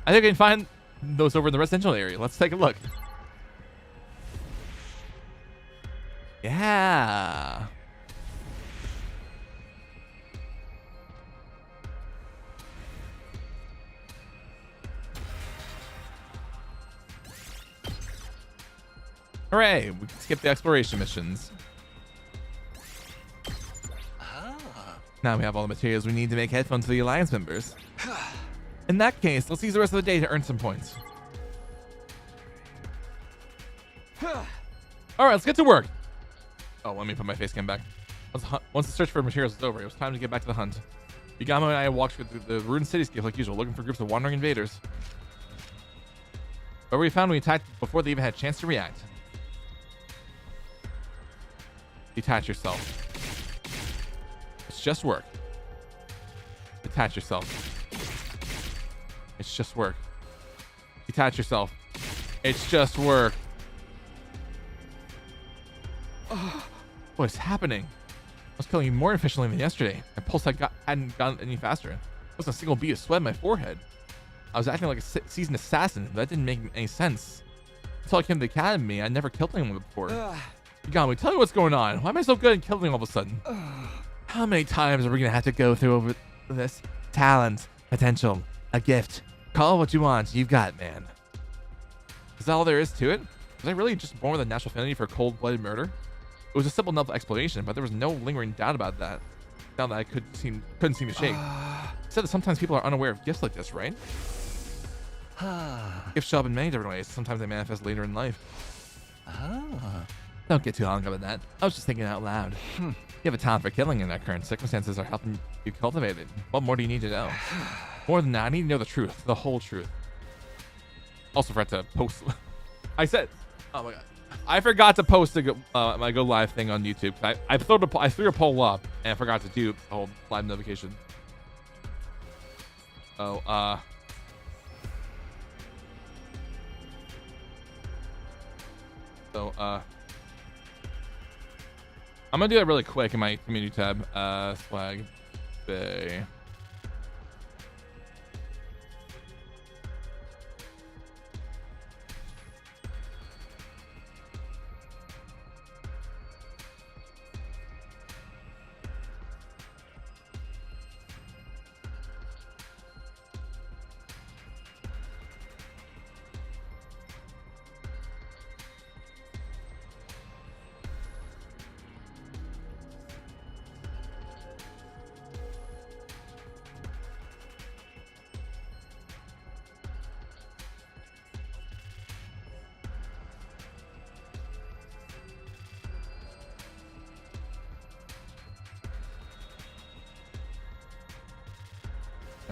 I think we can find those over in the residential area. Let's take a look. Yeah. Hooray! We can skip the exploration missions. Now we have all the materials we need to make headphones for the Alliance members. In that case, let's use the rest of the day to earn some points. Alright, let's get to work! Oh, let me put my face cam back. Once the search for materials was over, it was time to get back to the hunt. Yagamo and I walked through the ruined cityscape like usual, looking for groups of wandering invaders. But we found we attacked before they even had a chance to react. Detach yourself. It's just work. Detach yourself. It's just work. Detach yourself. It's just work. What's happening? I was killing you more efficiently than yesterday. My pulse hadn't gotten any faster. There wasn't a single bead of sweat in my forehead. I was acting like a seasoned assassin, but that didn't make any sense. Until I came to the academy, I'd never killed anyone before. Yagami, tell me what's going on. Why am I so good at killing all of a sudden? How many times are we gonna have to go through over this? Talent, potential, a gift. Call it what you want. You've got it, man. Is that all there is to it? Was I really just born with a natural affinity for cold-blooded murder? It was a simple enough explanation, but there was no lingering doubt about that. Doubt that I couldn't seem to shake. It said that sometimes people are unaware of gifts like this, right? Gifts show up in many different ways. Sometimes they manifest later in life. Don't get too hung up on that. I was just thinking out loud. You have a talent for killing, and our current circumstances are helping you cultivate it. What more do you need to know? More than that, I need to know the truth, the whole truth. Also forgot to post. I said, oh my god, I forgot to post my go live thing on YouTube. I threw a poll up and I forgot to do the whole live notification. Oh, I'm gonna do that really quick in my community tab. SwaggBae.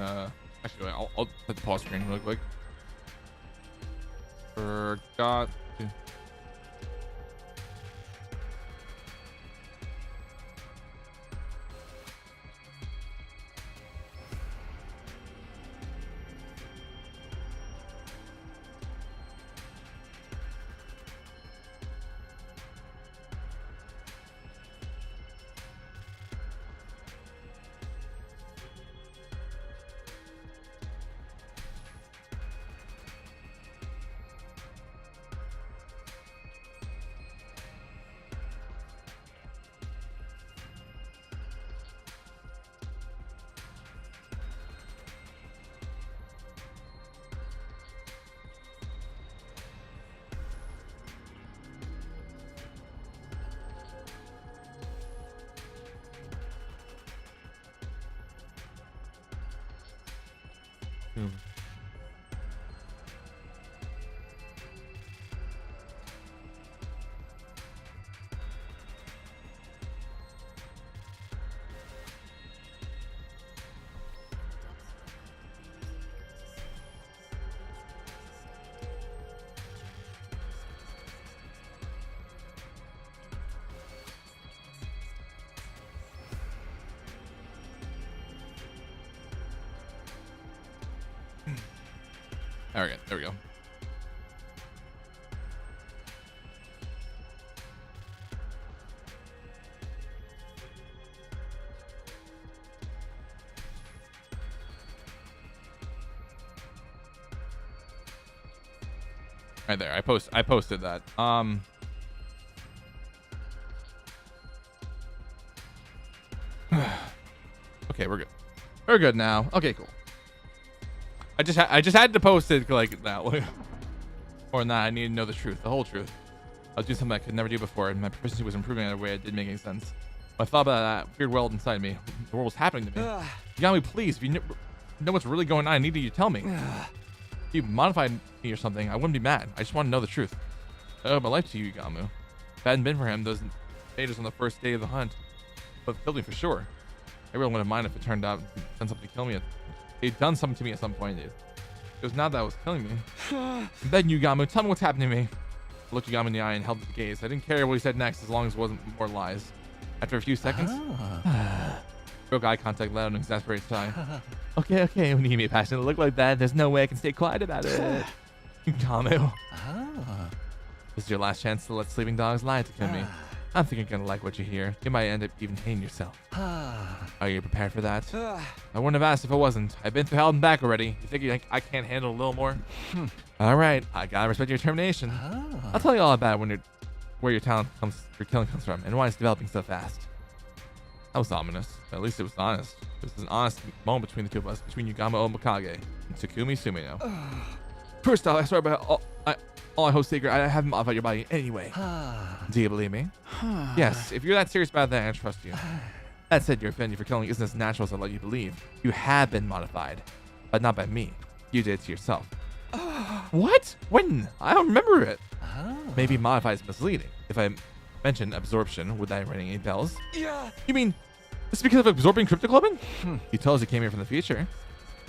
Actually, wait, I'll hit the pause screen real quick. Forgot to. All right, there we go. Right there. I posted that. Okay, we're good. We're good now. Okay, cool. I just had to post it like that way. More than that, I need to know the truth, the whole truth. I was doing something I could never do before, and my proficiency was improving in a way that didn't make any sense. When I thought about that weird world inside me, the world was happening to me. Yami, please, if you know what's really going on, I need you to tell me. If you modified me or something, I wouldn't be mad. I just want to know the truth. I owe my life to you, Gamu. If it hadn't been for him, those invaders on the first day of the hunt would have killed me for sure. I really wouldn't mind if it turned out he'd done something to kill me. He'd done something to me at some point. It was not that it was killing me. I'm begging you, Gamu, tell me what's happening to me. I looked Gamu in the eye and held his gaze. I didn't care what he said next as long as it wasn't more lies. After a few seconds, broke eye contact, let out an exasperated sigh. Okay, when you give me a passionate look like that, there's no way I can stay quiet about it. Gamu. This is your last chance to let sleeping dogs lie to Kumi. I think you're gonna like what you hear. You might end up even hating yourself. Are you prepared for that? I wouldn't have asked if I wasn't. I've been through hell and back already. You think I can't handle a little more? All right, I gotta respect your determination. I'll tell you all about it where your killing comes from, and why it's developing so fast. That was ominous. At least it was honest. This is an honest moment between the two of us, between Yugamo Omokage and Tsukumi Sumino. First off, I swear by all I hold sacred, I haven't modified your body anyway. Do you believe me? Yes, if you're that serious about that, I trust you. That said, your affinity for killing isn't as natural as I let you believe. You have been modified, but not by me. You did it to yourself. What? When? I don't remember it. Maybe modified is misleading. If I mention absorption, would that ring any bells? Yeah. You mean it's because of absorbing cryptoglobin? You told us you came here from the future.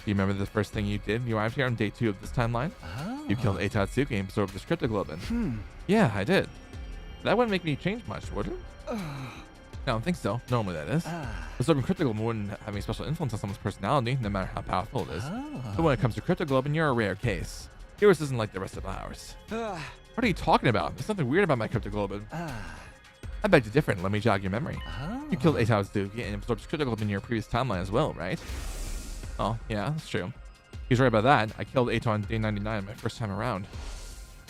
Do you remember the first thing you did when you arrived here on day 2 of this timeline? You killed Eitatsuki and absorbed this cryptoglobin. Yeah, I did. That wouldn't make me change much, would it? I don't think so. Normally, that is. Absorbing cryptoglobin wouldn't have any special influence on someone's personality, no matter how powerful it is. But when it comes to cryptoglobin, you're a rare case. Yours isn't like the rest of ours. What are you talking about? There's something weird about my cryptoglobin. I beg to differ. Let me jog your memory. You killed Eitatsuki and absorbed cryptoglobin in your previous timeline as well, right? Oh, yeah, that's true. He's right about that. I killed Eito on day 99 my first time around.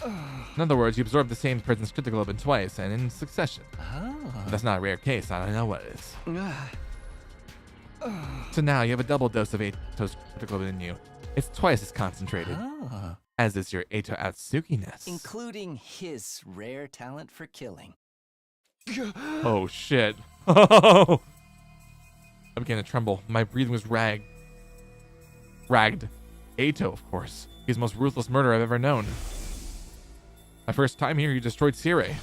In other words, you absorbed the same person's cryptoglobin twice and in succession. But that's not a rare case. I don't know what it is. So now you have a double dose of Eito's cryptoglobin in you. It's twice as concentrated. As is your Eito Atsuki-ness. Including his rare talent for killing. Oh, shit. I began to tremble. My breathing was ragged. Eito, of course. He's the most ruthless murderer I've ever known. My first time here, he destroyed Sire.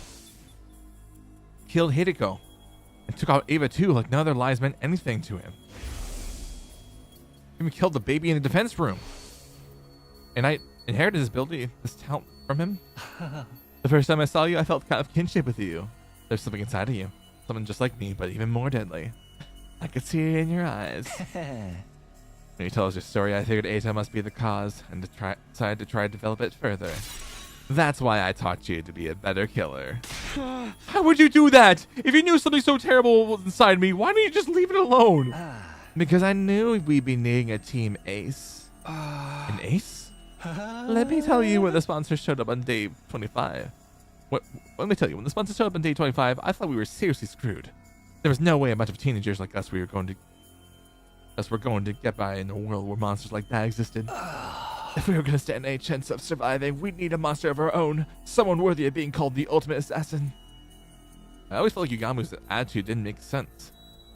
Killed Hideko. And took out Ava too, like none other lies meant anything to him. Even killed the baby in the defense room. And I inherited this ability, this talent from him. The first time I saw you, I felt kind of kinship with you. There's something inside of you. Something just like me, but even more deadly. I could see it in your eyes. When you told us your story, I figured Ato must be the cause, and decided to try to develop it further. That's why I taught you to be a better killer. How would you do that? If you knew something so terrible was inside me, why didn't you just leave it alone? Because I knew we'd be needing a team ace. An ace? Let me tell you when the sponsor showed up on day 25. Let me tell you, when the sponsor showed up on day 25, I thought we were seriously screwed. There was no way a bunch of teenagers like us were going to get by in a world where monsters like that existed. If we were going to stand a chance of surviving, we'd need a monster of our own, someone worthy of being called the ultimate assassin. I always felt like Yugamu's attitude didn't make sense.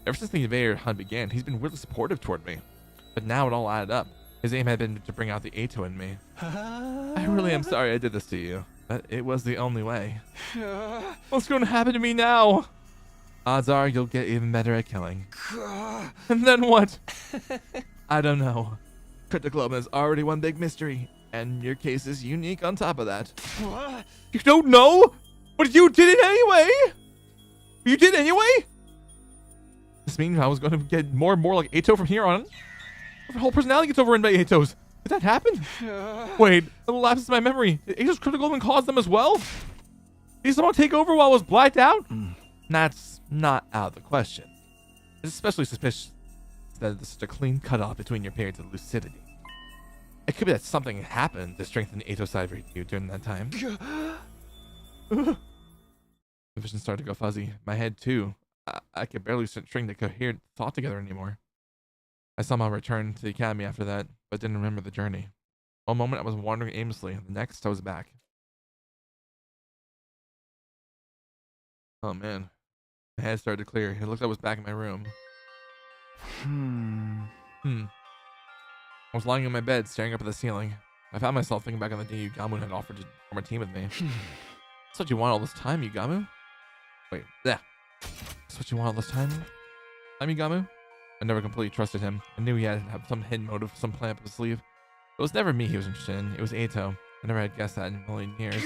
Ever since the invader hunt began, he's been really supportive toward me. But now it all added up. His aim had been to bring out the Ato in me. I really am sorry I did this to you, but it was the only way. What's going to happen to me now? Odds are you'll get even better at killing. And then what? I don't know. Critical Element is already one big mystery, and your case is unique on top of that. You don't know? But you did it anyway? You did anyway? This means I was going to get more and more like Ato from here on. My whole personality gets overrun by Ato's. Did that happen? Wait, it lapses my memory. Did Ato's critical element cause them as well? Did someone take over while I was blacked out? That's not out of the question. It's especially suspicious that there's such a clean cutoff between your periods of lucidity. It could be that something happened to strengthen the Ato side for you during that time. The vision started to go fuzzy. My head too. I could barely string the coherent thought together anymore. I somehow returned to the academy after that, but didn't remember the journey. One moment I was wandering aimlessly, the next I was back. Oh man. My head started to clear. It looked like I was back in my room. I was lying in my bed, staring up at the ceiling. I found myself thinking back on the day Yugamu had offered to form a team with me. That's what you want all this time, Yugamu? Wait, yeah. That's what you want all this time? Yugamu? I never completely trusted him. I knew he had to have some hidden motive, some plan up his sleeve. It was never me he was interested in. It was Ato. I never had guessed that in a million years.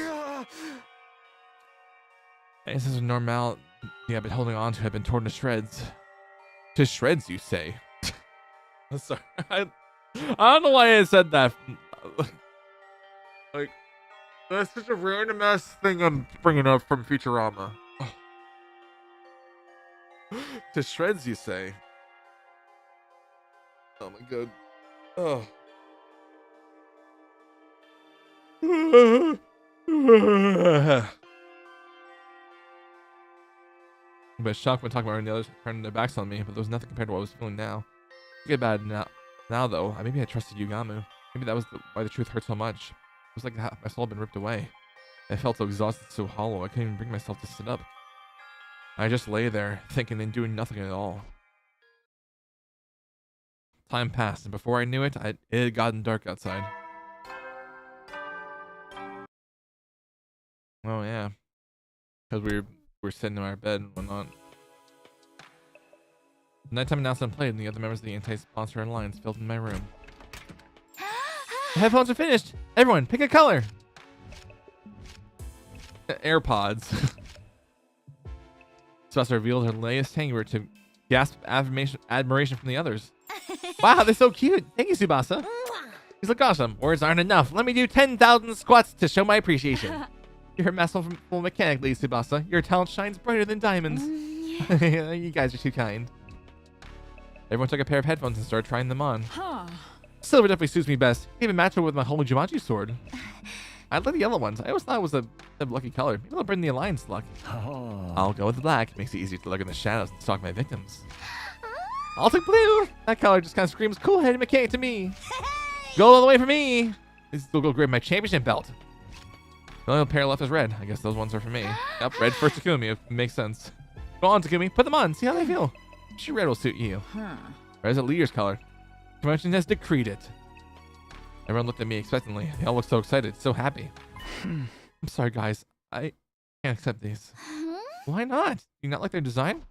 Any sense of normality I've been holding on to had been torn to shreds. To shreds, you say? I'm sorry. I don't know why I said that. Like, that's such a random ass thing I'm bringing up from Futurama. To shreds, you say? Oh my god. Oh. But shocked when talking about it, and the others turning their backs on me, but there was nothing compared to what I was feeling now. I get bad now though. Maybe I trusted Yugamu. Maybe that was why the truth hurt so much. It was like half my soul had been ripped away. I felt so exhausted, so hollow, I couldn't even bring myself to sit up. I just lay there, thinking and doing nothing at all. Time passed, and before I knew it, it had gotten dark outside. Oh yeah, because we were sitting in our bed and whatnot. The nighttime announcement played, and the other members of the anti-sponsor alliance filled in my room. The headphones are finished. Everyone, pick a color. AirPods. Sponsor revealed her latest hangover to gasp admiration from the others. Wow, they're so cute. Thank you, Tsubasa. These look awesome. Words aren't enough. Let me do 10,000 squats to show my appreciation. You're a masterful mechanic, Lady Tsubasa. Your talent shines brighter than diamonds. You guys are too kind. Everyone took a pair of headphones and started trying them on. Silver definitely suits me best. It even matched it with my holy Jumanji sword. I like the yellow ones. I always thought it was a lucky color. Maybe it'll bring the alliance luck. I'll go with black. Makes it easier to look in the shadows and stalk my victims. I'll take blue. That color just kind of screams cool-headed mechanic to me. Go all the way for me. This will go grab my championship belt. The only pair left is red. I guess those ones are for me. Yep, red for Takumi. It makes sense. Go on, Takumi. Put them on. See how they feel. I'm sure red will suit you. Red is a leader's color. Convention has decreed it. Everyone looked at me expectantly. They all looked so excited, so happy. I'm sorry, guys. I can't accept these. Why not? Do you not like their design?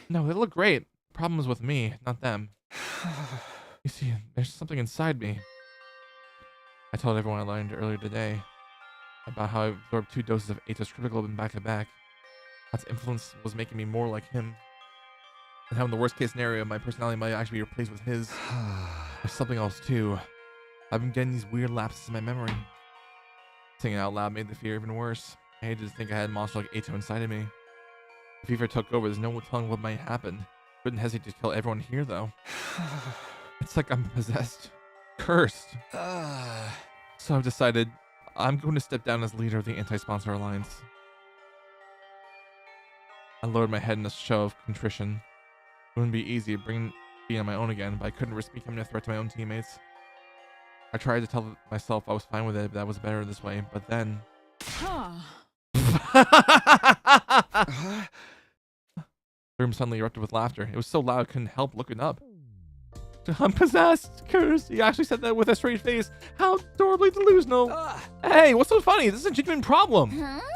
No, they look great. The problem is with me, not them. You see, there's something inside me. I told everyone I learned earlier today about how I absorbed 2 doses of Atos cryptoglobin back to back. That influence was making me more like him. And how in the worst case scenario, my personality might actually be replaced with his. There's something else too. I've been getting these weird lapses in my memory. Saying it out loud made the fear even worse. I hated to think I had a monster like Ato inside of me. If fever took over, there's no telling what might happen. Wouldn't hesitate to kill everyone here though. It's like I'm possessed. Cursed. So I've decided I'm going to step down as leader of the Anti-Sponsor Alliance. I lowered my head in a show of contrition. It wouldn't be easy being on my own again, but I couldn't risk becoming a threat to my own teammates. I tried to tell myself I was fine with it, that was better this way, but then... The room suddenly erupted with laughter. It was so loud I couldn't help looking up. I'm possessed, cursed. He actually said that with a straight face. How adorably delusional. Hey, what's so funny? This is a genuine problem.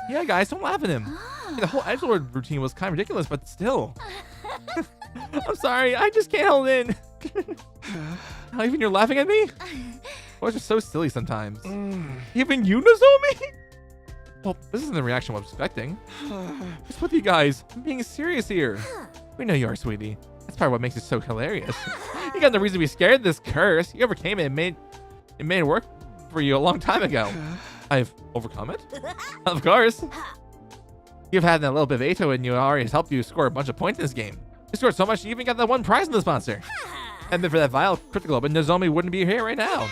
Yeah, guys, don't laugh at him. The whole Edgelord routine was kind of ridiculous, but still. I'm sorry, I just can't hold in. How even you're laughing at me? Boys are so silly sometimes. Even you, Nozomi? Well, this isn't the reaction I was expecting. What's with you guys? I'm being serious here. We know you are, sweetie. That's part of what makes it so hilarious. You got no reason to be scared of this curse. You overcame it and made it work for you a long time ago. I've overcome it? Of course. You've had that little bit of Ato in you already has helped you score a bunch of points in this game. You scored so much you even got that one prize in the sponsor. And then for that vile critical, but Nozomi wouldn't be here right now.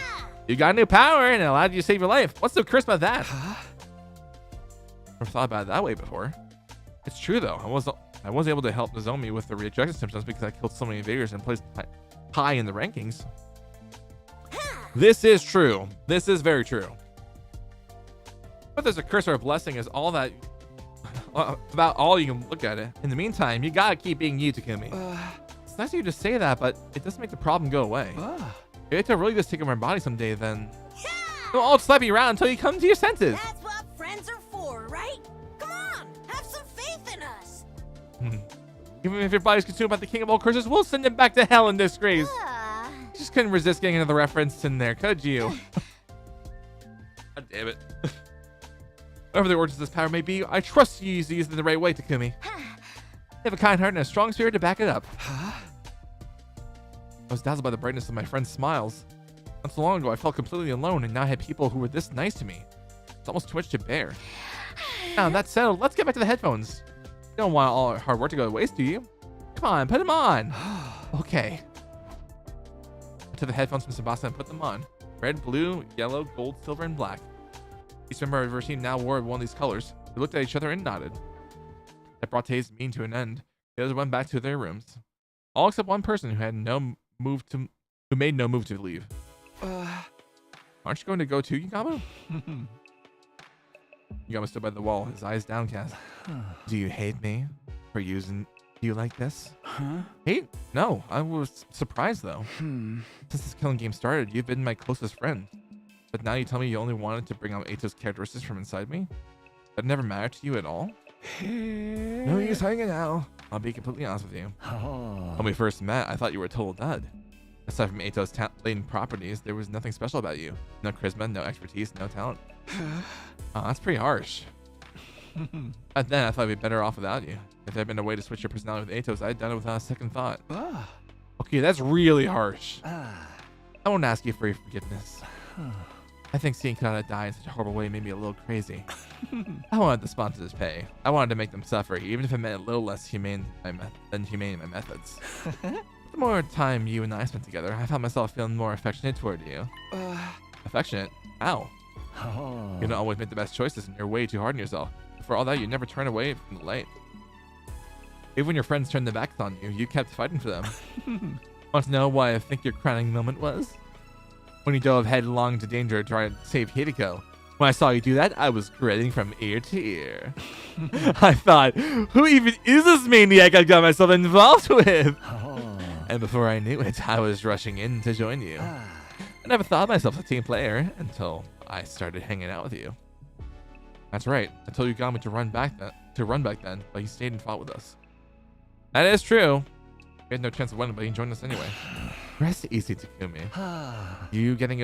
You got a new power and it allowed you to save your life. What's so cursed about that? Never thought about it that way before. It's true though. I was able to help Nozomi with the rejection symptoms because I killed so many invaders and placed high in the rankings. This is true. This is very true. But there's a curse or a blessing is all that about all you can look at it. In the meantime, you gotta keep being you, Takumi. It's nice of you to say that, but it doesn't make the problem go away. If it really does take over my body someday, then I'll slap you around until you come to your senses. That's what friends are for, right? Come on, have some faith in us. Even if your body's consumed by the king of all curses, we'll send him back to hell in disgrace. You just couldn't resist getting another reference in there, could you? God damn it. Whatever the origins of this power may be, I trust you to use it in the right way, Takumi. You have a kind heart and a strong spirit to back it up. I was dazzled by the brightness of my friend's smiles. Not so long ago, I felt completely alone, and now I had people who were this nice to me. It's almost too much to bear. Now, that's settled. Let's get back to the headphones. You don't want all our hard work to go to waste, do you? Come on, put them on. Okay. I took the headphones from Sebastian and put them on. Red, blue, yellow, gold, silver, and black. Each member of our team now wore one of these colors. We looked at each other and nodded. That brought today's meeting to an end. The others went back to their rooms. All except one person who made no move to leave. Aren't you going to go too, Yugamo? Yugamo stood by the wall, his eyes downcast. Do you hate me for using you like this? Hate? No, I was surprised though. Since this killing game started, you've been my closest friend. But now you tell me you only wanted to bring out Ato's characteristics from inside me? That never mattered to you at all? No use hanging out. I'll be completely honest with you. When we first met, I thought you were a total dud. Aside from Ato's latent properties, there was nothing special about you. No charisma, no expertise, no talent. That's pretty harsh. But then I thought I'd be better off without you. If there had been a way to switch your personality with Atos, I'd done it without a second thought. Okay, that's really harsh. I won't ask you for your forgiveness. I think seeing Kanata die in such a horrible way made me a little crazy. I wanted the sponsors to pay. I wanted to make them suffer, even if it meant a little less humane than humane in my methods. The more time you and I spent together, I found myself feeling more affectionate toward you. Affectionate? How? You don't always make the best choices and you're way too hard on yourself. For all that, you never turn away from the light. Even when your friends turned their backs on you, you kept fighting for them. Want to know why I think your crowning moment was? When you dove headlong to danger to try to save Hideko. When I saw you do that, I was grinning from ear to ear. I thought, who even is this maniac I got myself involved with? And before I knew it, I was rushing in to join you. I never thought of myself as a team player until I started hanging out with you. That's right. I told Yugami to run back then, but he stayed and fought with us. That is true. We had no chance of winning, but he joined us anyway. Rest easy, Takumi. You getting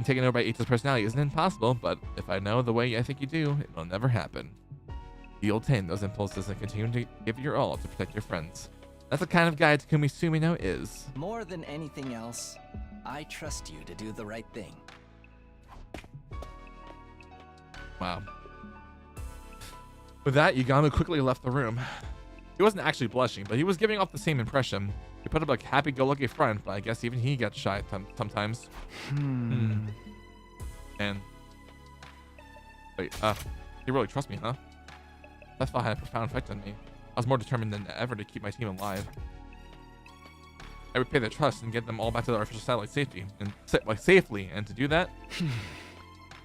taken over by Ichi's personality isn't impossible, but if I know the way I think you do, it'll never happen. You'll tame those impulses and continue to give your all to protect your friends. That's the kind of guy Takumi Sumino is. More than anything else, I trust you to do the right thing. Wow. With that, Yagami quickly left the room. He wasn't actually blushing, but he was giving off the same impression. He put up a happy-go-lucky front, but I guess even he gets shy sometimes. And wait, you really trust me, huh? That thought had a profound effect on me. I was more determined than ever to keep my team alive. I repay their trust and get them all back to their official satellite safely, and to do that, we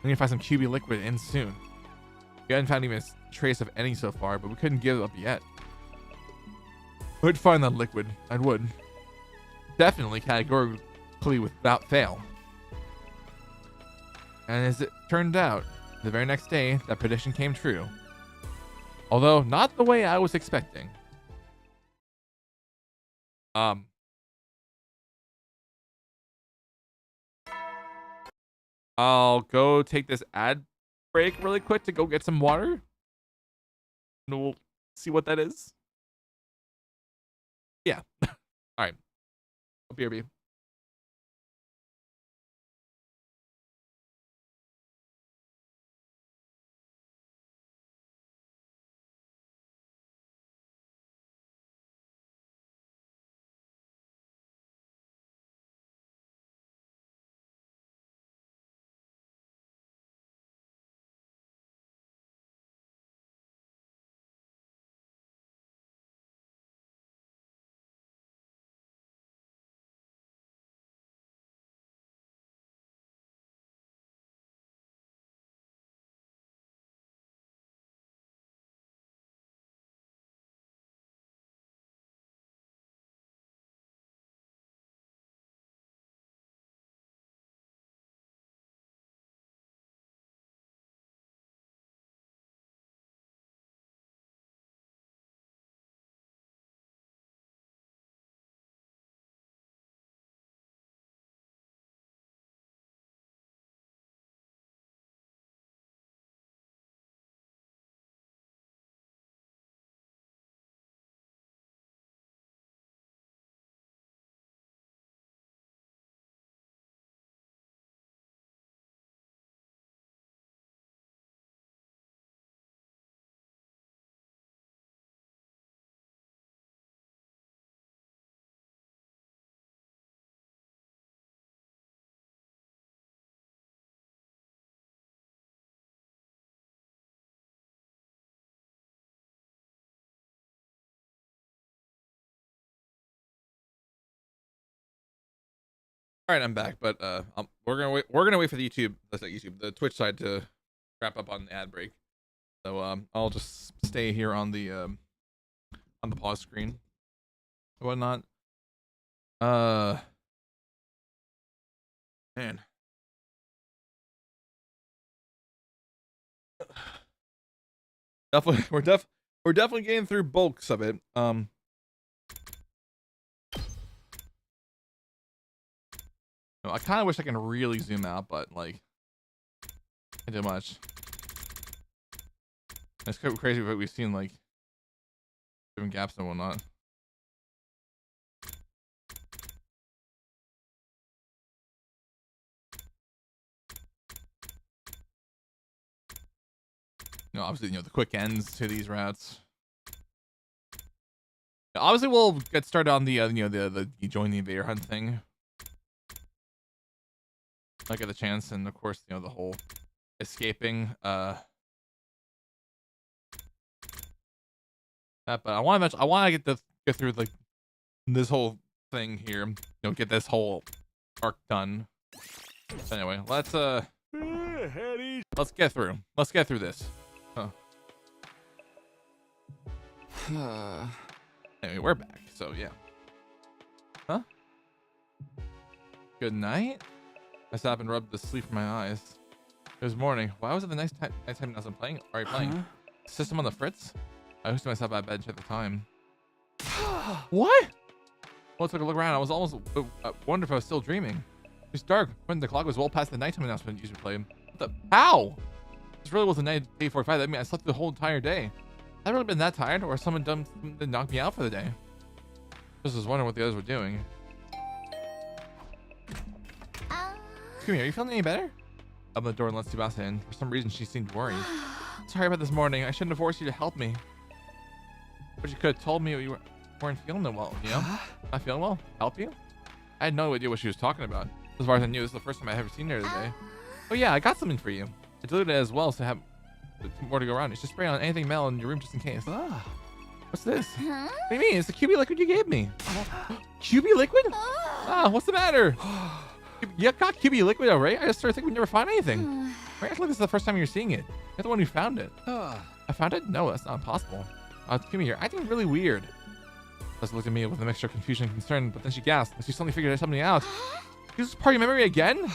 need to find some QB liquid in soon. We hadn't found even a trace of any so far, but we couldn't give up yet. We'd find that liquid. I would. Definitely, categorically, without fail. And as it turned out, the very next day, that prediction came true. Although, not the way I was expecting. I'll go take this ad break really quick to go get some water. And we'll see what that is. Yeah. All right. BRB. All right, I'm back, but we're gonna wait for the the Twitch side to wrap up on the ad break. So I'll just stay here on the pause screen and whatnot. Man. We're definitely getting through bulks of it. I kind of wish I can really zoom out, but like, can't do much. It's kind of crazy what we've seen, like, different gaps and whatnot. Obviously, the quick ends to these routes. Obviously, we'll get started on the the join the invader hunt thing. I get the chance, and of course, the whole escaping. But I want to get through like this whole thing here. Get this whole arc done. Anyway, let's get through. Let's get through this. Anyway, we're back. So yeah. Huh? Good night. I sat up and rubbed the sleep from my eyes. It was morning. Why was it the nighttime I was playing? Are you playing? System on the fritz? I hosted myself at bed at the time. What? Well, I took a look around. I was almost wonder if I was still dreaming. It's dark when the clock was well past the nighttime announcement usually played. What the? How? This really was a night day 45. That means I slept the whole entire day. I've really been that tired, or someone done something knocked me out for the day. Just was wondering what the others were doing. Come here. Are you feeling any better? Opened the door and let Tsubasa in. For some reason, she seemed worried. Sorry about this morning. I shouldn't have forced you to help me. But you could have told me you weren't feeling well, you know? Not feeling well? Help you? I had no idea what she was talking about. As far as I knew, this is the first time I've ever seen her today. Oh yeah, I got something for you. I deleted it as well, so I have more to go around. It's just spray on anything metal in your room just in case. What's this? What do you mean? It's the QB liquid you gave me. QB liquid? What's the matter? You got QB liquid already? I just started thinking we never find anything. Right? I feel like this is the first time you're seeing it. You're the one who found it. I found it? No, that's not possible. Come here. I think really weird. Just looked at me with a mixture of confusion and concern, but then she gasped and she suddenly figured something out. Is this part of your memory again?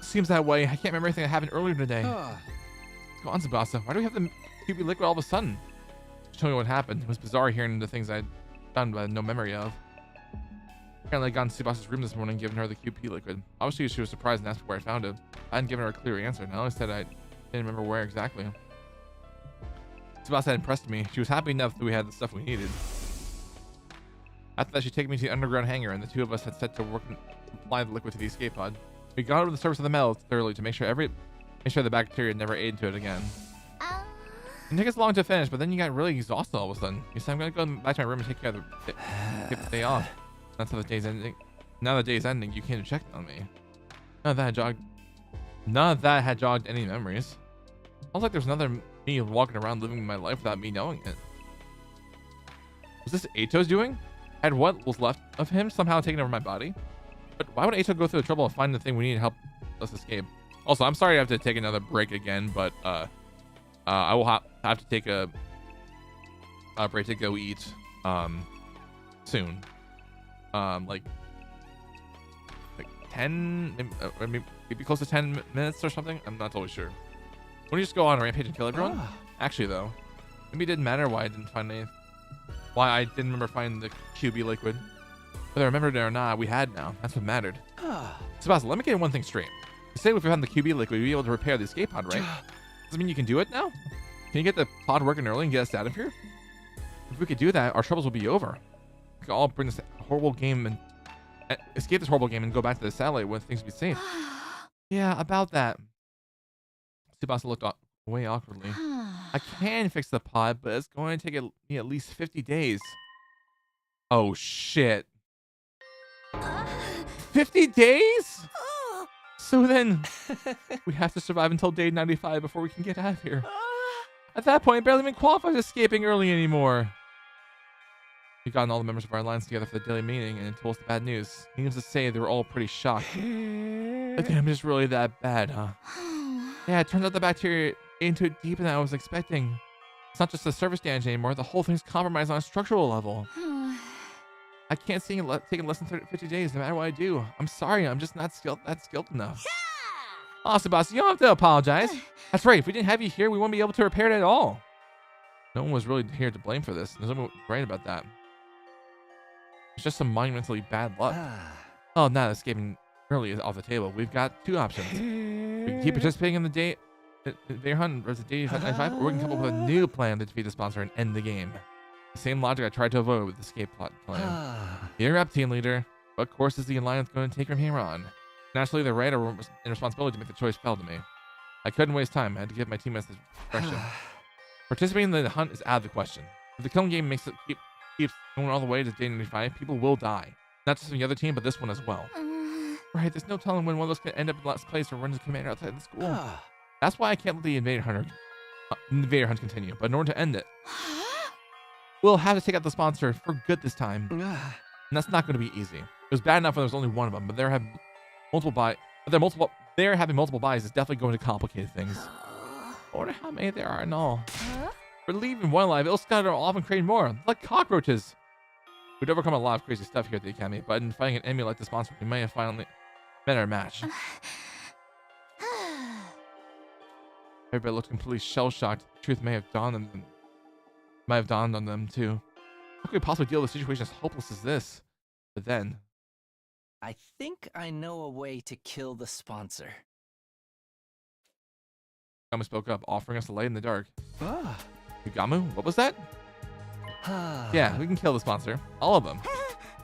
Seems that way. I can't remember anything that happened earlier today. Go on, Tsubasa. Why do we have the QB liquid all of a sudden? Show me what happened. It was bizarre hearing the things I'd done but had no memory of. Apparently, I got in Tsubasa's room this morning and given her the QP liquid. Obviously, she was surprised and asked where I found it. I hadn't given her a clear answer, and I only said I didn't remember where exactly. Tsubasa had impressed me. She was happy enough that we had the stuff we needed. After that, she took me to the underground hangar, and the two of us had set to work and apply the liquid to the escape pod. We got over the surface of the metal thoroughly to make sure the bacteria never ate into it again. It took us long to finish, but then you got really exhausted all of a sudden. You said, I'm going to go back to my room and take care of get the day off. That's how the day's ending. Now the day's ending, you came to check on me. None of that had jogged any memories. Sounds like there's another me walking around living my life without me knowing it. Was this Ato's doing? Had what was left of him somehow taken over my body? But why would Ato go through the trouble of finding the thing we need to help us escape? Also, I'm sorry I have to take another break again, but I will have to take a break to go eat soon. Like 10, maybe close to 10 minutes or something. I'm not totally sure. Wouldn't you just go on a rampage and kill everyone? Actually, though, maybe it didn't matter why I didn't remember finding the QB liquid. Whether I remembered it or not, we had now. That's what mattered. Tsubasa, let me get one thing straight. You say if we found the QB liquid, we'd be able to repair the escape pod, right? Does it mean you can do it now? Can you get the pod working early and get us out of here? If we could do that, our troubles will be over. We could all bring this horrible game and escape this horrible game and go back to the satellite when things will be safe. Yeah, about that. Tsubasa looked away awkwardly. I can fix the pod, but it's going to take me at least 50 days. Oh, shit. 50 days? So then, we have to survive until day 95 before we can get out of here. At that point, it barely even qualifies as escaping early anymore. We've gotten all the members of our alliance together for the daily meeting and told us the bad news. Needless to say, they were all pretty shocked. The damage is really that bad, huh? Yeah, it turns out the bacteria ate into it deeper than I was expecting. It's not just the surface damage anymore, the whole thing's compromised on a structural level. I can't see it taking less than 50 days no matter what I do. I'm sorry, I'm just not skilled enough. Awesome, boss, you don't have to apologize. That's right, if we didn't have you here, we wouldn't be able to repair it at all. No one was really here to blame for this. There's no one right about that. It's just some monumentally bad luck. Oh, now escaping early is off the table. We've got two options. We can keep participating in the Invader Hunt versus the Day 95, or we can come up with a new plan to defeat the sponsor and end the game. The same logic I tried to avoid with the escape plot plan. You're up, team leader. What course is the Alliance going to take from here on? Naturally, the right and responsibility to make the choice fell to me. I couldn't waste time. I had to give my teammates this discretion. Participating in the hunt is out of the question. If the killing game makes it keeps going all the way to day 95, people will die. Not just from the other team, but this one as well. Right, there's no telling when one of us could end up in last place or run to commander outside the school. That's why I can't let the Invader Hunt continue. But in order to end it, we'll have to take out the sponsor for good this time. And that's not going to be easy. It was bad enough when there was only one of them, but they're having multiple buys is definitely going to complicate things. I wonder how many there are in all. For leaving one alive, it'll scatter off and create more, like cockroaches. We'd overcome a lot of crazy stuff here at the Academy, but in fighting an enemy like the sponsor, we may have finally met our match. Everybody looked completely shell-shocked. The truth may have dawned on them too. How could we possibly deal with a situation as hopeless as this? But then... I think I know a way to kill the sponsor. Yugamu spoke up, offering us a light in the dark. Ah. Yugamu, what was that? Yeah, we can kill the sponsor. All of them.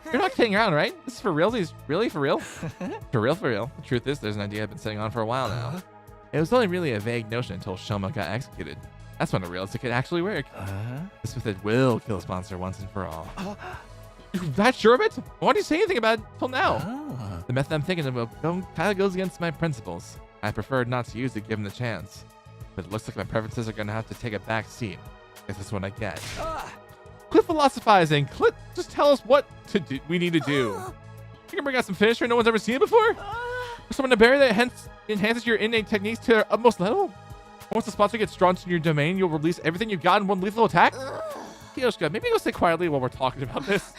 You're not kidding around, right? This is for real? Really? For real? For real, for real. The truth is, there's an idea I've been sitting on for a while now. It was only really a vague notion until Shoma got executed. That's when I realized it could actually work. This method will kill the sponsor once and for all. You're that sure of it? Why didn't you say anything about it till now? The method I'm thinking about kind of goes against my principles. I prefer not to use it given the chance. But it looks like my preferences are going to have to take a back seat. Guess that's what I get. Quit philosophizing. Just tell us what we need to do. You can bring out some finisher no one's ever seen it before? For someone to bury that enhances your innate techniques to their utmost level? Once the sponsor gets drawn to your domain, you'll release everything you've got in one lethal attack? Kiyoshika, maybe go sit quietly while we're talking about this.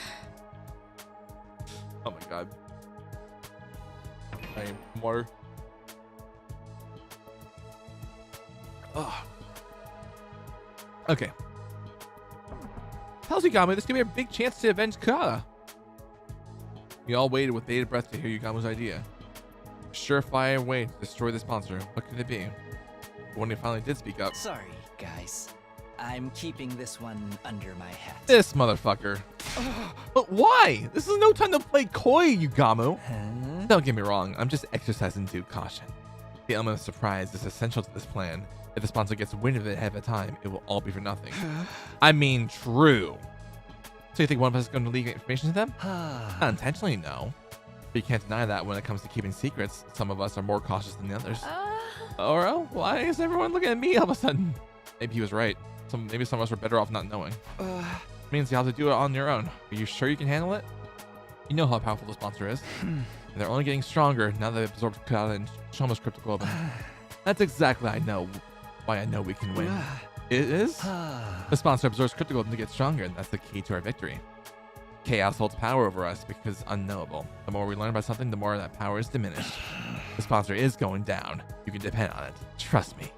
Oh my god. I am more... Okay. Tells Yugamu this could be a big chance to avenge Kara. We all waited with bated breath to hear Yugamu's idea. A surefire way to destroy the sponsor. What could it be? But when he finally did speak up... Sorry, guys. I'm keeping this one under my hat. This motherfucker. But why? This is no time to play coy, Yugamu. Don't get me wrong. I'm just exercising due caution. The element of surprise is essential to this plan. If the sponsor gets wind of it ahead of time, it will all be for nothing. I mean, true. So you think one of us is going to leak information to them? Not intentionally, no. But you can't deny that when it comes to keeping secrets, some of us are more cautious than the others. Oro, why is everyone looking at me all of a sudden? Maybe he was right. Maybe some of us are better off not knowing. It means you have to do it on your own. Are you sure you can handle it? You know how powerful the sponsor is. And they're only getting stronger now that they've absorbed Kara and Shoma's cryptoglobin. That's exactly why I know we can win. It is? The sponsor absorbs cryptoglobin to get stronger, and that's the key to our victory. Chaos holds power over us because it's unknowable. The more we learn about something, the more that power is diminished. The sponsor is going down. You can depend on it. Trust me.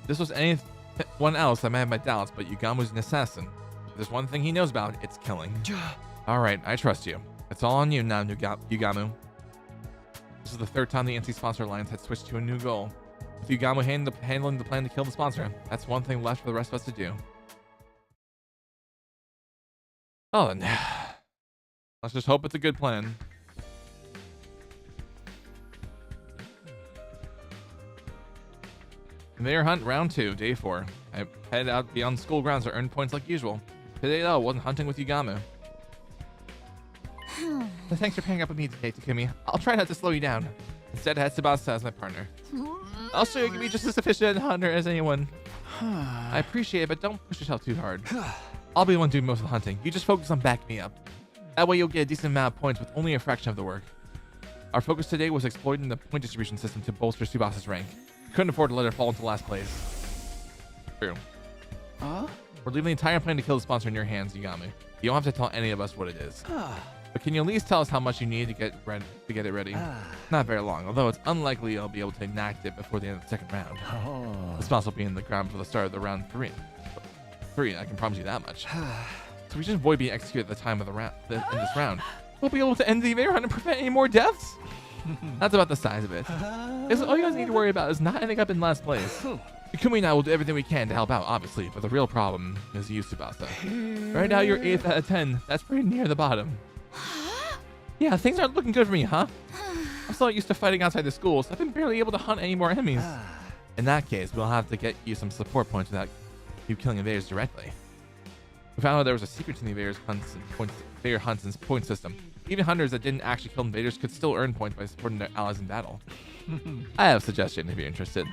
This was anyone else, I might have my doubts, but Yugamu's an assassin. If there's one thing he knows about, it's killing. Alright, I trust you. It's all on you now, Yugamu. This is the third time the anti-sponsor alliance had switched to a new goal. With Yugamu handling the plan to kill the sponsor, that's one thing left for the rest of us to do. Oh, then. Let's just hope it's a good plan. Conveyor Hunt Round 2, Day 4. I headed out beyond school grounds to earn points like usual. Today, though, wasn't hunting with Yugamu. Thanks for pairing up with me today, Takumi. I'll try not to slow you down. Instead, I had Tsubasa as my partner. I'll show you can be just as efficient a hunter as anyone. I appreciate it, but don't push yourself too hard. I'll be the one doing most of the hunting. You just focus on backing me up. That way you'll get a decent amount of points with only a fraction of the work. Our focus today was exploiting the point distribution system to bolster Tsubasa's rank. We couldn't afford to let her fall into last place. True. We're leaving the entire plan to kill the sponsor in your hands, Yugamu. You don't have to tell any of us what it is. But can you at least tell us how much you need to get it ready? Not very long, although it's unlikely I'll be able to enact it before the end of the second round. The sponsor will be in the ground for the start of the round 3. I can promise you that much. So we should avoid being executed at the time of in this round. We'll be able to end the conveyor hunt and prevent any more deaths. That's about the size of it. All you guys need to worry about is not ending up in last place. Takumi and I will do everything we can to help out, obviously, but the real problem is you, Tsubasa. Right now you're 8th out of 10. That's pretty near the bottom. Yeah, things aren't looking good for me, huh? I'm so used to fighting outside the schools. I've been barely able to hunt any more enemies. In that case, we'll have to get you some support points without you killing invaders directly. We found out there was a secret to the invader hunts and point system. Even hunters that didn't actually kill invaders could still earn points by supporting their allies in battle. I have a suggestion if you're interested.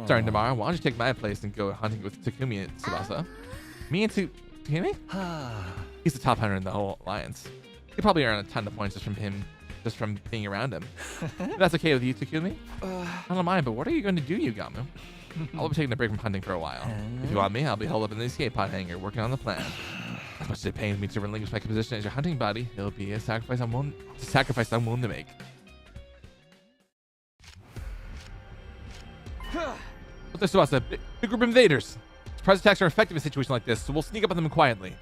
Starting tomorrow, why don't you take my place and go hunting with Takumi and Tsubasa? Me and Takumi? He's the top hunter in the whole alliance. You probably earn a ton of points just from being around him. If that's okay with you, Takumi? I don't mind, but what are you going to do, Yugamu? I'll be taking a break from hunting for a while. If you want me, I'll be held up in the escape pod hangar working on the plan. As much as it pains me to relinquish my position as your hunting buddy, it'll be a sacrifice I'm willing to make. But there's Tsubasa, big group of invaders. Surprise attacks are effective in a situation like this, so we'll sneak up on them quietly.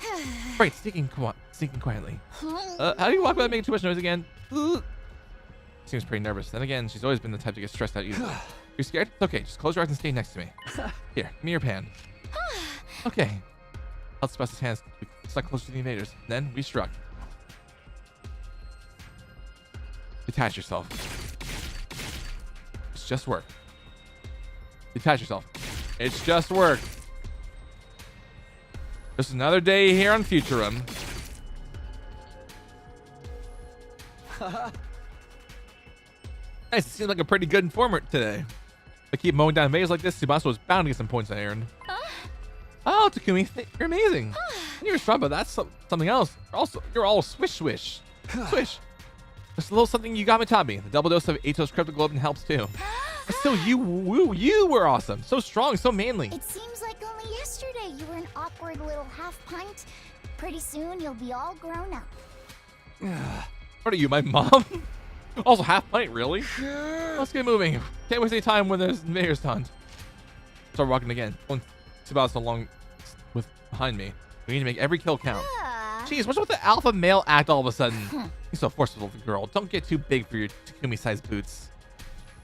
Right, sneaking quietly. How do you walk without making too much noise again? Seems pretty nervous. Then again, she's always been the type to get stressed out easily. You're scared? It's okay. Just close your eyes and stay next to me. Here, give me your pan. Okay. Held Sebastian's hands stuck close to the invaders. Then we struck. Detach yourself. It's just work. Detach yourself. It's just work. Just another day here on Futurum. Nice. It seems like a pretty good informant today. I keep mowing down invaders like this. Tsubasa was bound to get some points I earned. Oh, Takumi, you're amazing. You're strong, but that's something else. You're all swish. Just a little something you got me taught me. The double dose of Ato's cryptoglobin helps too. But still, you were awesome. So strong, so manly. It seems like only yesterday you were an awkward little half pint. Pretty soon you'll be all grown up. What are you, my mom? Also, half pint, really? Let's get moving. Can't waste any time when there's invaders taunt. Start walking again. Once Tsubasa along with behind me. We need to make every kill count. Jeez, what's with the alpha male act all of a sudden? You're so forceful with the girl. Don't get too big for your Takumi-sized boots.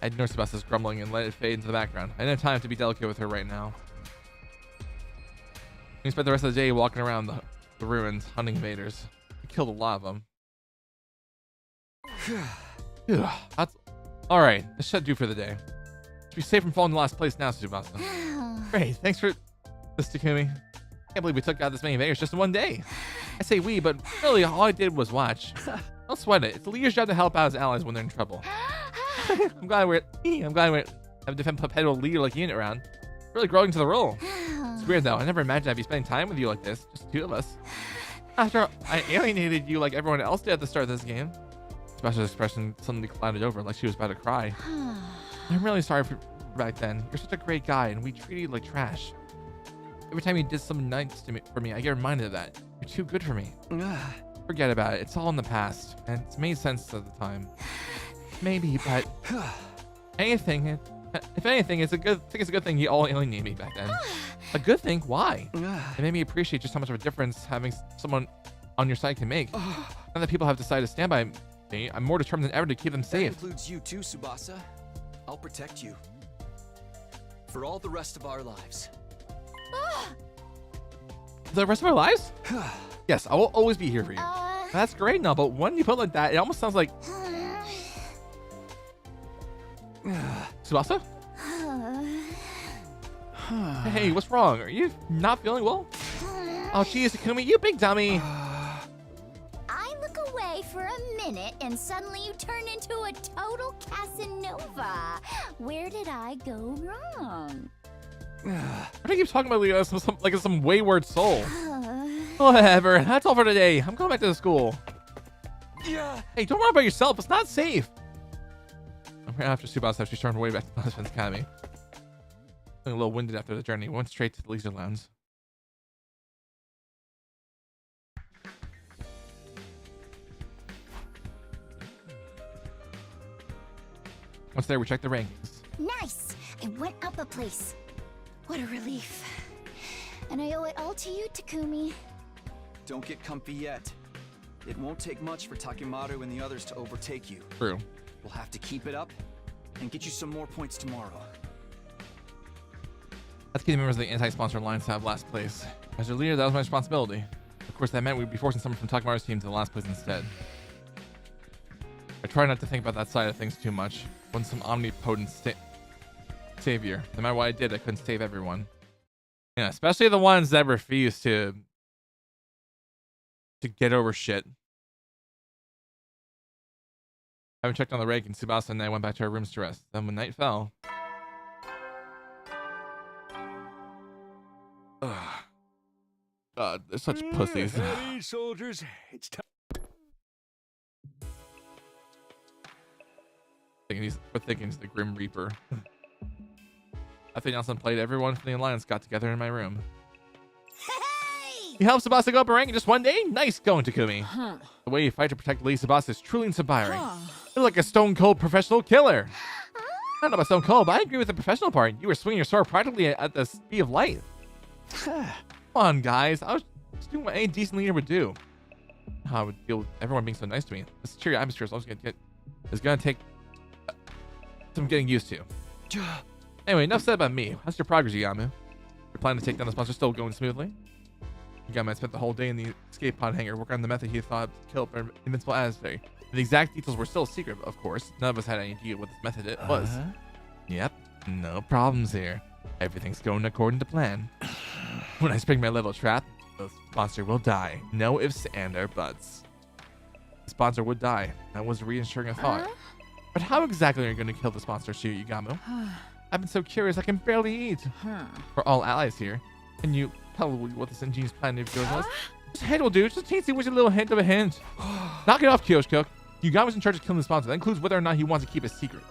I ignored Tsubasa's grumbling and let it fade into the background. I didn't have time to be delicate with her right now. We spent the rest of the day walking around the ruins, hunting invaders. We killed a lot of them. That's all right. This should do for the day. Should be safe from falling to last place now, Tsubasa. Great, thanks for this, Takumi. Can't believe we took out this many invaders just in one day. I say we, but really all I did was watch. Don't sweat it. It's the leader's job to help out his allies when they're in trouble. I'm glad we're have a defend perpetual leader like you around. Really growing to the role. It's weird though. I never imagined I'd be spending time with you like this. Just the two of us. After all, I alienated you like everyone else did at the start of this game. Sebastian's expression suddenly clouded over like she was about to cry. I'm really sorry for back then. You're such a great guy and we treated you like trash. Every time you did something nice for me, I get reminded of that. You're too good for me. Forget about it. It's all in the past. And it's made sense at the time. Maybe, but if anything, it's a good thing you all alienated me back then. A good thing? Why? It made me appreciate just how much of a difference having someone on your side can make. Now that people have decided to stand by me, I'm more determined than ever to keep them safe. That includes you too, Tsubasa. I'll protect you. For all the rest of our lives. The rest of our lives? Yes, I will always be here for you. That's great now, but when you put it like that, it almost sounds like... Tsubasa? Hey, what's wrong? Are you not feeling well? Oh, geez, Takumi, you big dummy. I look away for a minute and suddenly you turn into a total Casanova. Where did I go wrong? Why do you keep talking about like some wayward soul? Whatever, that's all for today. I'm going back to the school. Yeah. Hey, don't worry about yourself. It's not safe. I'm here after Tsubasa. She's turned away back to the Defense Academy. Feeling a little winded after the journey. We went straight to the leisure lounge. Once there, we checked the rankings. Nice! I went up a place. What a relief. And I owe it all to you, Takumi. Don't get comfy yet. It won't take much for Takimaru and the others to overtake you. True. We'll have to keep it up and get you some more points tomorrow. Let's get the members of the anti-sponsor alliance to have last place. As their leader, that was my responsibility. Of course, that meant we'd be forcing someone from Takimaru's team to the last place instead. I try not to think about that side of things too much. When some omnipotent savior. No matter what I did, I couldn't save everyone. Yeah, especially the ones that refuse to get over shit. Having checked on the rake, and Tsubasa and I went back to our rooms to rest. Then when night fell... God, they're such pussies. Hey, soldiers, it's time. We're thinking he's the Grim Reaper. After the announcement played, everyone from the Alliance got together in my room. Hey! You helped Tsubasa go up a rank in just one day? Nice going, Takumi. The way you fight to protect Lady Tsubasa is truly inspiring. You're like a stone-cold professional killer. I don't know about stone cold, but I agree with the professional part. You were swinging your sword practically at the speed of light. Come on, guys. I was Just doing what any decent leader would do. How I would deal with everyone being so nice to me. This cheery atmosphere is also gonna take some getting used to. Anyway, enough said about me. How's your progress, Yamu? Your plan to take down the sponsor still going smoothly? Yamu spent the whole day in the escape pod hangar working on the method he thought to kill an invincible adversary. The exact details were still a secret, of course. None of us had any idea what this method it was. Yep, no problems here. Everything's going according to plan. When I spring my level trap, the sponsor will die. No ifs and or buts. The sponsor would die. That was reassuring a thought. But how exactly are you going to kill the sponsor, Yamu? I've been so curious I can barely eat. We're all allies here. Can you tell what this ingenious plan of yours was? Just a hint will do. Just a teensy weensy little hint of a hint. Knock it off, Kyoshiko. Yamu's in charge of killing the sponsor. That includes whether or not he wants to keep a secret.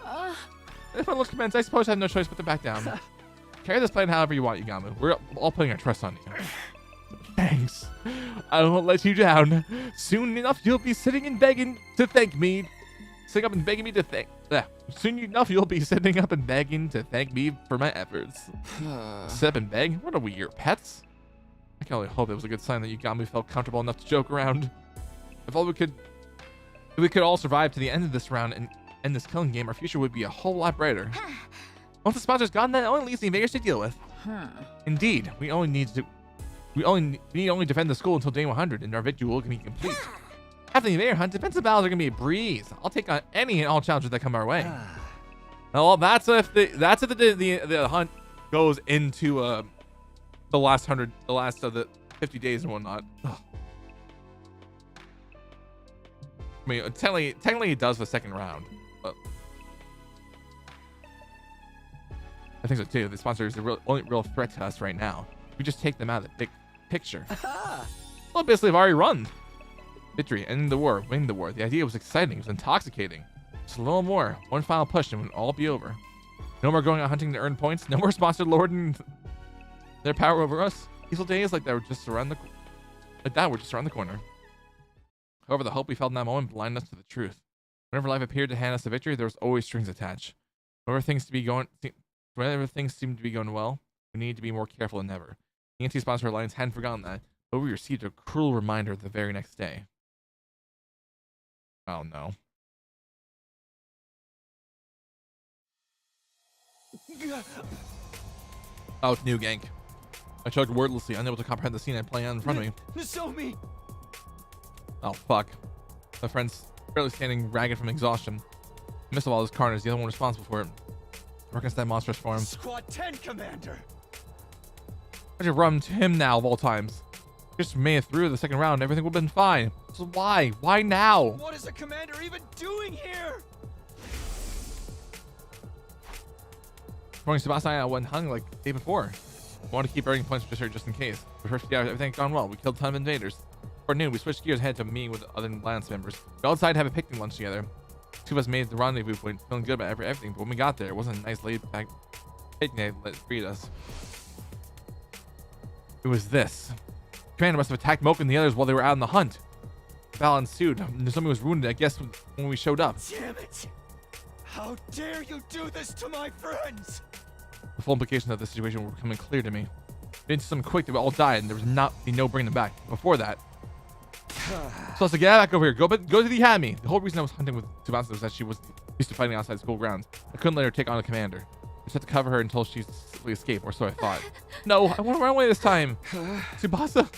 If my look commends, I suppose I have no choice but to back down. Carry this plan however you want, Yamu. We're all putting our trust on you. Thanks. I won't let you down. Soon enough, you'll be sitting and begging to thank me. Sitting up and begging me to thank. Soon enough, you'll be sitting up and begging to thank me for my efforts. Sit up and beg? What are we, your pets? I can only hope it was a good sign that Yamu felt comfortable enough to joke around. If we could all survive to the end of this round and end this killing game, our future would be a whole lot brighter. Once the sponsor's gone, that only leaves the invaders to deal with. Indeed, we only defend the school until day 100, and our victory will be complete. After the invader hunt, defensive battles are gonna be a breeze. I'll take on any and all challenges that come our way. Well, that's if the hunt goes into the last of the 50 days and whatnot. Ugh. I mean, technically it does the second round, but I think so too. The sponsor is the only real threat to us right now. We just take them out of the big picture. Well, basically, I've already run. Victory, ending the war, winning the war. The idea was exciting. It was intoxicating. Just a little more. One final push and it would all be over. No more going out hunting to earn points. No more sponsor lording their power over us. Peaceful days like that were just around the corner. However, the hope we felt in that moment blinded us to the truth. Whenever life appeared to hand us a victory, there was always strings attached. Whenever things seemed to be going well, we needed to be more careful than ever. The anti-sponsor alliance hadn't forgotten that, but we received a cruel reminder the very next day. Oh no. Oh, it's new gank. I chugged wordlessly, unable to comprehend the scene playing out in front of me. Nozomi! Oh fuck. My friend's barely standing ragged from exhaustion. Amidst of all this carnage, the other one responsible for it. Working that monstrous form. Squad 10, Commander! I should run to him now of all times. Just made it through the second round, everything would have been fine. So why? Why now? What is the commander even doing here? Throwing Sebastian out when hung like the day before. I wanted to keep earning points just in case. The first few hours, everything had gone well. We killed a ton of invaders. Before noon, we switched gears ahead to meeting with other alliance members. We all decided to have a picnic lunch together. Two of us made the rendezvous point, feeling good about everything, but when we got there, it wasn't a nice laid-back picnic that greeted us. It was this. The commander must have attacked Mocha and the others while they were out on the hunt. The battle ensued. Somebody was wounded, I guess, when we showed up. Damn it! How dare you do this to my friends! The full implications of the situation were becoming clear to me. We did something quick, they all died, and there was no bringing them back. Before that, so I was like, get back over here. Go to the academy. The whole reason I was hunting with Tsubasa was that she was used to fighting outside school grounds. I couldn't let her take on a commander. I just had to cover her until she simply escaped, or so I thought. No, I want to run away this time. Tsubasa.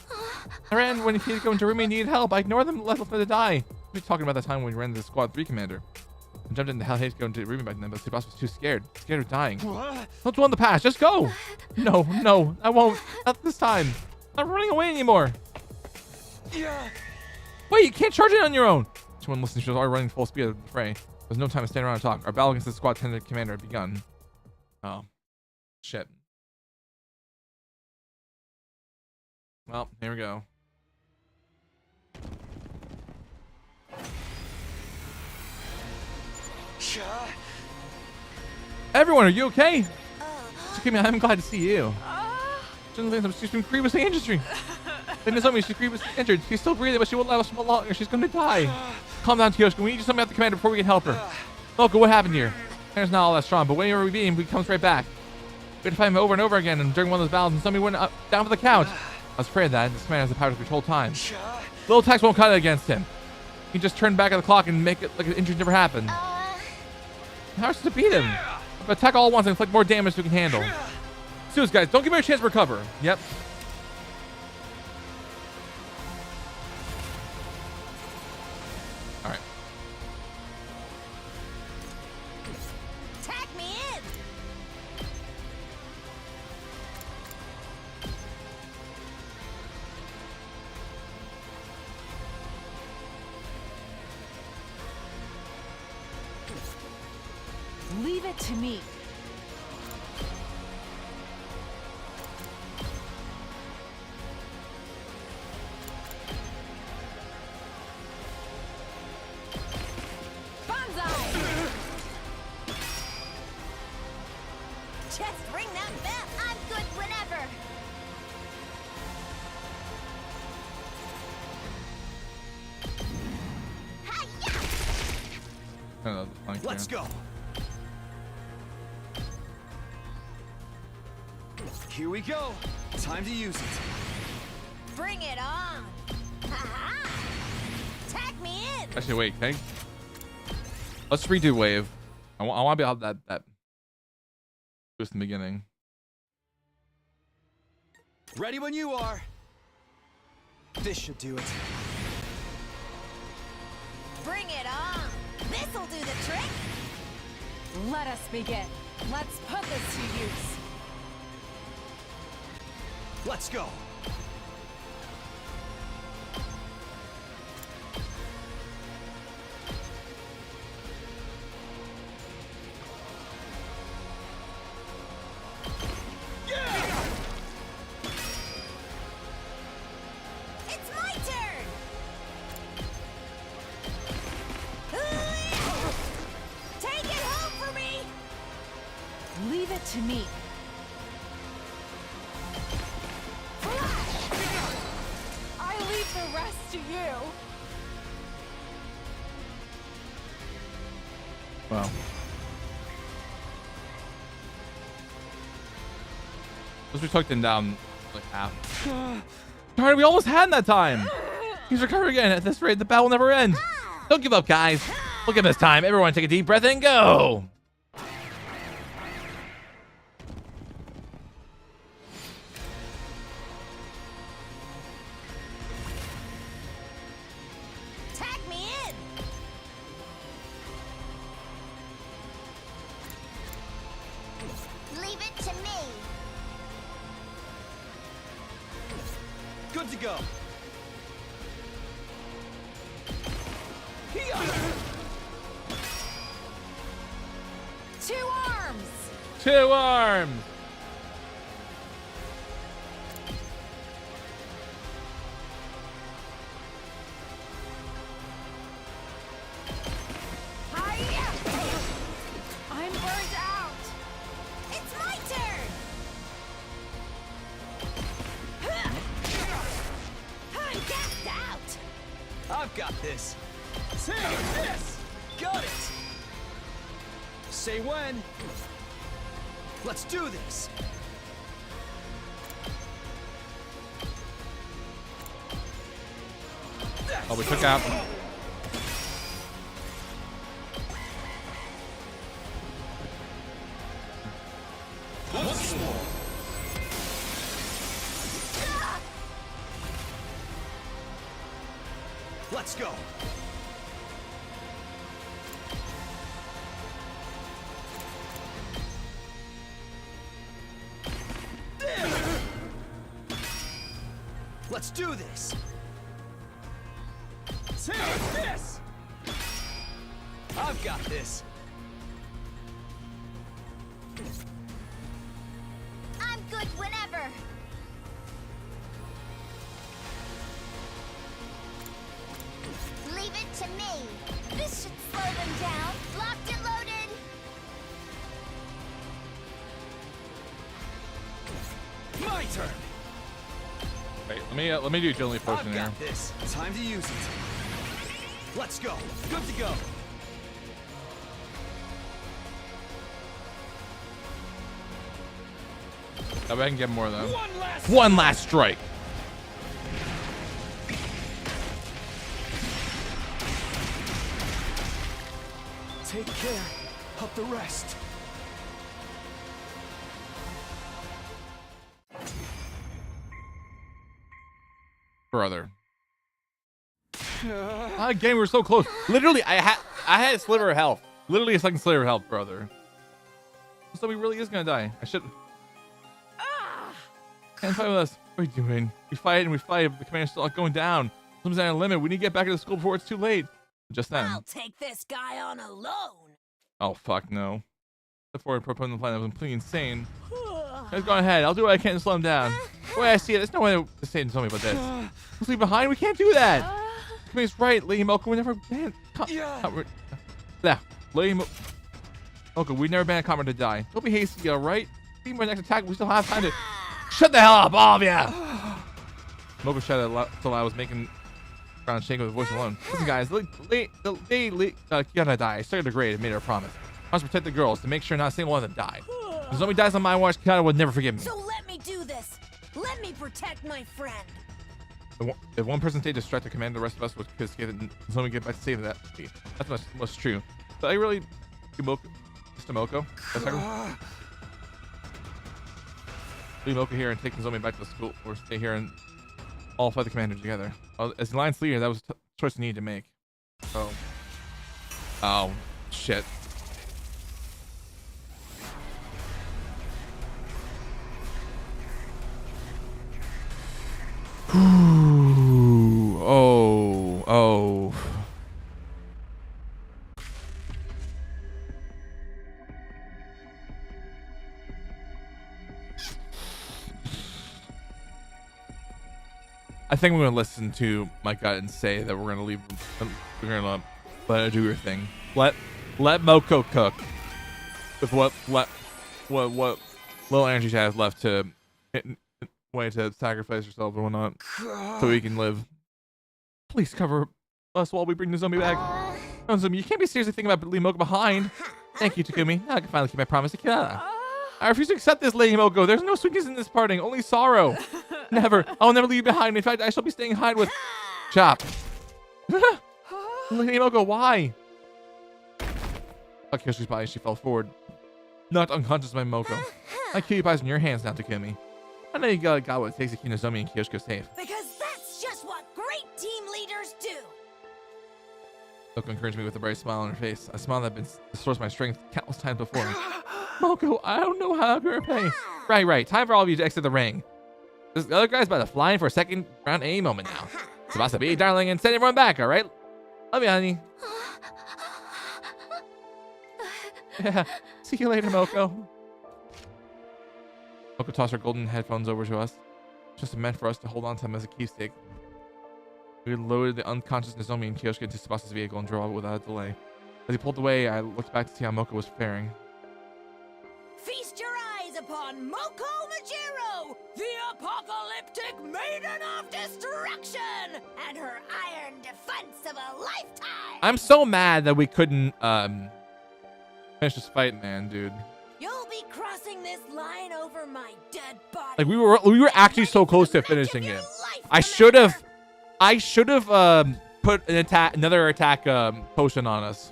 I ran when he had to go into room and needed help. I ignored them and left them to die. We were talking about the time when we ran into the Squad 3 commander. I jumped into hell, hate to go into the room back then, but Tsubasa was too scared. Scared of dying. Don't dwell on the past. Just go. No, I won't. Not this time. I'm not running away anymore. Yeah. Wait, you can't charge it on your own. Someone listening, she was already running full speed of the fray. There's no time to stand around and talk. Our battle against the Squad 10 commander had begun. Oh. Shit. Well, here we go. Everyone, are you okay? I'm glad to see you. She's been grievously injured. She's grievously injured. She's still breathing, but she won't last much longer. She's going to die. Calm down, Kyoshiko. We need to summon out the commander before we can help her. Mocha, what happened here? Commander's not all that strong, but whenever we comes right back. We had to fight him over and over again, and during one of those battles, and somebody went down for the count. I was afraid of that. This man has the power to control time. Little attacks won't cut it against him. He can just turn back on the clock and make it like an injury never happened. How is to beat him? But attack all at once and inflict more damage than we can handle. Serious guys, don't give me a chance to recover. Yep. All right. Tag me in. Leave it to me. Just ring that bell. I'm good whenever. Let's go. Here we go. Time to use it. Bring it on. Ha-ha. Tag me in. Actually, wait, okay. Let's redo wave. I want to be able to have that boost in the beginning. Ready when you are. This should do it. Bring it on. This'll do the trick. Let us begin. Let's put this to use. Let's go. It's my turn. Take it home for me. Leave it to me. I leave the rest to you. Wow. Let's be tucked in down like half. Darn, we almost had that time. He's recovering again. At this rate, the battle will never end. Don't give up, guys. Look at this time. Everyone take a deep breath and go. Tag me in. Leave it to me. Good to go. Two arms. Two arms. I'm burned out. It's my turn. I'm gassed out. I've got this. Take this. Got it. Say when. Let's do this. Oh, we took out. Once more. Let's go. Let's do this. Take this. I've got this. I'm good whenever. Leave it to me. This should slow them down. Locked and loaded. My turn. Wait, let me do agility potion I've here. got this. Time to use it. Let's go. Good to go. I bet I can get more though. One last strike. take care of the rest. Brother. Game, we're so close. Literally, I had a sliver of health. Literally a second sliver of health, brother. So he really is gonna die. I should. Can't fight with us. What are you doing? We fight and we fight, but the commander's still going down. Something's at a limit. We need to get back to the school before it's too late. Just then. I'll take this guy on alone. Oh fuck no. Before I proposed the plan, that was completely insane. Guys, go ahead. I'll do what I can to slow him down. The way I see it, there's no way to say to tell me about this. Let's leave behind. We can't do that. He's right, Lady Mocha. We never banned. Yeah, Lady Mocha. We never banned a comrade to die. Don't be hasty, all right? Even our next attack, we still have time to. Shut the hell up, all of ya! Mocha shouted so I was making ground shake with a voice alone. Listen, guys, they gotta die. I started to grade and made her a promise. I must protect the girls to make sure not a single one of them died. If somebody dies on my watch, Kiana would never forgive me. So let me do this. Let me protect my friend. If one person stayed distracted, command the rest of us would escape and somebody get back to save that. That's much true. But I really, Mr. Moko. Leave Mocha here and take Zombie back to the school, or stay here and all fight the commander together. As the alliance leader, that was a choice you needed to make. Oh, shit. Oh. I think we're gonna listen to my gut and say that we're gonna leave. We're gonna let her do her thing. Let Moko cook with what little energy she has left to way to sacrifice herself or whatnot, so we can live. Please cover us while we bring the zombie back. Oh, zombie, you can't be seriously thinking about leaving Moko behind. Thank you, Takumi. Now I can finally keep my promise to Kiara. I refuse to accept this, Lady Moko. There's no sweetness in this parting, only sorrow. Never. I'll never leave you behind. In fact, I shall be staying hide with Chop. Lady Moko, why? Fuck Kyoshi's body, she fell forward. Knocked unconscious by Moko. My cutie pie's in your hands now, Takumi. I know you got what it takes to keep Nozomi and Kyoshiko safe. Because that's just what great team leaders do. Moko encouraged me with a bright smile on her face. A smile that had been the source of my strength countless times before. Moko, I don't know how I'm gonna repay. Right. Time for all of you to exit the ring. This other guy's about to fly in for a second round any moment now. It's about to be, darling, and send everyone back, all right? Love you, honey. Yeah. See you later, Moko. Moko tossed her golden headphones over to us. Just meant for us to hold on to them as a keepsake. We loaded the unconscious Nozomi and Kyoshiko into Tsubasa's vehicle and drove out without a delay. As he pulled away, I looked back to see how Moko was faring. Feast your eyes upon Moko Majiro, the apocalyptic maiden of destruction, and her iron defense of a lifetime. I'm so mad that we couldn't finish this fight, man, dude. You'll be crossing this line over my dead body. Like we were actually so close to finishing it. I should have put another attack potion on us.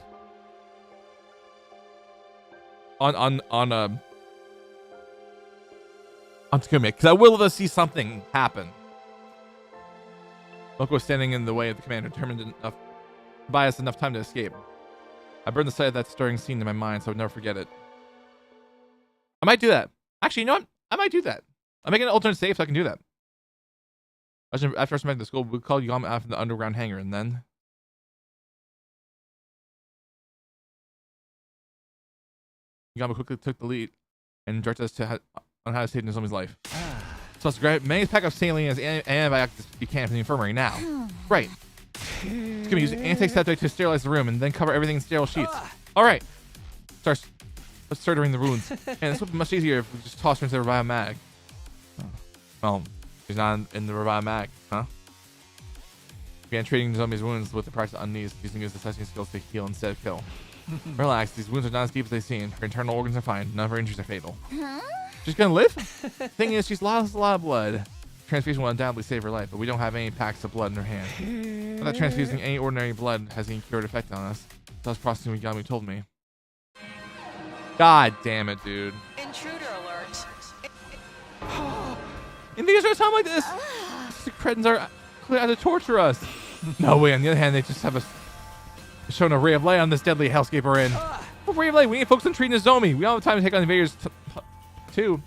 On Takumi, because I will love to see something happen. Moko was standing in the way of the commander, determined enough to buy us enough time to escape. I burned the sight of that stirring scene in my mind, so I would never forget it. I might do that. Actually, you know what? I might do that. I'm making an alternate save so I can do that. After I went to the school, we called Yama after the underground hangar, and then Yama quickly took the lead and directed us on how to save Nozomi's life. So let's grab many pack of saline as antibiotics you can from the infirmary now. Right. It's gonna use antiseptic to sterilize the room and then cover everything in sterile sheets. All right. Let's start doing the wounds. And this would be much easier if we just toss her into the revive mag. Well, she's not in the revive mag, huh? Began treating Nozomi's wounds with the practice on knees, using his assessing skills to heal instead of kill. Relax, these wounds are not as deep as they seem. Her internal organs are fine. None of her injuries are fatal. She's gonna live? Thing is, she's lost a lot of blood. Transfusion will undoubtedly save her life, but we don't have any packs of blood in her hand. Not that transfusing any ordinary blood has any cured effect on us. was processing what Yami told me. God damn it, dude. Intruder alert. Invaders don't sound like this. The cretins are clear out to torture us. No way. On the other hand, they just have shown a ray of light on this deadly hellscape we're in. What ray of light? We need to focus on treating Nozomi. We don't have time to take on invaders too.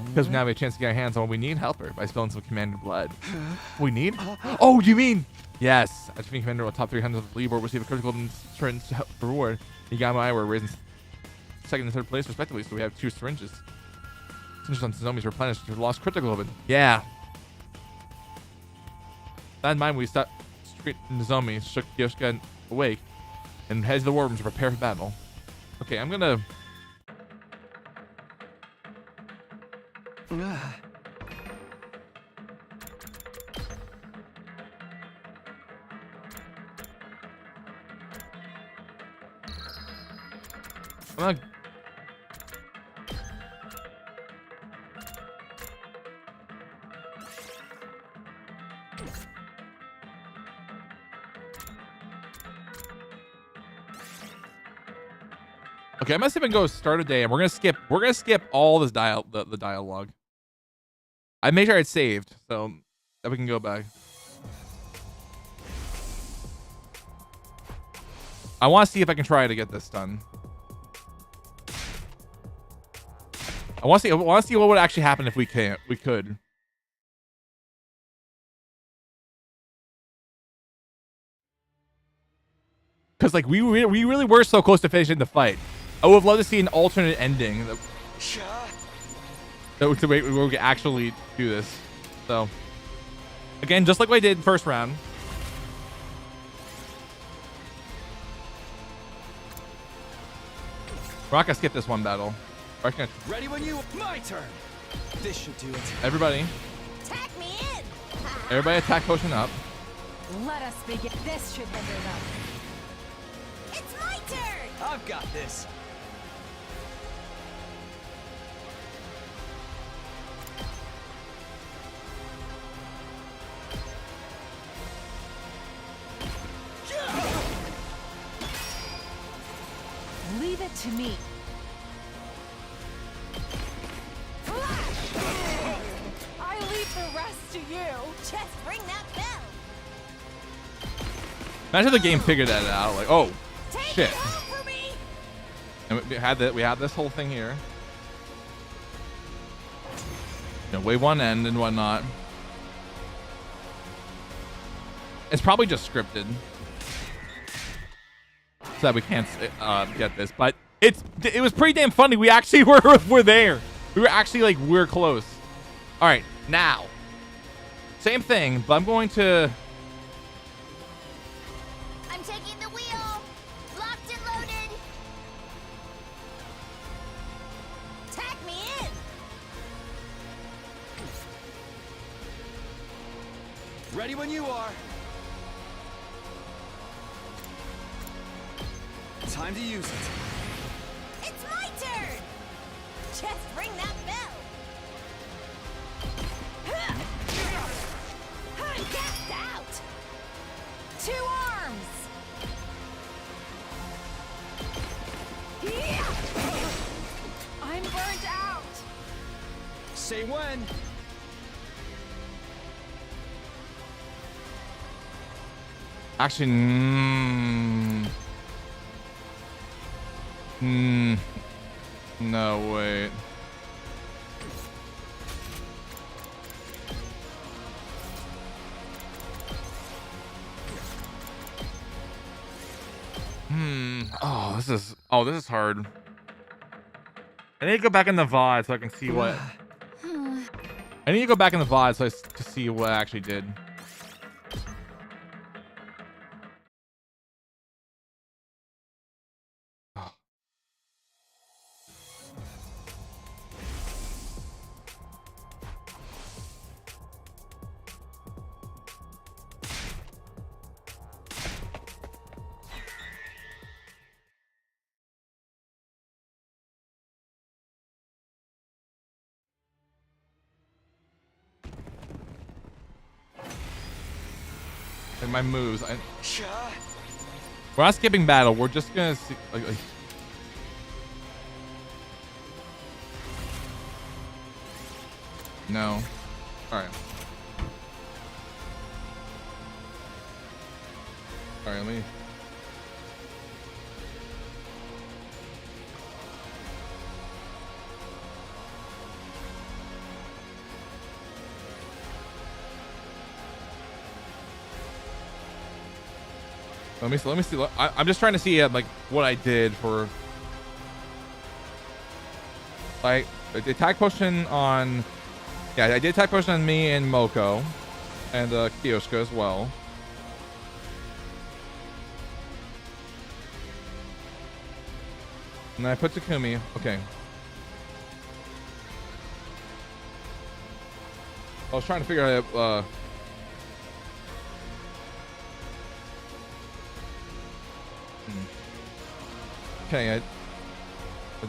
Because now we have a chance to get our hands on what we need. Help her by spilling some commander blood. We need? Oh, you mean? Yes. As defeating commander of top 300 of the leaderboard, we'll receive a critical syringe reward. Yagami and I were raised in second and third place respectively, so we have 2 syringes. Syringes on Nozomi's replenished to lost critical open. Yeah. That in mind, we stopped Nozomi, shook Yoshika awake, and heads to the war room to prepare for battle. Okay, I'm gonna. I'm not. Okay, I must even go start a day, and we're gonna skip all this the dialogue. I made sure it's saved so that we can go back. I want to see if I can try to get this done. I want to see what would actually happen if we could. Because like we really were so close to finishing the fight. I would have loved to see an alternate ending that we could actually do this. So again, just like what I did first round. We're not gonna skip this one battle. Ready when you. My turn. This should do it. Everybody. Attack me in. Everybody attack potion up. Let us begin. This should hinder them. It's my turn. I've got this. Leave it to me. I leave the rest to you. Just ring that bell. Imagine the game figured that out. Like, oh, Take shit. it all for me. And we had this whole thing here. You know, wave one end and whatnot. It's probably just scripted, so that we can't get this. But it was pretty damn funny. We actually were there. We were actually like we're close. All right, now same thing, but I'm going to. I'm taking the wheel. Locked and loaded. Tag me in. Ready when you are. Time to use it. It's my turn. Just ring that bell. I'm gassed out. 2 arms. I'm burnt out. Say when. Actually, no, wait. Oh, this is hard. I need to go back in the VOD so I can see what. I need to go back in the VOD to see what I actually did. My moves. We're not skipping battle. We're just gonna see. Like, no. All right. All right. Let me. Let me see. I'm just trying to see like what I did for like the attack potion on. Yeah, I did attack potion on me and Moko, and Kyoshka as well. And then I put Takumi. Okay. I was trying to figure out. Okay, I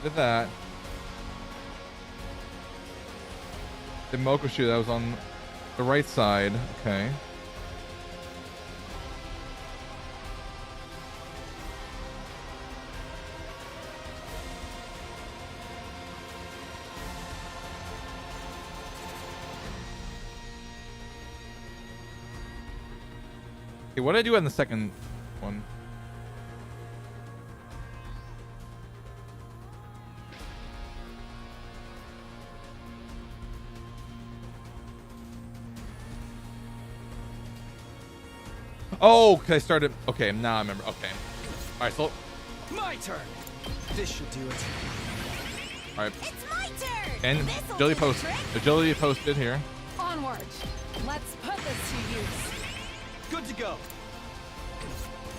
did that. The Mokushu, that was on the right side. Okay. Okay, what did I do on the second one? Oh, because I started. Okay, now I remember. Okay. All right, so. My turn. This should do it. All right. It's my turn. And agility posted here. Onward. Let's put this to use. Good to go.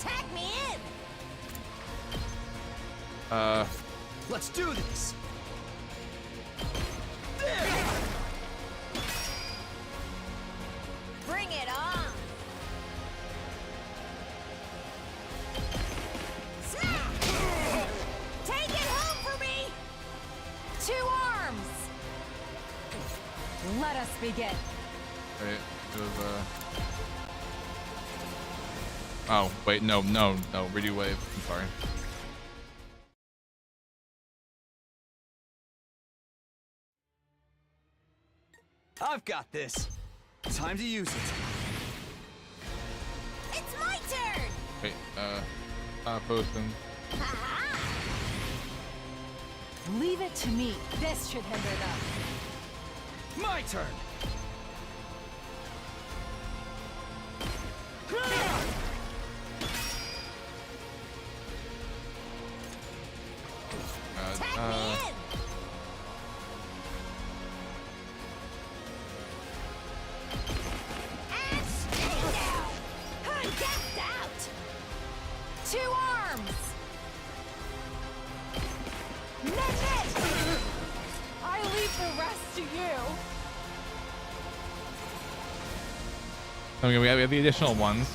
Tag me in. Let's do this. Bring it on. Take it home for me. 2 arms. Let us begin. Wait, it was Oh, wait, no, redo wave. I'm sorry. I've got this. Time to use it. It's my turn. Wait, posting. Leave it to me. This should hinder them. My turn. I'm gassed out. 2 arms. I leave the rest to you. Okay, we have the additional ones.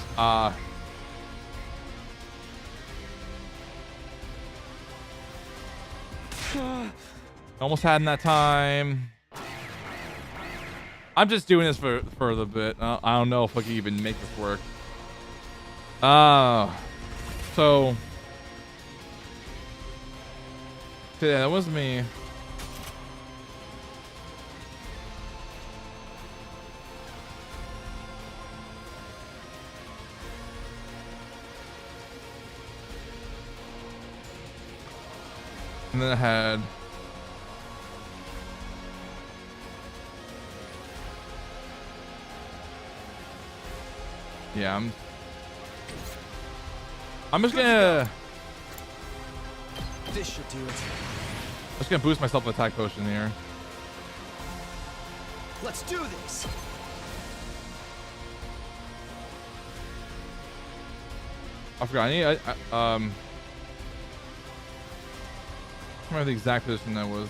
Almost had in that time. I'm just doing this for the bit. I don't know if I can even make this work. So yeah, that was me. And then I had I'm just gonna This should do it. I'm just gonna boost myself with attack potion here. Let's do this. I forgot. I remember the exact position that was.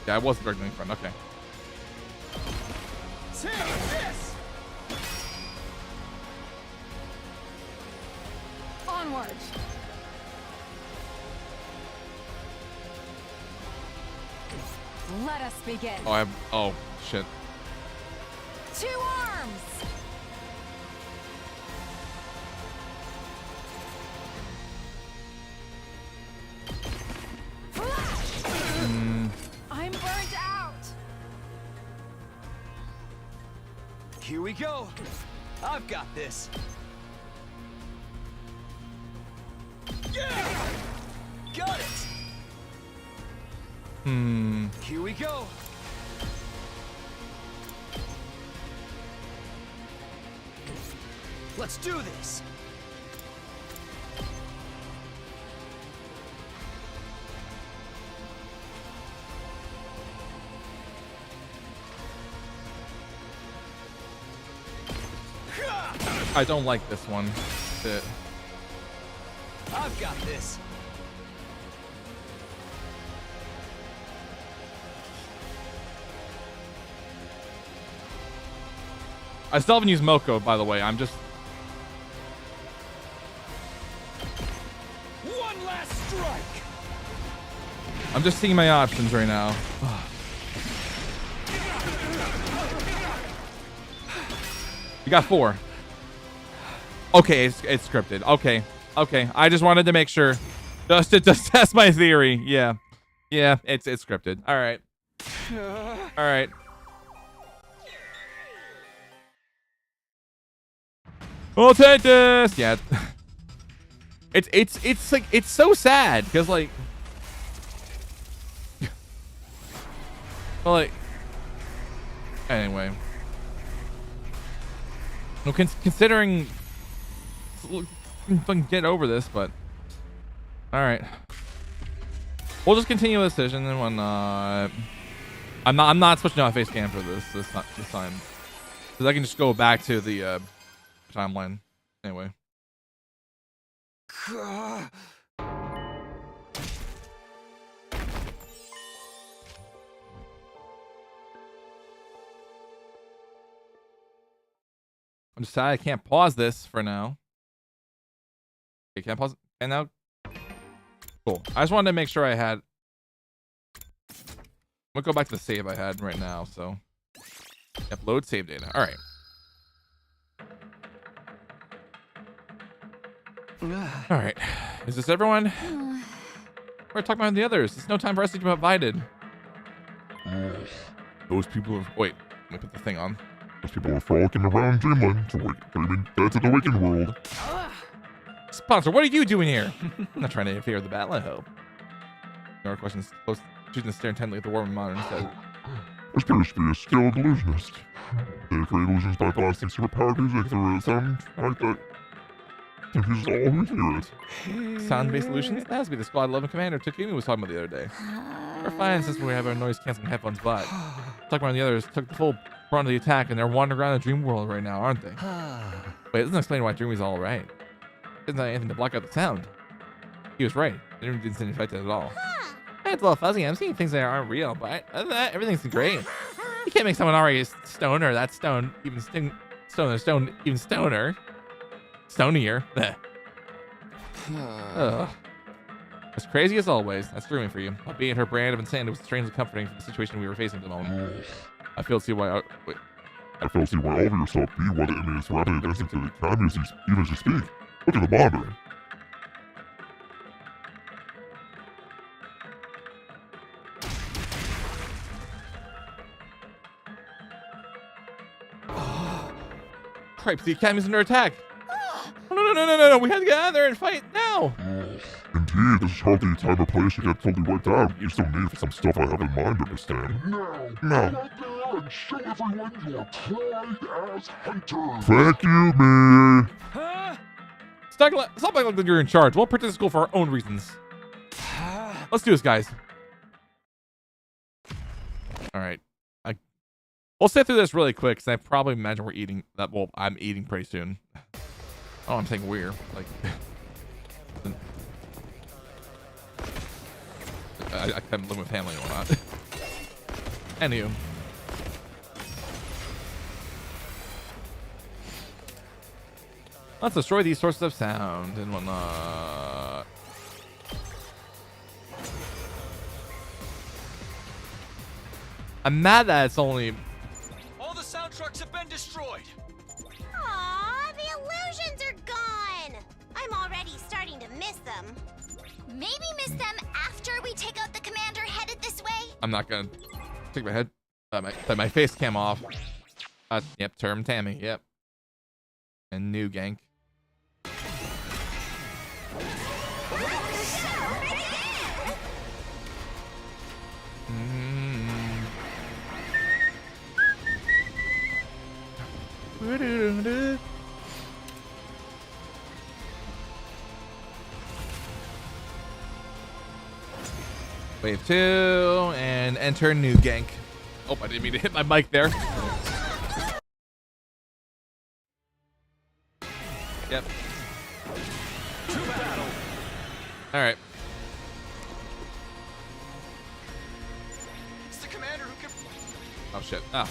Yeah, I was directly in front. Okay. Take this. Onward. Let us begin. Oh, oh, shit. 2 arms. I'm burnt out. Here we go. I've got this. Yeah! Got it. Here we go. Let's do this. I don't like this one. Shit. I've got this. I still haven't used Moko, by the way. I'm just... One last strike. I'm just seeing my options right now. You got 4. Okay, it's scripted. Okay. I just wanted to make sure. Just to test my theory. Yeah. Yeah, it's scripted. All right. All right. We'll take this. Yeah. It's like, it's so sad because like, well, like, anyway. Well, considering, fucking get over this, but all right. We'll just continue the decision and whatnot. I'm not switching off face cam for this time, because I can just go back to the timeline anyway. I'm just sad I can't pause this for now. Okay, can't pause it. And now, cool. I just wanted to make sure I had. I'm gonna go back to the save I had right now. So, yep, load save data. All right. All right. Is this everyone? We're talking about the others. It's no time for us to be divided. Those people are... Wait, let me put the thing on. Those people are frolicking around Dreamland to that's in the waking world. Sponsor, what are you doing here? I'm not trying to interfere with the battle, I hope. No more questions. Close, choosing to stare intently at the war monitor instead. This appears to be a skilled illusionist. They create illusions by blasting superpowered music through a sound like that. Confuses all who hear it. Sound-based solutions? That has to be the Squad 11 commander Takumi was talking about the other day. We're fine since we have our noise-canceling headphones, but talking about the others took the full brunt of the attack and they're wandering around the dream world right now, aren't they? Wait, it doesn't explain why Dreamy's all right. Isn't that anything to block out the sound? He was right. Dreamy didn't seem affected at all. It's a little fuzzy. I'm seeing things that aren't real, but other than that, everything's great. You can't make someone already stoner. That stone even stone even stoner. Stonier. As crazy as always. That's Dreamy for you. Albeit her brand of insanity was strangely comforting for the situation we were facing at the moment. I fail to see why. I fail to see why all of yourself be what it means rapidly advancing to the economy even as you speak. Look at the monitor. Cripes, the academy's under attack. No. We have to get out of there and fight now. Indeed, this is hardly the time or place to get totally wiped out. You still need for some stuff I have in mind, understand? No. Go out there and show everyone your pride as hunters. Thank you, me. Stop acting like you're in charge. We'll protect the school for our own reasons. Let's do this, guys. All right. We'll sit through this really quick, because I probably imagine we're eating that. Well, I'm eating pretty soon. Oh, I'm saying we're like. I can't live with family or not. Anywho. Let's destroy these sources of sound and whatnot. I'm mad that it's only. All the sound trucks have been destroyed. Aw, the illusions are gone. I'm already starting to miss them. Maybe miss them after we take out the commander headed this way? I'm not gonna take my head, my face cam off. Yep, term Tammy. Yep. And new gank. Wave 2 and enter new gank. Oh, I didn't mean to hit my mic there. Yep. All right. It's the commander who can. Oh shit. Ah.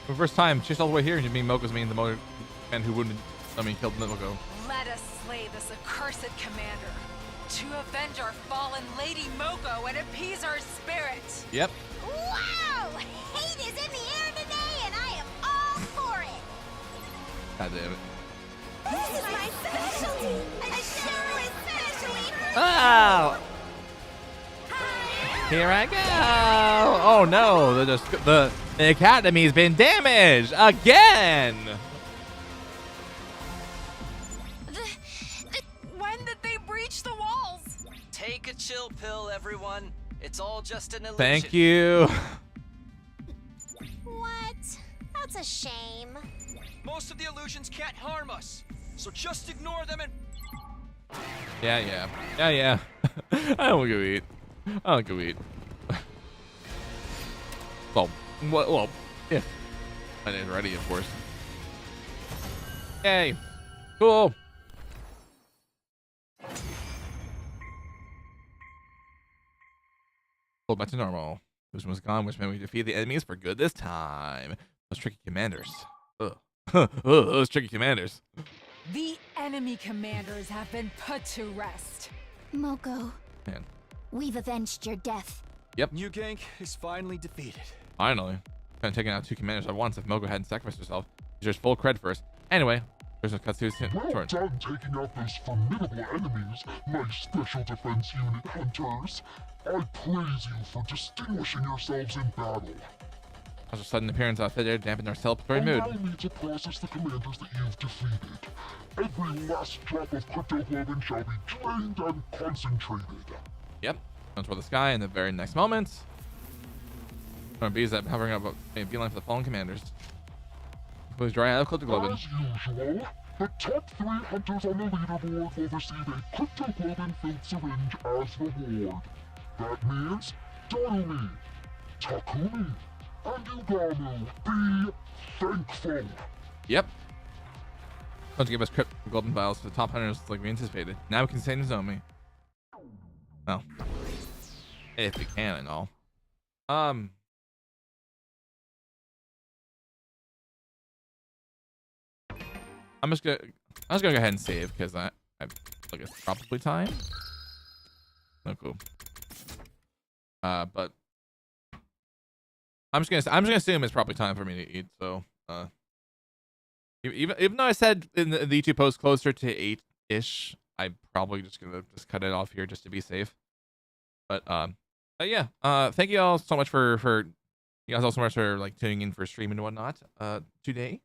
For the first time, she's all the way here, and you mean Moko's mean the motor man who wouldn't. I mean, killed Moko. Let us slay this accursed commander to avenge our fallen Lady Moko and appease our spirit. Yep. Wow! Hate is in the air today, and I am all for it. God damn it. This is my specialty. A show especially for Oh! Here I go! Oh no, the academy's been damaged again! When did they breach the walls? Take a chill pill, everyone. It's all just an illusion. Thank you. What? That's a shame. Most of the illusions can't harm us, so just ignore them and. Yeah. I don't go eat. I don't go eat. Well, if I didn't ready, of course. Yay. Cool. Pulled back to normal. Which was gone, which meant we defeat the enemies for good this time. Those tricky commanders. Ugh. Those tricky commanders. The enemy commanders have been put to rest. Moko, Man. we've avenged your death. Yep. New gank is finally defeated. Finally. Kind of taking out 2 commanders at once if Moko hadn't sacrificed herself. Deserves full cred first. Anyway, there's a cutscene. Well done taking out those formidable enemies, my Special Defense Unit hunters. I praise you for distinguishing yourselves in battle. As a sudden appearance of Fidget dampened our celebratory mood. Allow me to process the commanders that you've defeated. Every last drop of cryptoglobin shall be drained and concentrated. Yep. Comes toward the sky in the very next moment. Bees that hovering up a beeline for the fallen commanders. Please dry out of cryptoglobin. As usual, the top 3 hunters on the leaderboard will receive a cryptoglobin-filled syringe as reward. That means Darumi, Takumi, and Ugamu. Be thankful. Yep. Don't give us cryptoglobin vials to the top hunters like we anticipated. Now we can say Nozomi. Well, if we can and all. I'm just gonna go ahead and save because I like it's probably time. Oh, cool. But I'm just gonna assume it's probably time for me to eat. So, even though I said in the YouTube post closer to 8-ish, I'm probably just gonna cut it off here just to be safe. But yeah. Thank you all so much for you guys all so much for like tuning in for stream and whatnot. Today,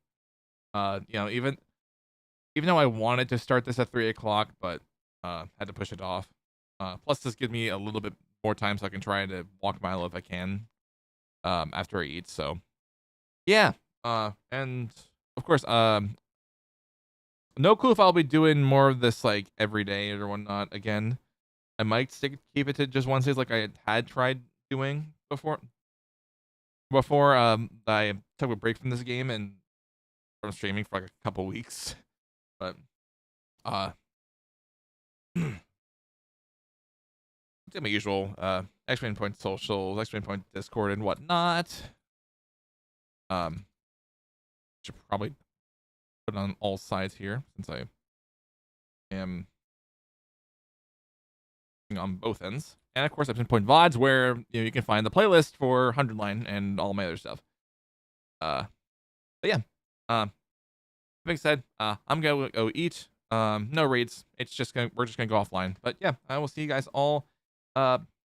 even though I wanted to start this at 3 o'clock, but had to push it off. Plus, this gives me a little bit more time so I can try to walk a mile if I can after I eat. So, yeah. And of course, no clue if I'll be doing more of this like every day or whatnot again. I might keep it to just Wednesdays like I had tried doing before. I took a break from this game and from streaming for like a couple weeks. But it's my usual exclamation point socials, exclamation point Discord and whatnot. Should probably put it on all sides here since I am on both ends. And of course, I've been putting VODs where you can find the playlist for 100 Line and all my other stuff. But yeah. Like I said, I'm gonna go eat. No raids. We're just gonna go offline. But yeah, I will see you guys all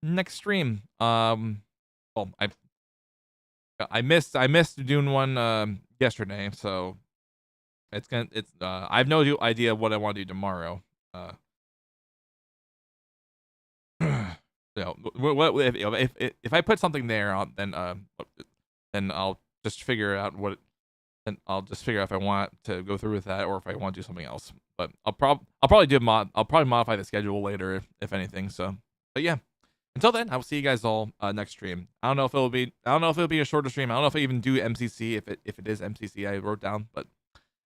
next stream. Well, I missed doing one yesterday, so I have no idea what I want to do tomorrow. If I put something there, then I'll just figure out what. Then I'll just figure out if I want to go through with that or if I want to do something else. But I'll probably modify the schedule later if anything. So, but yeah. Until then, I will see you guys all next stream. I don't know if it'll be a shorter stream. I don't know if I even do MCC if it is MCC I wrote down. But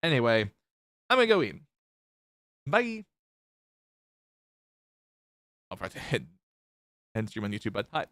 anyway, I'm gonna go eat. Bye. I'll probably end stream on YouTube, but hi. Bye.